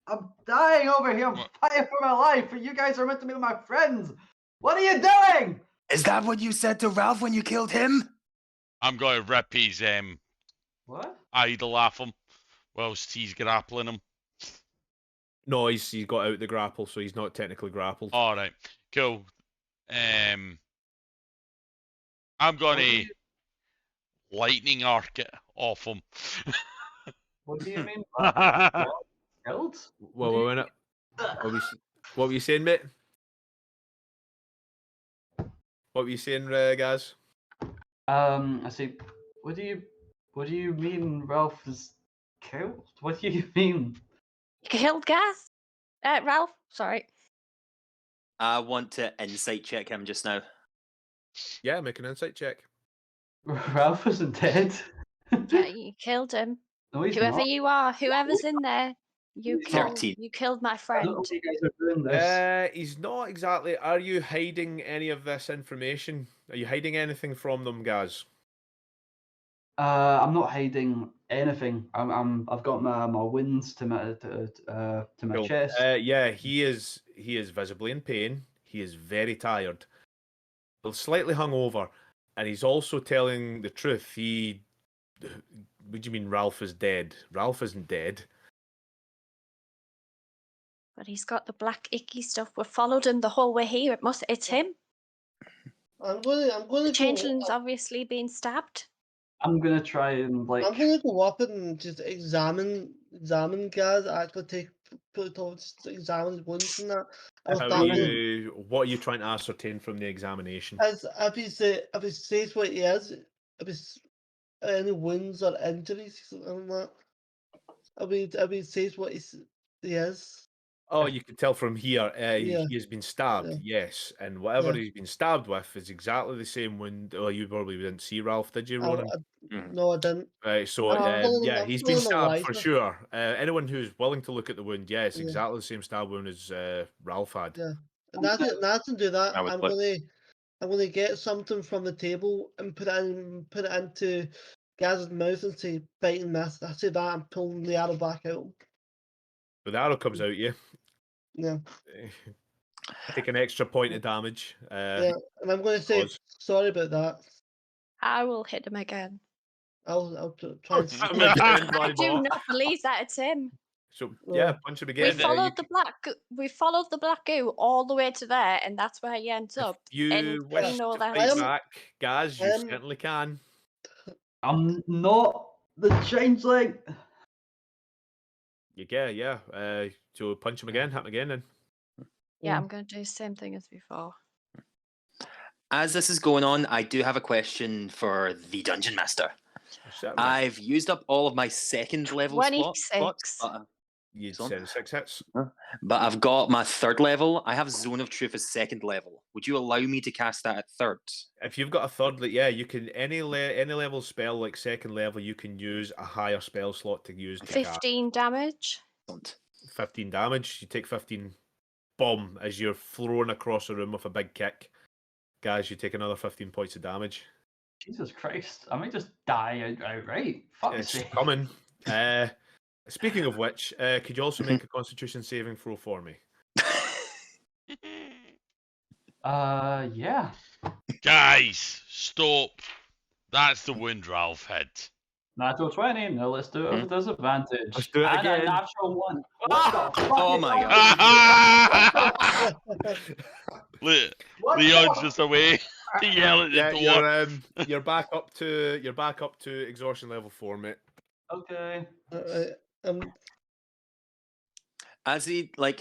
I'm dying over here. I'm What? fighting for my life, and you guys are meant to be my friends. What are you doing? is that what you said to Ralph when you killed him? I'm going to rip his What? idol off him whilst he's grappling him. No, he's got out the grapple, so he's not technically grappled. All right, cool. I'm going to lightning arc it off him. What do you mean? by killed? Well, wait a minute. What were you saying, mate? What were you saying, Gaz? I see. What do you mean Ralph is killed? What do you mean? You killed Gath? Ralph? Sorry. I want to insight check him just now. Yeah, make an insight check. Ralph isn't dead. Yeah, you killed him. No, he's Whoever not. you are, whoever's in there, you He's not. killed, 13. you killed my I don't friend. know you guys are doing this. He's not exactly. Are you hiding any of this information? Are you hiding anything from them, Gaz? I'm not hiding anything. I've got my wounds to my Cool. chest. Yeah, he is visibly in pain. He is very tired. Slightly hungover, and he's also telling the truth. What do you mean Ralph is dead? Ralph isn't dead. But he's got the black icky stuff. We followed him the whole way here. It's him. I'm going The to changeling's obviously been stabbed. I'm gonna try and like. I'm going to go up and just examine guys. Actually just examine his wounds and that. And What are you trying to ascertain from the examination? if he says what he is, if he's any wounds or injuries, something like that. If he says what he is. Oh, you can tell from here. Yeah. He has been stabbed, Yeah. yes, and whatever Yeah. he's been stabbed with is exactly the same wound. Oh, you probably didn't see Ralph, did you, Ronan? No, I didn't. Right, so Oh. yeah, I'm he's been pulling a stabbed for Liza. sure. Anyone who's willing to look at the wound, yeah, it's Yeah. exactly the same stab wound as Ralph had. Yeah. And that's to do that. I would I'm look- gonna get something from the table and put it into Gaz's mouth and say biting this. I say that and pulling the arrow back out. But the arrow comes out you. Yeah. Take an extra point of damage. Yeah. And I'm gonna say Pause. sorry about that. I will hit him again. I'll try and I'm again, I my do boy. not believe that it's him. So Yeah. yeah, punch him We again. followed the black goo all the way to there, and that's where he ends up. You and wish you know to that. fight back, Gaz, you I am- certainly can. I'm not the changeling. Yeah. So punch him again, hit him again, then. Yeah, I'm going to do the same thing as before. As this is going on, I do have a question for the Dungeon Master. Certainly. I've used up all of my second level slots, 26. You'd Son. say 6 hits. but I've got my third level. I have Zone of Truth as second level. Would you allow me to cast that at third? If you've got a third, yeah, you can any level spell like second level, you can use a higher spell slot to use to cast. 15 damage. Don't. 15 damage. You take 15 bomb as you're thrown across the room with a big kick. Guys, you take another 15 points of damage. Jesus Christ! I might just die outright. Fuck's It's sake. coming. Speaking of which, could you also make a Constitution saving throw for me? Yeah. Guys, stop. That's the wound Ralph had. Natural 20. Now let's do it with a disadvantage. Let's do it and again. a natural 1. What the fuck? Oh is my that? What Leon's the- just away to yell at the Yeah, door. you're back up to exhaustion level 4, mate. Okay. As he I'm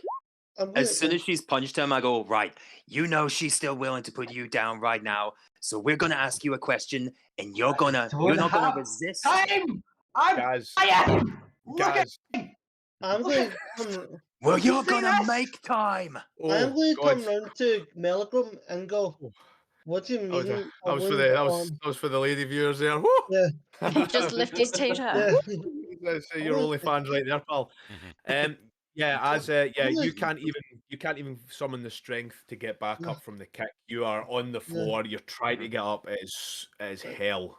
as gonna soon go- as she's punched him, I go, right, you know she's still willing to put you down right now. So we're gonna ask you a question and you're don't not have gonna resist. Time! I'm Guys, dying! Look at guys. I'm going to come. Well, you're see gonna this? make time. Oh, I'm going to God. come round to Melgrim and go. Oh. What do you That was, mean? that was for the that was for the lady viewers there. Woo! Yeah. Just lift his tater. Yeah. Let's say your only fans right there, pal. Yeah, you can't even summon the strength to get back No. up from the kick. You are on the floor. You're trying to get up. It's hell.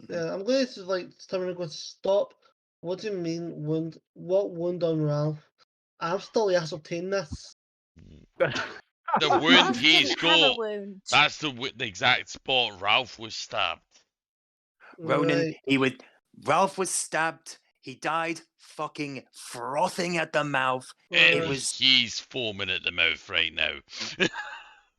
Yeah, I'm going to someone go stop. What do you mean wound? What wound on Ralph? I'm still ascertaining this. The wound Ralph he's didn't have a got, wound. that's the exact spot Ralph was stabbed. Ronan, Right. Ralph was stabbed. He died fucking frothing at the mouth. And It was he's foaming at the mouth right now.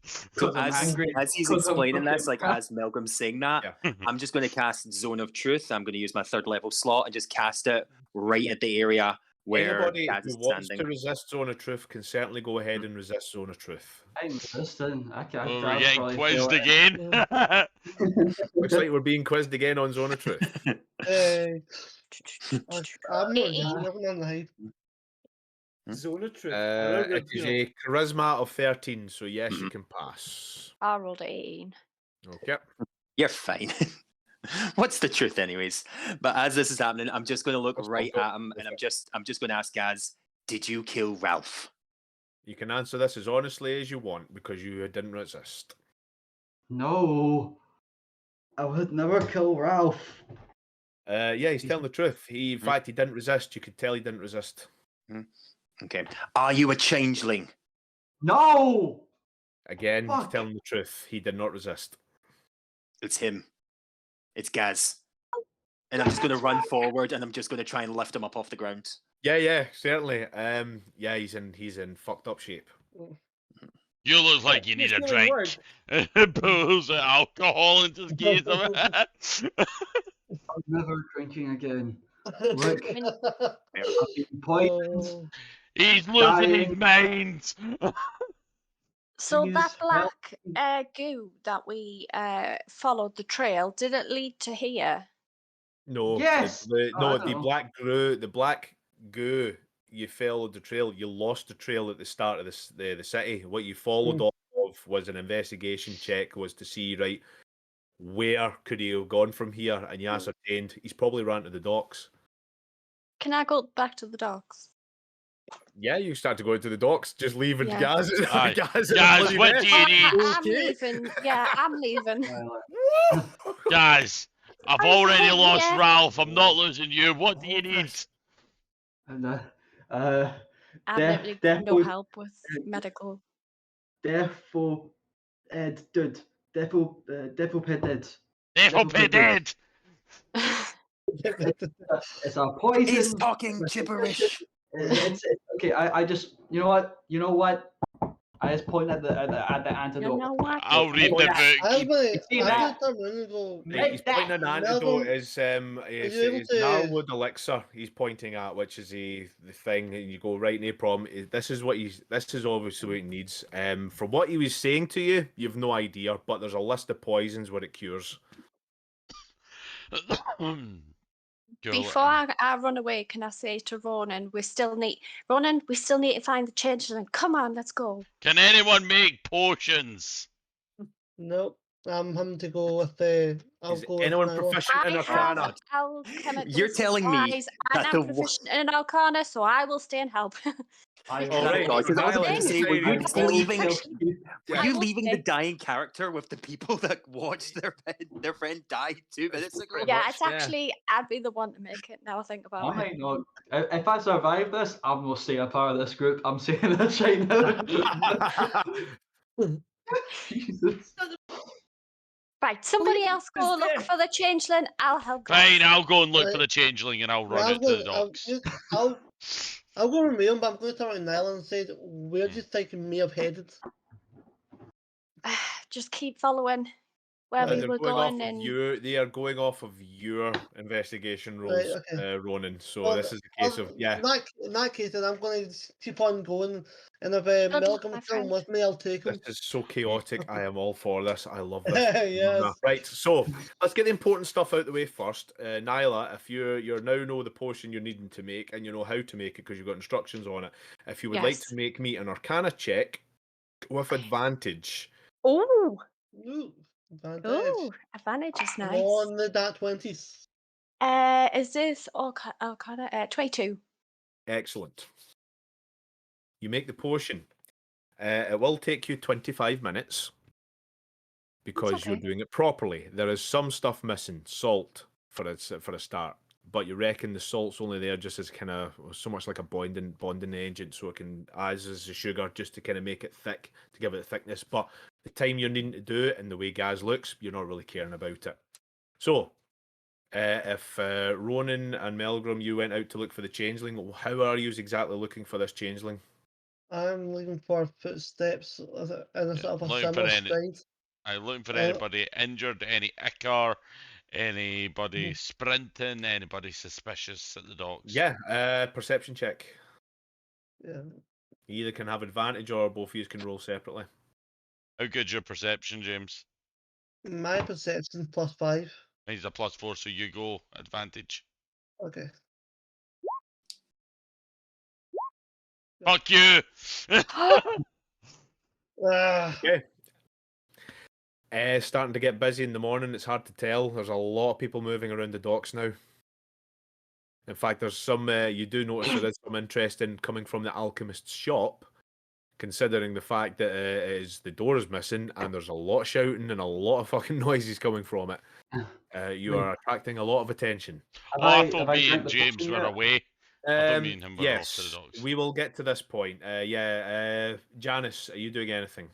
so Because I'm angry, as he's because I'm explaining this, fucking as Melgrim's saying that, Yeah. I'm just going to cast Zone of Truth. I'm going to use my 3rd level slot and just cast it right at the area where Anybody Gaz who is wants standing. to resist Zone of Truth can certainly go ahead and resist Zone of Truth. I'm resisting. I can't. Oh, we're getting quizzed again. Looks like we're being quizzed again on Zone of Truth. Hey, I'm not Eh, using nothing on the hide. Zone of truth. Another It good, is you know, a charisma of 13, so yes, you Mhm. can pass. I rolled 18. Okay. You're fine. What's the truth, anyways? But as this is happening, I'm just going to look Let's right go. at him, and I'm just going to ask Gaz, did you kill Ralph? You can answer this as honestly as you want because you didn't resist. No. I would never kill Ralph. Yeah, he's telling the truth. In fact, he didn't resist. You could tell he didn't resist. Okay. Are you a changeling? No. Again, he's Fuck. telling the truth. He did not resist. It's him. It's Gaz. And I'm just going to run forward, and I'm just going to try and lift him up off the ground. Yeah, certainly. Yeah, he's in fucked up shape. You look like you need a it's really drink. Pulls alcohol into the case of it. I'm never drinking again. Look, I mean, I've been poisoned. Oh, He's losing his Dying. mind. so Please that help black goo that we followed the trail, did it lead to here? No. Yes! Oh, I No, don't the know. black goo. You followed the trail. You lost the trail at the start of the city. What you followed off of was an investigation check, was to see right where could he have gone from here, and you ascertained he's probably ran to the docks. Can I go back to the docks? Yeah, you start to go into the docks, just leaving Yeah. Gaz. Aye. Gaz, in the Gaz, bloody what mess. do you need? I'm Okay. leaving. Yeah, I'm leaving. Guys, I've I'm already fine, lost yeah. Ralph. I'm not losing you. What do you need? And I'm Def- literally no definitely- help with medical. Defo Ed dude. Defo Pedid. Devil be dead. It's a poison. He's talking gibberish. Okay, I just you know what? I just point at the You antidote. know what? I'll read the Oh, I'm book. going see to that? come round and go. Right, he's pointing an antidote is you able is to- narrowed elixir. He's pointing at, which is the thing, and you go right, no problem. This is obviously what he needs. From what he was saying to you, you've no idea, but there's a list of poisons what it cures. Girl, Before I run away, can I say to Ronan, we still need to find the changeling. Come on, let's go. Can anyone make potions? Nope. I'm having to go with the. I'll Is go with anyone Nyla. proficient in Arcana? You're telling me and that I'm the wo- proficient in Arcana, so I will stay and help. I Because Alright, God, 'cause I was about to Nyla, say, were you decide just all- leaving? Actually, Were I you will leaving the say- dying character with the people that watched their friend die 2 minutes ago? pretty Yeah, much, it's actually I'd be the one to make it. Now I think I about it. might not. If I survive this, I'm gonna stay a part of this group. I'm saying this right now. Jesus. Right, somebody else go is look there. for the changeling. I'll help. Fine, Gaz. I'll go and look for Right. the changeling and I'll Well, run I'm it to the gonna, docks. I'll go with Liam, but I'm going to turn around Niall and say, where do Hmm. you think we may have headed? Just keep following where Right. we they're were going off going, of and they are going off of your investigation Right, rules, okay. Ronan. So Well, this is a case of In that case, then I'm going to keep on going, and if luck, Malcolm my is coming friend. with me, I'll take this him. is so chaotic. I am all for this. I love this. Yes. Right, so let's get the important stuff out the way first. Nyla, if you now know the potion you're needing to make and you know how to make it because you've got instructions on it, if you would like Yes. to make me an Arcana check with advantage. Oh, Ooh, advantage. oh, advantage is nice. On the .20s. Is this Arcana? 22. Excellent. You make the potion. It will take you 25 minutes because you're okay. doing it properly. There is some stuff missing, salt for a start, but you reckon the salt's only there just as kind of so much like a bonding agent, so it can as is the sugar just to kind of make it thick to give it thickness. But the time you're needing to do it and the way Gaz looks, you're not really caring about it. So. If Ronan and Melgrim, you went out to look for the changeling, how are you exactly looking for this changeling? I'm looking for footsteps in a sort of a looking for similar any- stride. I'm looking for Uh, anybody injured, any ichor, anybody sprinting, anybody suspicious at the docks. Yeah, perception check. Yeah. You either can have advantage or both of you can roll separately. How good's your perception, James? My perception +5. Mine's a +4, so you go advantage. Okay. Fuck you! Ah, Starting to get busy in the morning. It's hard to tell. There's a lot of people moving around the docks now. In fact, there's some. You do notice there is some interest in coming from the alchemist's shop, considering the fact that the door is missing and there's a lot of shouting and a lot of fucking noises coming from it. You are attracting a lot of attention. Oh, I thought have I me drank and the James potion were yet? away. I thought me and him were off to the Yes, docks. we will get to this point. Janice, are you doing anything?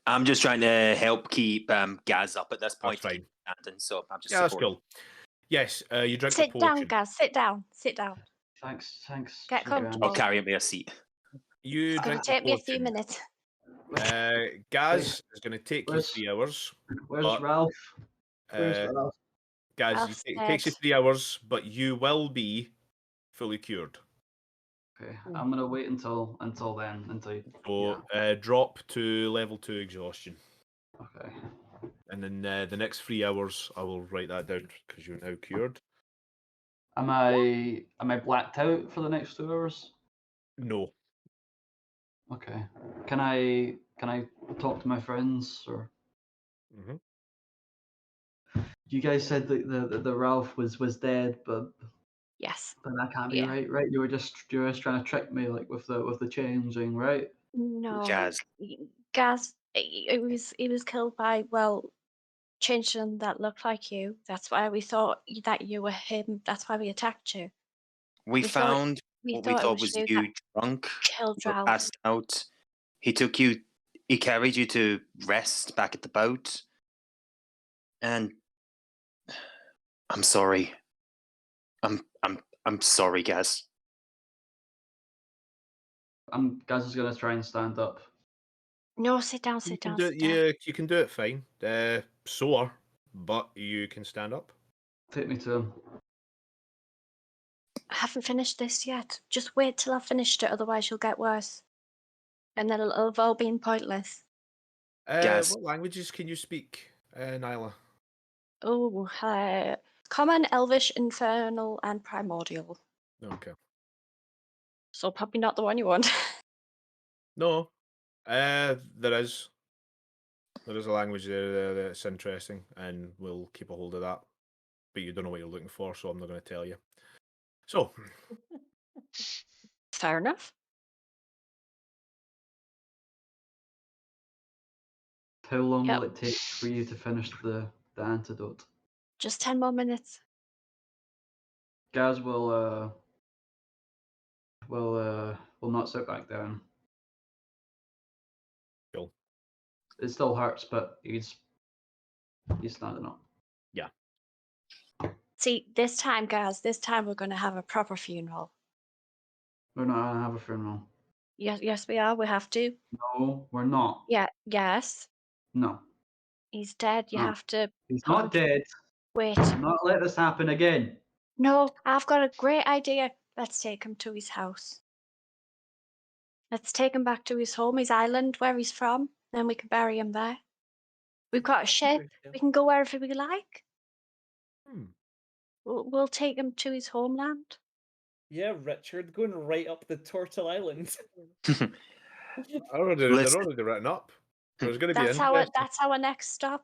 I'm just trying to help keep Gaz up at this point. That's to keep standing, so I'm just Yeah, that's supporting. cool. Yes, you drink Sit the down, potion. guys. Sit down. Sit down. Thanks. Get Sir Graham. comfortable. I'll carry me a seat. You It's gonna drink the take me a few potion. minutes. Gaz is going to take you Where's- 3 hours. Where's But, Ralph? Where's Uh, Ralph? Gaz, Ralph's it takes you dead. 3 hours, but you will be fully cured. Okay, I'm gonna wait until then. Until you... So drop to level 2 exhaustion. Okay. And then the next 3 hours, I will write that down because you're now cured. Am I blacked out for the next 2 hours? No. Okay. Can I talk to my friends or? Mm-hmm. You guys said that the Ralph was dead, but Yes. that can't be Yeah. right. You were just trying to trick me like with the changing, right? No. Gaz. Gaz, it was killed by, well, changeling that looked like you. That's why we thought that you were him. That's why we attacked you. We thought- found We what we thought it thought was you you that drunk killed or Ralph. passed out. He carried you to rest back at the boat. And I'm sorry. I'm sorry, Gaz. Gaz is gonna try and stand up. No, sit down, You sit can down, do it. sit down. Yeah, you can do it fine. Sore, but you can stand up. Take me to him. I haven't finished this yet. Just wait till I've finished it, otherwise you'll get worse. And then it'll have all been pointless. Gaz. What languages can you speak, Nyla? Oh, Common, Elvish, Infernal, and Primordial. Okay. So probably not the one you want. No, there is. There is a language there that's interesting, and we'll keep a hold of that. But you don't know what you're looking for, so I'm not going to tell you. So, Fair enough. How long Yep. will it take for you to finish the antidote? Just 10 more minutes. Gaz will not sit back down. Cool. It still hurts, but he's standing up. See, this time, guys, this time we're going to have a proper funeral. We're not gonna have a funeral. Yes, we are. We have to. No, we're not. Yeah, yes. No, He's dead. You No. have to he's put him not dead. Wait. Do not let this happen again. No, I've got a great idea. Let's take him to his house. Let's take him back to his home, his island, where he's from. Then we can bury him there. We've got a ship. We can go wherever we like. Hmm. We'll take him to his homeland. Yeah, Richard, going right up the Turtle Island. They're already written up. There's going to be That's our next stop,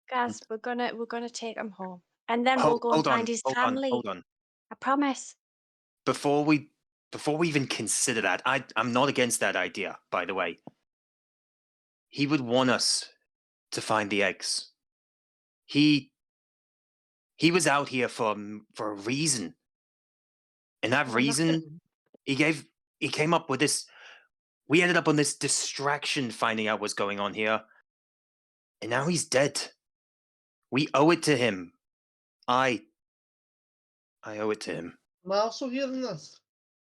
guys. We're gonna take him home, and then we'll go and find his family. Hold on. I promise. Before we even consider that, I'm not against that idea, by the way. He would want us to find the eggs. He was out here for a reason. And that reason he came up with this. We ended up on this distraction finding out what's going on here. And now he's dead. We owe it to him. I owe it to him. Am I also hearing this?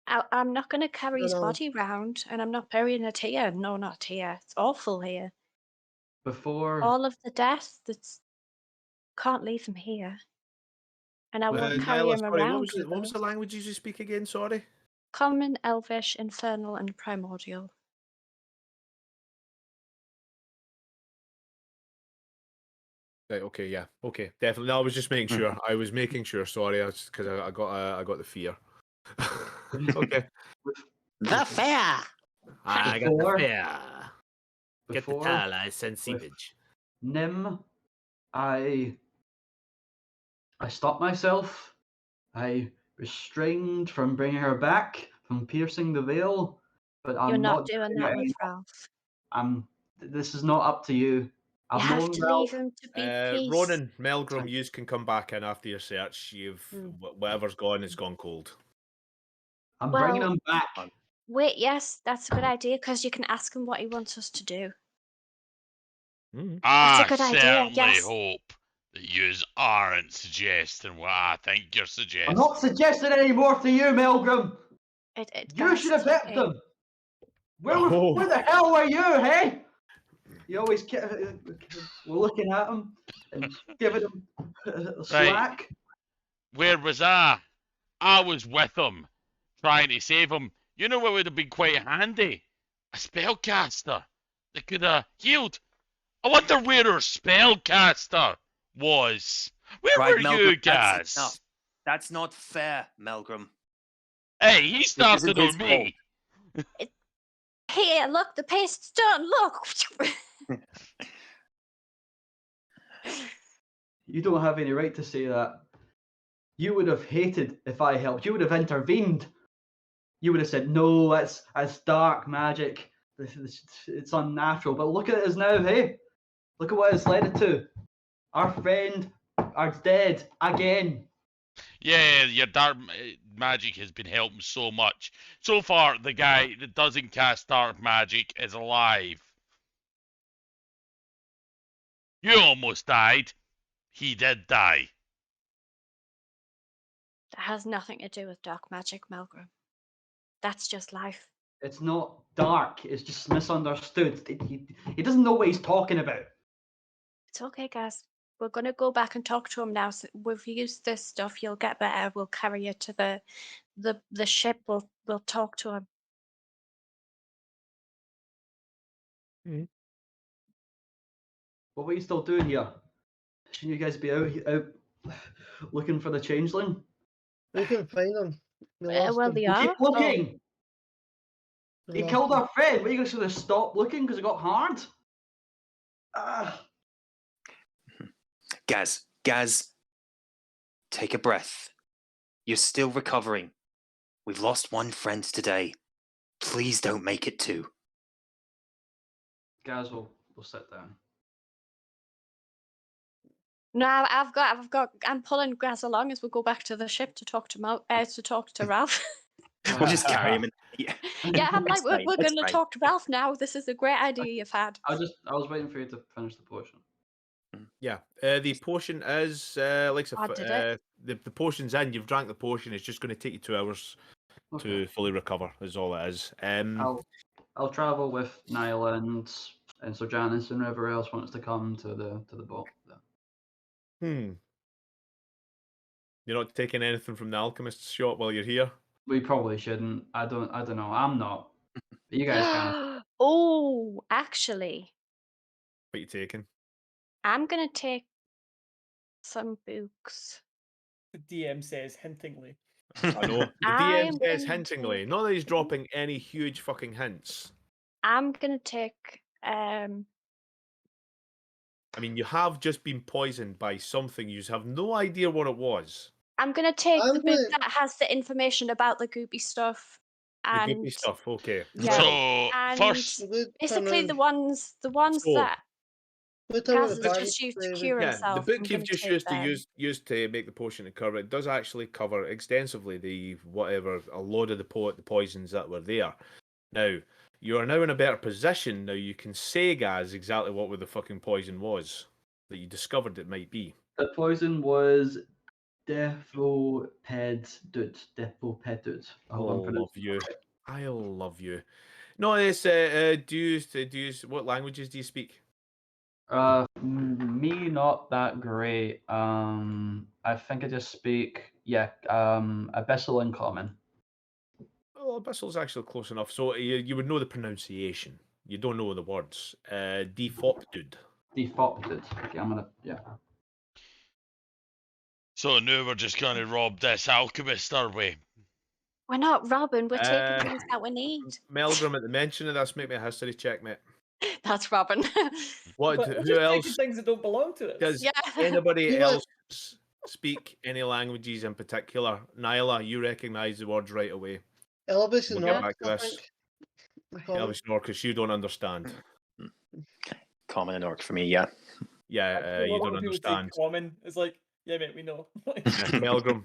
I'm not going to carry his No. body round, and I'm not burying it here. No, not here. It's awful here. Before All of the death. Can't leave him here. And I won't carry Nyla, him sorry, around. what was the languages you speak again? Sorry. Common, Elvish, Infernal, and Primordial. Right. Okay. Yeah. Okay. Definitely. No, I was just making sure. I was making sure. Sorry, because I got the fear. Okay. The fair. I got the fear. Get the Before- tile. I send seepage. Nim, I stopped myself. I restrained from bringing her back, from piercing the veil. But I'm You're not doing doing that it with anymore. Ralph. This is not up to you. I've You have known to Ralph. leave him to be peace. Ronan, Melgrim, you can come back in after your search. Whatever's gone is gone cold. I'm bringing Well- him back. Wait, yes, that's a good idea, because you can ask him what he wants us to do. Mm. I a good idea, certainly yes. hope that yous aren't suggesting what I think you're I'm suggesting. not suggesting any more to you, Melgrim. You Guys, should have it's picked okay. them. Where Oh. the hell were you, hey? You always we're looking at him and giving him slack. Where was I? I was with him, trying to save him. You know what would have been quite handy? A spellcaster that could have healed. I wonder where our spellcaster was. Where were you That's guys? enough. That's not fair, Melgrim. Hey, he isn't started his on me. Here, look, the paste's done. Look. You don't have any right to say that. You would have hated if I helped. You would have intervened. You would have said, no, that's dark magic. It's unnatural. But look at us now, hey? Look at what it's led it to. Our friend are dead again. Yeah, your dark magic has been helping so much. So far, the guy that doesn't cast dark magic is alive. You almost died. He did die. That has nothing to do with dark magic, Melgrim. That's just life. It's not dark. It's just misunderstood. He doesn't know what he's talking about. It's okay, guys. We're going to go back and talk to him now. So we've used this stuff. You'll get better. We'll carry you to the ship. We'll talk to him. What are you still doing here? Shouldn't you guys be out looking for the changeling? We can find them. We lost Well, them. they Keep are. looking. We He lost killed them. our friend. What are you going to stop looking because it got hard? Gaz, take a breath. You're still recovering. We've lost one friend today. Please don't make it two. Gaz will sit down. No, I'm pulling Graz along as we go back to the ship to talk to Ralph. We'll just carry him. Yeah, I'm like, It's we're fine, going it's to fine. talk to Ralph now. This is a great idea you've had. I was waiting for you to finish the potion. Yeah, the potion is like I did it. the potion's in. You've drank the potion. It's just going to take you 2 hours Okay. to fully recover. Is all it is. I'll travel with Nyla and so Janice and whoever else wants to come to the boat. You're not taking anything from the alchemist's shop while you're here. We probably shouldn't. I don't know. I'm not. But you guys can. Oh, actually, What you taking? I'm going to take some books. The DM says hintingly. I know. The I'm DM says gonna hintingly. take- Not that he's dropping any huge fucking hints. I'm going to take I mean, you have just been poisoned by something. You have no idea what it was. I'm going to take I'm the book gonna- that has the information about the goopy stuff. The And goopy stuff. Okay. Yeah. So and first, I'm gonna turn basically the around- ones So- that we're turning Gaz the has bag just used to to cure Yeah, himself. the I'm book you've gonna just take used to them. used to make the potion to cover it does actually cover extensively a load of the poisons that were there. Now you are now in a better position. Now you can say, guys, exactly what the fucking poison was that you discovered it might be. The poison was Defopedut. I hope I'm I'll love pronouncing you. it right. I'll love you. No, it's what languages do you speak? Me not that great. I think I just speak Abyssal and Common. Oh, Abyssal is actually close enough. So you would know the pronunciation. You don't know the words. Defopted. Defopted. Okay, I'm gonna so now we're just gonna rob this alchemist, are we? We're not robbing. We're taking Uh, things that we need. Melgrim, at the mention of this, make me a history check, mate. That's Robin. What? But we're Who just else? taking things that don't belong to us. Does Yeah. anybody You know what? else speak any languages in particular? Nyla, you recognise the words right away. Elvis We'll and get Orc, back to I this. think. We call it. Elvis Norcus, you don't understand. Common and orc for me, yeah. Yeah, you don't understand. Common. It's like, yeah, mate, we know. Yeah, Melgrim,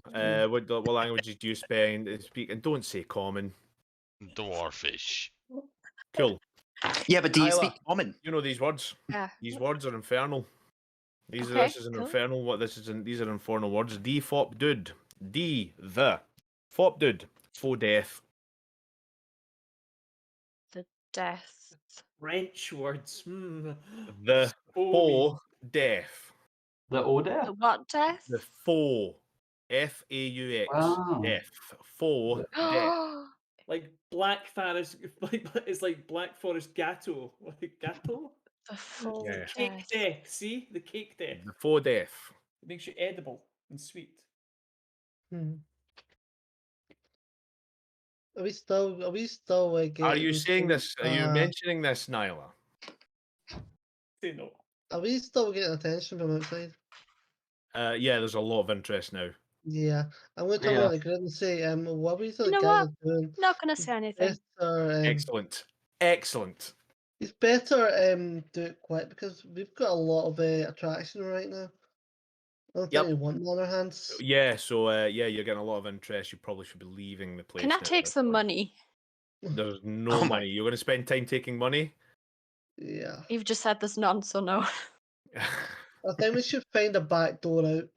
what languages do you speak? And don't say common. Dwarfish. Cool. Yeah, but do you Isla. speak common? You know these words. Yeah. These words are infernal. This is an cool. infernal. These are infernal words. Fop dude. Fop dude. Faux death. Death. French words. The Spory. faux death. The Ode. The what death? The faux. F-A-U-X. Wow. Death. Faux death. Like Black Forest, it's like Black Forest Gatto. Like Gatto? The full Yeah. Cake death. death. See? The cake death. The faux death. It makes you edible and sweet. Hmm. Are we still Are you getting saying this? Are you uh, mentioning this, Nyla? Say no. Are we still getting attention from outside? Yeah, there's a lot of interest now. Yeah. I'm going to turn Yeah. around the grid and say, what were you You know guys are doing? Not gonna say anything. Better, Excellent. Excellent. it's better do it quick because we've got a lot of attraction right now. I don't Yep. think we want them on our hands. Yeah, so yeah, you're getting a lot of interest. You probably should be leaving the place. Can I now at take this some point. money? There's no Oh my- money. You're going to spend time taking money? Yeah. You've just said there's none, so no. I think we should find a back door out.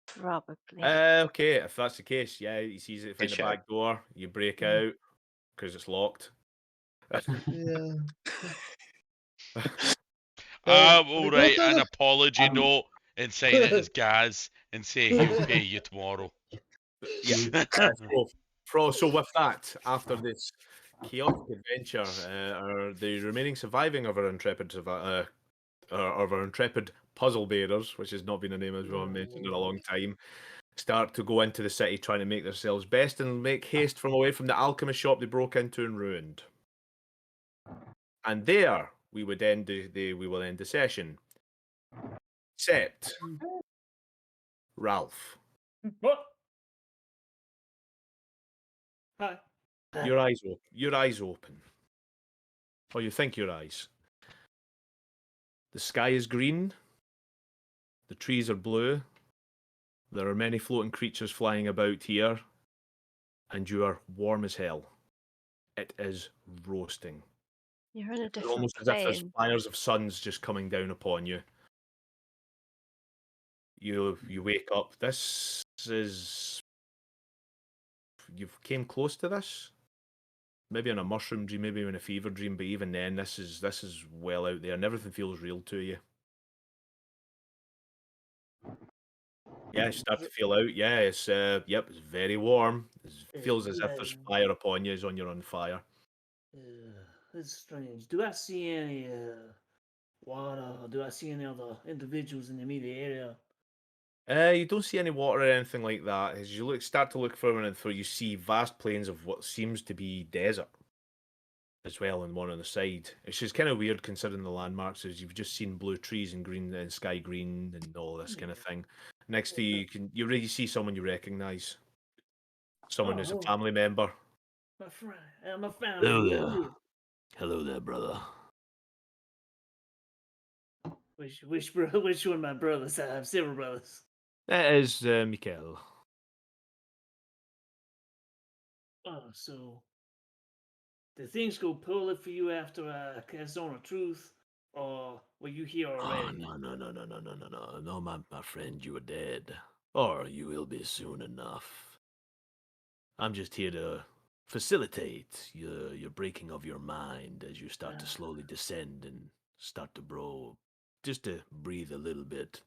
Probably. Okay, if that's the case, yeah, it's easy to find a shout. back door. You break Mm. out because it's locked. Yeah. All we go right, to an the- apology note and sign it as Gaz and say he'll pay you tomorrow. Yeah. So with that, after this chaotic adventure, the remaining surviving of our intrepid puzzle bearers, which has not been a name as well mentioned in a long time, start to go into the city trying to make themselves best and make haste from away from the alchemist shop they broke into and ruined. And there we would end we will end the session. Except Ralph, What? Hi. your eyes open. Your eyes open. Or you think your eyes. The sky is green. The trees are blue. There are many floating creatures flying about here, and you are warm as hell. It is roasting. You're in a It's different almost as if there's plane. fires of suns just coming down upon you. You wake up. This is you've came close to this. Maybe in a mushroom dream, maybe in a fever dream, but even then, this is well out there, and everything feels real to you. Yeah, you start to feel out. Yeah, it's yep, it's very warm. It feels as if there's fire upon you, as on you're on fire. This is strange. Do I see any water? Or do I see any other individuals in the immediate area? You don't see any water or anything like that. As you start to look further and further, you see vast plains of what seems to be desert as well, and one on the side. It's just kind of weird considering the landmarks, as you've just seen blue trees and green and sky green and all this kind of thing. Next to you, you already see someone you recognise. Someone who's a family member. My friend, my family. Hello there. Hello there, brother. Which one of my brothers? I have several brothers. It is Mikael. Oh, so did things go poorly for you after I cast on the truth, or were you here Oh, already? no, my friend, you are dead. Or you will be soon enough. I'm just here to facilitate your breaking of your mind as you start to slowly descend and start to grow, just to breathe a little bit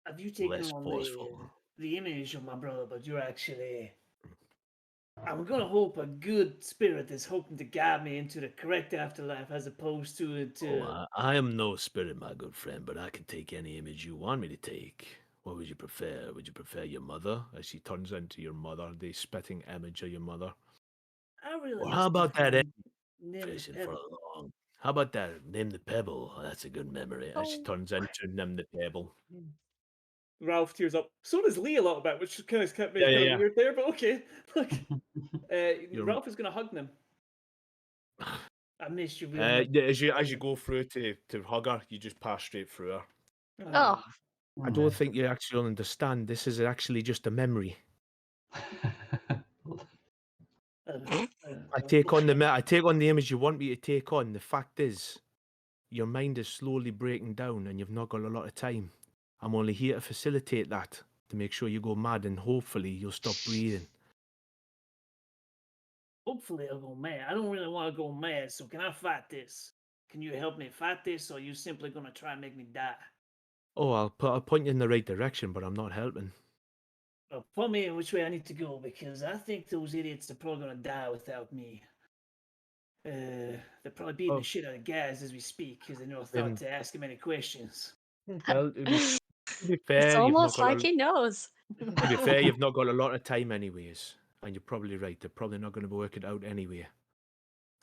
Have you taken less on forceful. the image of my brother, but you're actually... I'm gonna hope a good spirit is hoping to guide me into the correct afterlife as opposed to I am no spirit, my good friend, but I can take any image you want me to take. What would you prefer? Would you prefer your mother, as she turns into your mother, the spitting image of your mother? I really Or wish how my about that friend named the fishing for pebble. long? How about that? Name the pebble. Oh, that's a good memory. As she turns into Nim the Pebble. Ralph tears up. So does Lee a little bit, which kind of kept me Yeah, kind yeah, of weird there, but okay. Look, You're- Ralph is gonna hug them. I missed you real much. yeah, as you go through to hug her, you just pass straight through her. Oh, I don't think you actually understand. This is actually just a memory. I take on the image you want me to take on. The fact is, your mind is slowly breaking down, and you've not got a lot of time. I'm only here to facilitate that, to make sure you go mad, and hopefully you'll stop breathing. Hopefully I'll go mad. I don't really want to go mad, so can I fight this? Can you help me fight this, or are you simply gonna try and make me die? Oh, I'll point you in the right direction, but I'm not helping. Well, point me in which way I need to go, because I think those idiots are probably gonna die without me. They're probably beating Oh. the shit out of Gaz as we speak, because they never Then- thought to ask him any questions. Well, to be it's fair, almost like he knows. to be fair, you've not got a lot of time anyways, and you're probably right. They're probably not going to work it out anyway.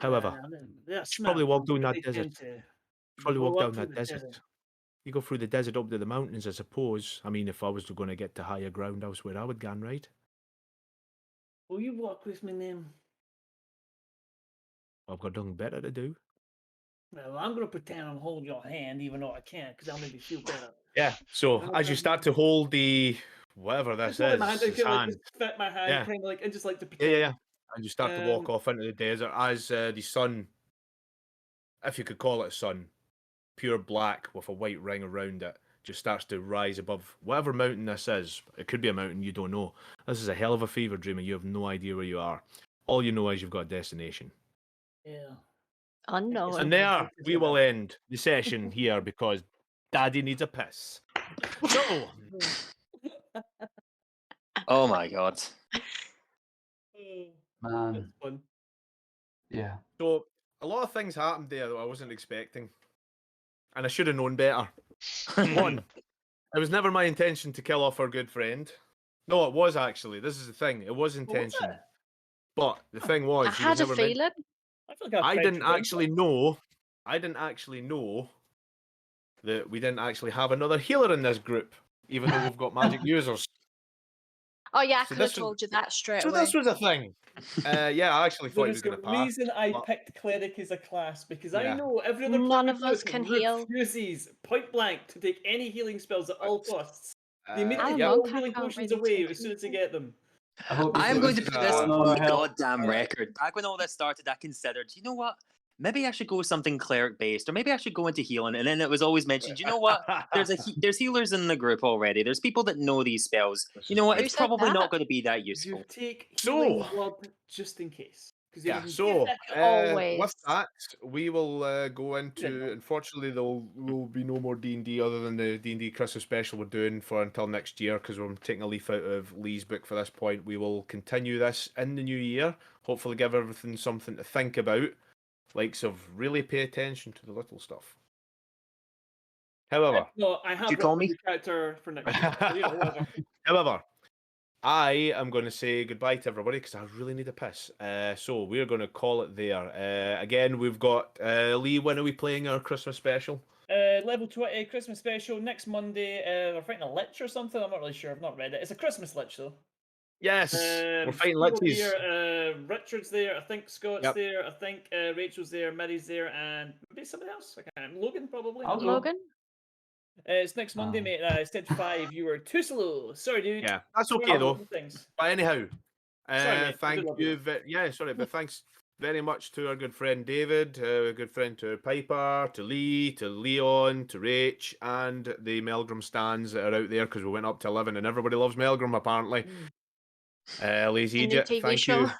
However, they're you should probably walk smart, down but that they desert. tend to Probably go walk up down through that the desert. You go through the desert up to the mountains, I suppose. I mean, if I was going to get to higher ground, that's where I would go, right? Will you walk with me, Nim? I've got nothing better to do. Well, I'm gonna pretend I'm holding your hand, even though I can't, because I'll make you feel better. Yeah. So How as you about start to hold the whatever this Just hold is, my hand, his like, hand. just fit my hand, Yeah. kind of like, and just like to Yeah, pretend. yeah, yeah. And you start to walk Um, off into the desert as the sun, if you could call it a sun, pure black with a white ring around it, just starts to rise above whatever mountain this is. It could be a mountain you don't know. This is a hell of a fever dream, and you have no idea where you are. All you know is you've got a destination. Yeah. Unknown. And there we will end the session here because Daddy needs a piss. So, Oh my god. Man, That's fun. yeah. so a lot of things happened there that I wasn't expecting, and I should have known better. One, it was never my intention to kill off our good friend. No, it was actually. This is the thing. It was What was intention. that? But the thing was, I he had was a never meant. feeling. I feel like I I've didn't tried to actually know. I didn't actually know that we didn't actually have another healer in this group, even though we've got magic users. Oh yeah, I So could have this was- told you that straight So away. this was a thing. Yeah, I actually thought There he is was a going to pass. reason I but- picked cleric as a class because I Yeah. know every other None player of us out can heal. refuses point blank to take any healing spells at all costs. They immediately I'm yeah, throw monk, I healing can't potions really away take as soon as they anything. get them. I hope I am you going guys to this put is this a- on the help. goddamn record. Back when all this started, I considered, you know what? Maybe I should go something cleric based, or maybe I should go into healing. And then it was always mentioned, you know what? There's healers in the group already. There's people that know these spells. You know what? Who It's said probably that? not going to be that You useful. take So- healing word just in case. 'Cause Yeah, you so can- with Always. that, we will go into. no. Unfortunately, there will be no more D&D other than the D&D Christmas special we're doing for until next year because we're taking a leaf out of Lee's book for this point. We will continue this in the new year. Hopefully, give everything something to think about. Likes of really pay attention to the little stuff. However, No, I have you call written me? the character for next year. So, you know, whatever. However, I am going to say goodbye to everybody because I really need a piss. So we're going to call it there. Again, we've got Lee. When are we playing our Christmas special? Level 20 Christmas special next Monday. We're fighting a lich or something. I'm not really sure. I've not read it. It's a Christmas lich though. Yes, we're fighting Steve will be liches. here, Richard's there. I think Scott's Yep. there. I think Rachel's there. Mary's there, and maybe somebody else. I can't remember. Logan probably. I'll go. Logan? It's next Monday, Oh. mate. Stage 5. You were too slow. Sorry, dude. Yeah, that's Sorry okay about though. Things. But anyhow, Sorry, mate. I thank do love you. you. Yeah, sorry, but thanks very much to our good friend David, a good friend to Piper, to Lee, to Leon, to Rach, and the Melgrim stands that are out there because we went up to 11 and everybody loves Melgrim apparently. Lazy A new Egypt, TV thank show. you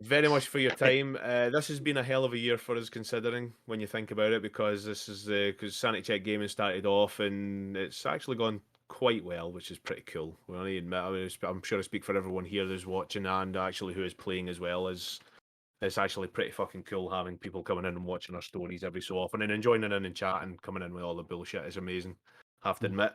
very much for your time. This has been a hell of a year for us considering when you think about it because this is because Sanity Check Gaming started off and it's actually gone quite well, which is pretty cool. Well, I admit, I'm sure I speak for everyone here who's watching and actually who is playing as well. It's actually pretty fucking cool having people coming in and watching our stories every so often and joining in and chatting, coming in with all the bullshit is amazing. Have to admit.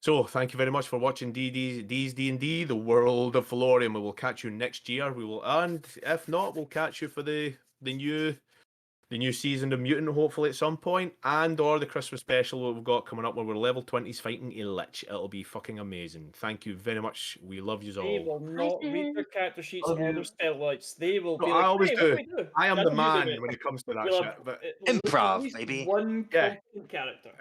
So thank you very much for watching D&D, the world of Felorium. We will catch you next year. We will, and if not, we'll catch you for the new season of Mutant, hopefully at some point, and or the Christmas special that we've got coming up where we're level 20s fighting a lich. It'll be fucking amazing. Thank you very much. We love you They all. will not read their character sheets Love or you. their spell lights. They will No, be I like, always hey, do. what do we do? I am Yeah, the know you do, man mate. when it comes to that We'll shit. have- But we'll have Improv, at least baby. One Yeah. competent character.